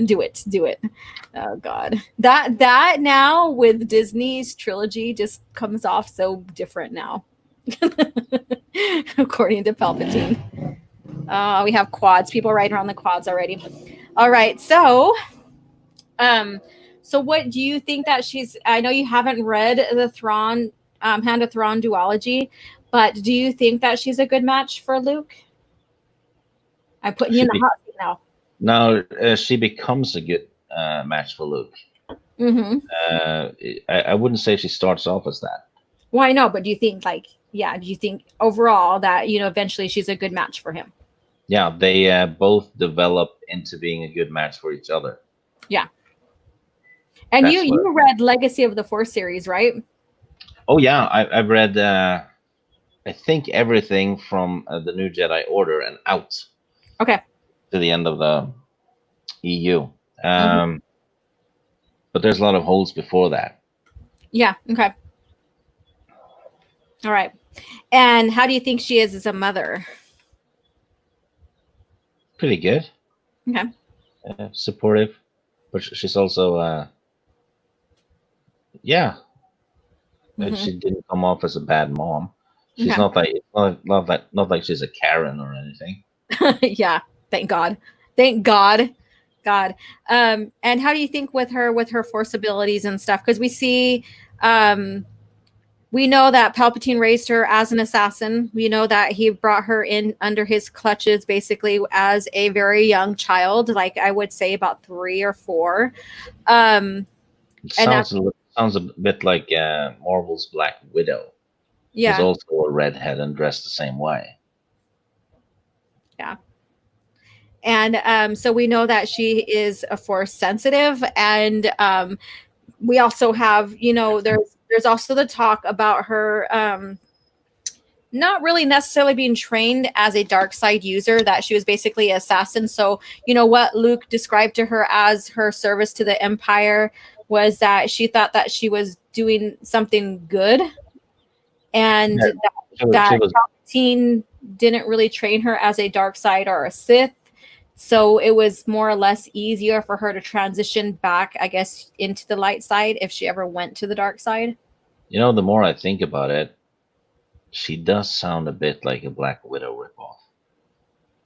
Do it. Oh God, that now with Disney's trilogy just comes off so different now, according to Palpatine. We have quads. People riding around the quads already. All right, um, so what do you think that she's? I know you haven't read the Thrawn, Hand of Thrawn duology, but do you think that she's a good match for Luke? I'm putting you She in the be, hot seat now. now she becomes a good match for Luke. Mm-hmm. I wouldn't say she starts off as that. Well, I know, but do you think do you think overall that eventually she's a good match for him? Yeah, they both develop into being a good match for each other. Yeah. And That's you read Legacy of the Force series, right? Oh yeah, I've read I think everything from the New Jedi Order and out Okay. to the end of the EU. Mhm. But there's a lot of holes before that. Yeah. Okay. All right. And how do you think she is as a mother? Pretty good, Okay. supportive, but she's also yeah. Mhm. She didn't come off as a bad mom. She's Okay. not like not like she's a Karen or anything. Yeah. Thank God. Thank God. God. And how do you think with her force abilities and stuff? Because um, we know that Palpatine raised her as an assassin. We know that he brought her in under his clutches basically as a very young child, like I would say about 3 or 4. Um, It and that's sounds a bit like Marvel's Black Widow, who's yeah, also a redhead and dressed the same way. yeah. And so we know that she is a force sensitive, and we also have, there's also the talk about her not really necessarily being trained as a dark side user, that she was basically an assassin. So what Luke described to her as her service to the Empire was that she thought that she was doing something good, and Yeah, she that was. Palpatine didn't really train her as a dark side or a Sith. So it was more or less easier for her to transition back, I guess, into the light side if she ever went to the dark side. The more I think about it, she does sound a bit like a Black Widow ripoff.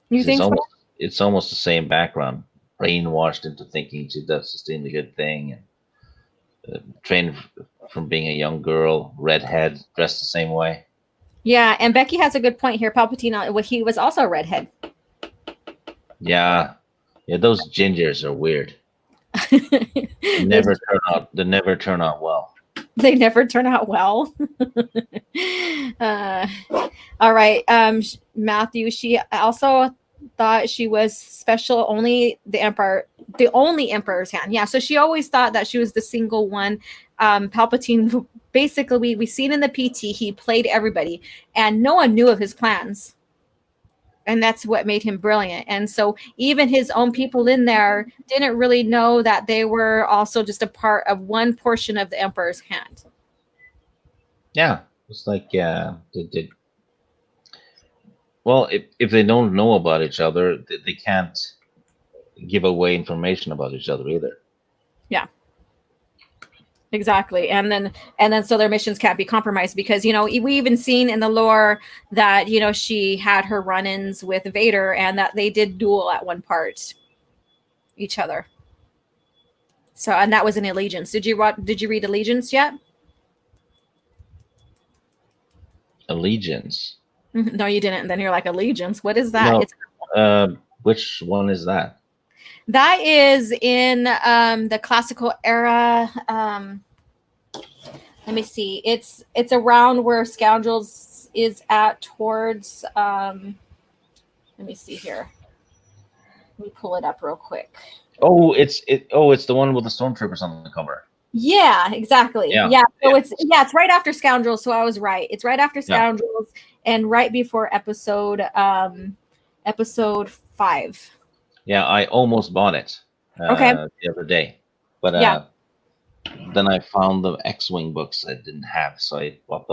You 'Cause think so? it's almost the same background, brainwashed into thinking she does just doing the good thing, and trained from being a young girl, redhead, dressed the same way. Yeah, and Becky has a good point here. Palpatine, he was also a redhead. Yeah, yeah, those gingers are weird. They Those- never turn out. They never turn out well. they never turn out well. uh, all right, Matthew. She also thought she was special, only the only Emperor's hand. Yeah, so she always thought that she was the single one. Palpatine, basically, we seen in the PT, he played everybody, and no one knew of his plans. And that's what made him brilliant. And so even his own people in there didn't really know that they were also just a part of one portion of the Emperor's hand. Yeah, it's like well, if they don't know about each other, they can't give away information about each other either. Yeah. Exactly. And then so their missions can't be compromised, because we even seen in the lore that she had her run-ins with Vader, and that they did duel at one part each other. So, and that was in Allegiance. Did you read Allegiance yet? Allegiance. No, you didn't. And then you're like, Allegiance, what is that? No, It's which one is that? that is in the classical era. Let me see. It's around where Scoundrels is at towards. Let me see here. Let me pull it up real quick. Oh, it's the one with the stormtroopers on the cover. Yeah, exactly. Yeah, Yeah. So yeah. it's right after Scoundrels. So I was right. It's right after Yeah. Scoundrels and right before episode 5. Yeah, I almost bought it Okay. the other day, but Yeah. then I found the X-wing books I didn't have, so I bought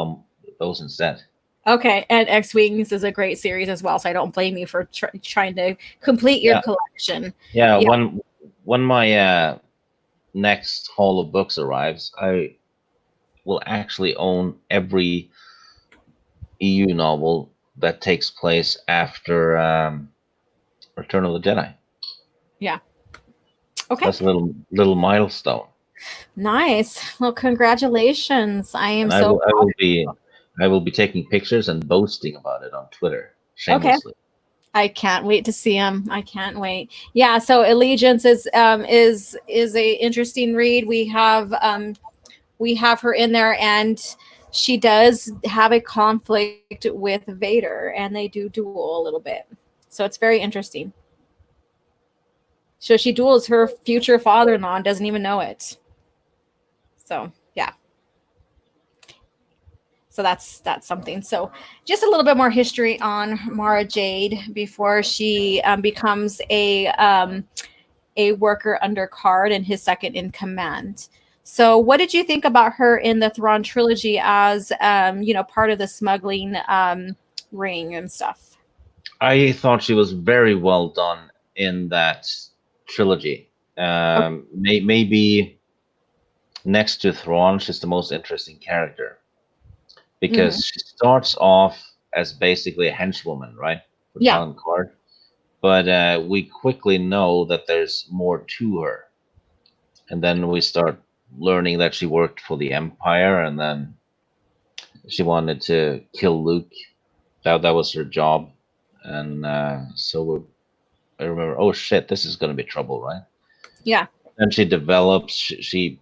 those instead. Okay. And X-Wings is a great series as well. So I don't blame you for trying to complete your Yeah. collection. Yeah, Yeah. when my next haul of books arrives, I will actually own every EU novel that takes place after Return of the Jedi. Yeah. Okay. That's a little milestone, Nice. Well, congratulations. I am and so I will be taking pictures and boasting about it on Twitter okay. shamelessly. I can't wait to see him. I can't wait. Yeah, so Allegiance is a interesting read. We have her in there, and she does have a conflict with Vader, and they do duel a little bit. So it's very interesting. So she duels her future father-in-law and doesn't even know it. So yeah. So that's something. So just a little bit more history on Mara Jade before she becomes a worker under Card and his second in command. So, what did you think about her in the Thrawn trilogy as part of the smuggling ring and stuff? I thought she was very well done in that trilogy. Okay. Maybe next to Thrawn, she's the most interesting character Hmm. because she starts off as basically a henchwoman, right, for Yeah. Talon Card, but we quickly know that there's more to her, and then we start learning that she worked for the Empire, and then she wanted to kill Luke. That was her job, and I remember, oh shit, this is going to be trouble, right? Yeah. And she develops. She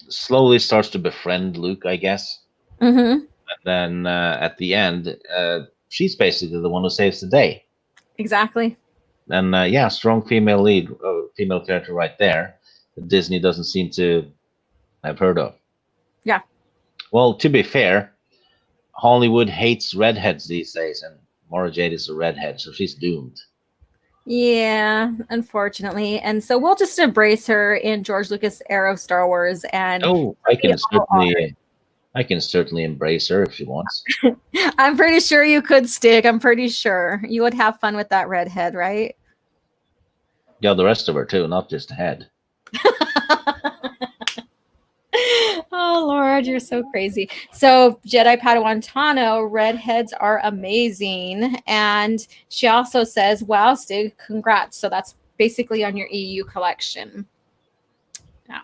slowly starts to befriend Luke, I guess. Hmm. And then at the end, she's basically the one who saves the day. Exactly. And yeah, strong female lead, female character right there that Disney doesn't seem to have heard of. Yeah. Well, to be fair, Hollywood hates redheads these days, and Mara Jade is a redhead, so she's doomed. Yeah, unfortunately. And so we'll just embrace her in George Lucas era of Star Wars, and Oh, we all I can certainly embrace her if she wants. are. I'm pretty sure you could stick. I'm pretty sure you would have fun with that redhead, right? Yeah, the rest of her too, not just the head. Oh Lord, you're so crazy. So Jedi Padawan Tano, redheads are amazing. And she also says, wow, Stig, congrats. So that's basically on your EU collection. Yeah.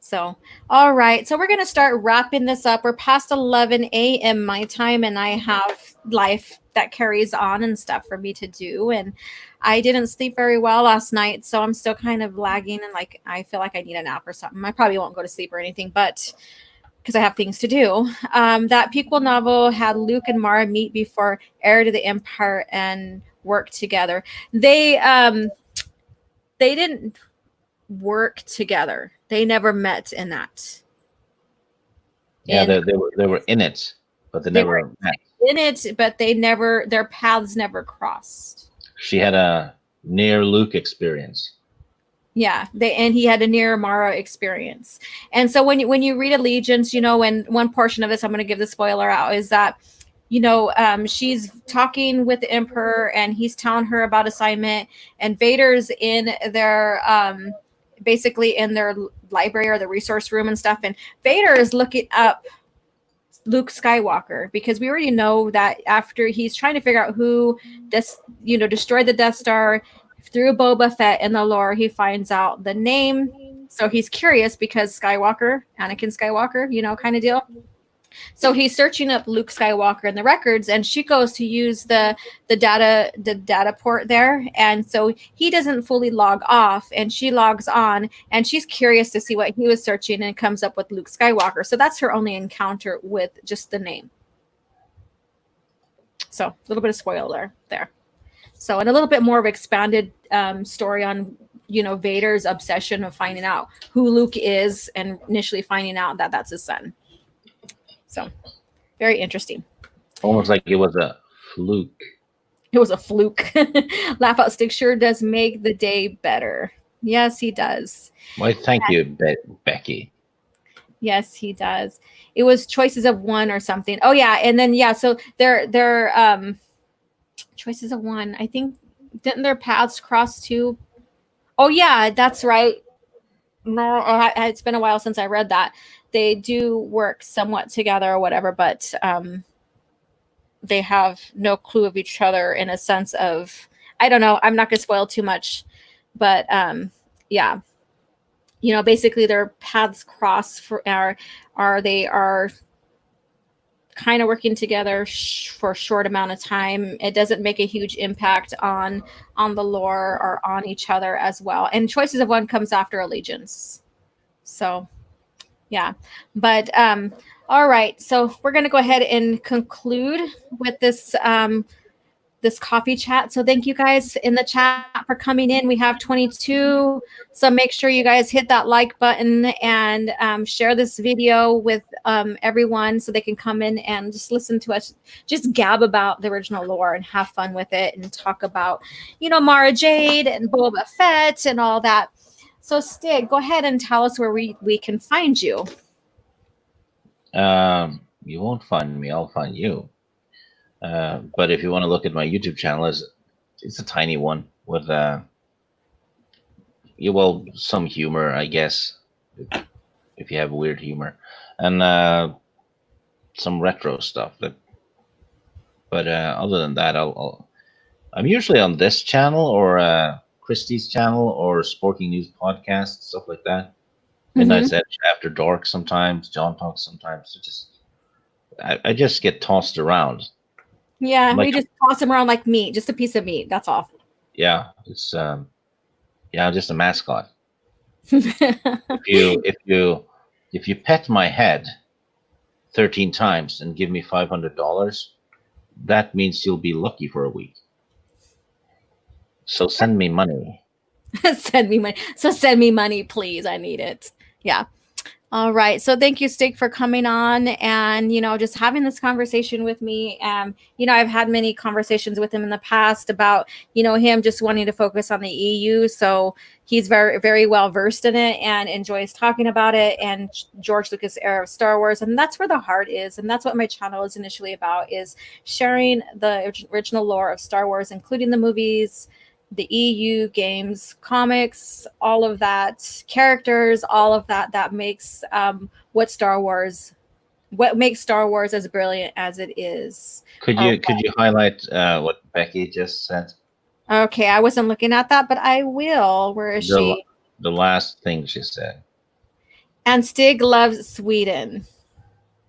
So, all right. So we're going to start wrapping this up. We're past 11 a.m. my time, and I have life that carries on and stuff for me to do. And I didn't sleep very well last night, so I'm still kind of lagging and like I feel like I need a nap or something. I probably won't go to sleep or anything, but because I have things to do. That prequel novel had Luke and Mara meet before Heir to the Empire and work together. They didn't work together. They never met in that. Yeah, In they were in it, but they they were never met. in it, but their paths never crossed. She had a near Luke experience. Yeah, and he had a near Mara experience. And so when you read Allegiance, and one portion of this, I'm going to give the spoiler out, is that she's talking with the Emperor and he's telling her about assignment, and Vader's in their basically in their library or the resource room and stuff, and Vader is looking up Luke Skywalker because we already know that after he's trying to figure out who this destroyed the Death Star through Boba Fett in the lore, he finds out the name. So he's curious because Skywalker, Anakin Skywalker, kind of deal. So he's searching up Luke Skywalker in the records, and she goes to use the data port there, and so he doesn't fully log off, and she logs on, and she's curious to see what he was searching, and comes up with Luke Skywalker. So that's her only encounter with just the name. So a little bit of spoiler there. So, and a little bit more of expanded story on Vader's obsession of finding out who Luke is, and initially finding out that that's his son. So, very interesting. Almost like it was a fluke. It was a fluke. Laugh Out Stick sure does make the day better. Yes, he does. Why, thank you, Becky. Yes, he does. It was choices of one or something. Oh yeah, and then so they're choices of one. I think didn't their paths cross too? Oh yeah, that's right. No, it's been a while since I read that. They do work somewhat together or whatever, but they have no clue of each other in a sense of, I don't know. I'm not gonna spoil too much, but yeah, basically their paths cross are they are kind of working together for a short amount of time. It doesn't make a huge impact on the lore or on each other as well. And choices of one comes after allegiance. So yeah, but all right. So we're gonna go ahead and conclude with this coffee chat. So thank you guys in the chat for coming in. We have 22. So make sure you guys hit that like button and share this video with everyone so they can come in and just listen to us just gab about the original lore and have fun with it and talk about, Mara Jade and Boba Fett and all that. So Stig, go ahead and tell us where we can find you. You won't find me. I'll find you. But if you want to look at my YouTube channel, it's a tiny one with some humor, I guess, if you have weird humor, and some retro stuff. But other than that, I'm usually on this channel or Christie's channel or Sporting News podcast, stuff like that. Midnight's Edge After Dark sometimes. John talks sometimes. I just get tossed around. Yeah, Like, we just toss them around like meat, just a piece of meat. That's all. yeah, it's just a mascot. If you pet my head 13 times and give me $500, that means you'll be lucky for a week. So send me money. Send me money. So send me money, please. I need it. Yeah. All right. So thank you, Stig, for coming on and, just having this conversation with me. I've had many conversations with him in the past about, him just wanting to focus on the EU. So he's very, very well versed in it and enjoys talking about it and George Lucas era of Star Wars. And that's where the heart is. And that's what my channel is initially about, is sharing the original lore of Star Wars, including the movies, the EU games, comics, all of that, characters, all of that makes what makes Star Wars as brilliant as it is. Could you highlight what Becky just said? Okay, I wasn't looking at that, but I will. Where is she? The last thing she said. And Stig loves Sweden.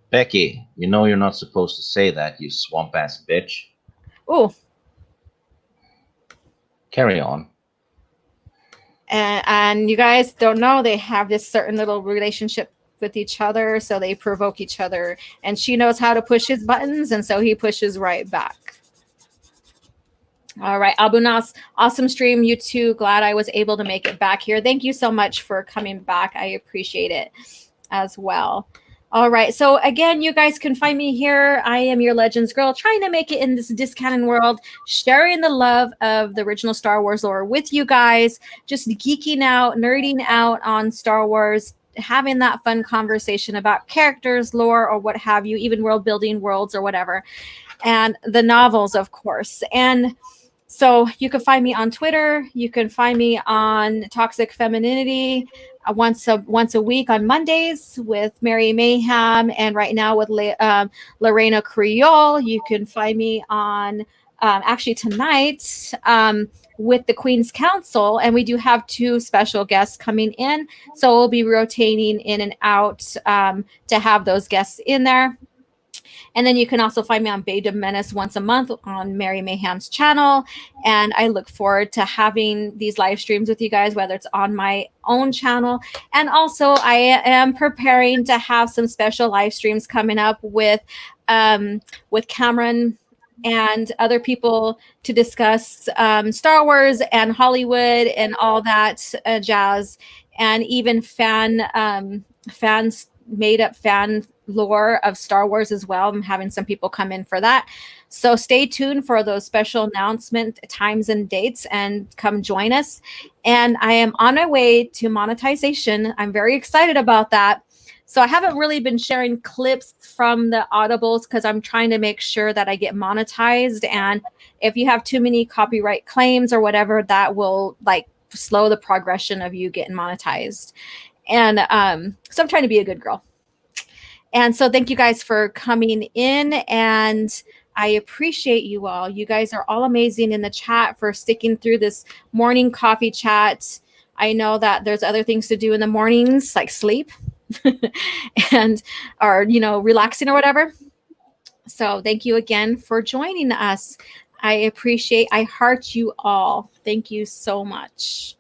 Becky, you're not supposed to say that, you swamp ass bitch. Oh. Carry on. And you guys don't know, they have this certain little relationship with each other, so they provoke each other, and she knows how to push his buttons, and so he pushes right back. All right, Abunas, awesome stream. You too. Glad I was able to make it back here. Thank you so much for coming back. I appreciate it as well. All right. So again, you guys can find me here. I am your Legends girl, trying to make it in this discanon world, sharing the love of the original Star Wars lore with you guys, just geeking out, nerding out on Star Wars, having that fun conversation about characters, lore, or what have you, even world building, worlds, or whatever, and the novels, of course. And so you can find me on Twitter. You can find me on Toxic Femininity once a week on Mondays with Mary Mayhem, and right now with Lorena Creole. You can find me on actually tonight with the Queen's Council, and we do have 2 special guests coming in. So we'll be rotating in and out to have those guests in there. And then you can also find me on Beta Menace once a month on Mary Mayhem's channel. And I look forward to having these live streams with you guys, whether it's on my own channel. And also I am preparing to have some special live streams coming up with Cameron and other people to discuss Star Wars and Hollywood and all that jazz, and even fans made up fan lore of Star Wars as well. I'm having some people come in for that. So stay tuned for those special announcement times and dates and come join us. And I am on my way to monetization. I'm very excited about that. So I haven't really been sharing clips from the audibles because I'm trying to make sure that I get monetized. And if you have too many copyright claims or whatever, that will slow the progression of you getting monetized. And so I'm trying to be a good girl. And so thank you guys for coming in, and I appreciate you all. You guys are all amazing in the chat for sticking through this morning coffee chat. I know that there's other things to do in the mornings, like sleep and or relaxing or whatever. So thank you again for joining us. I heart you all. Thank you so much.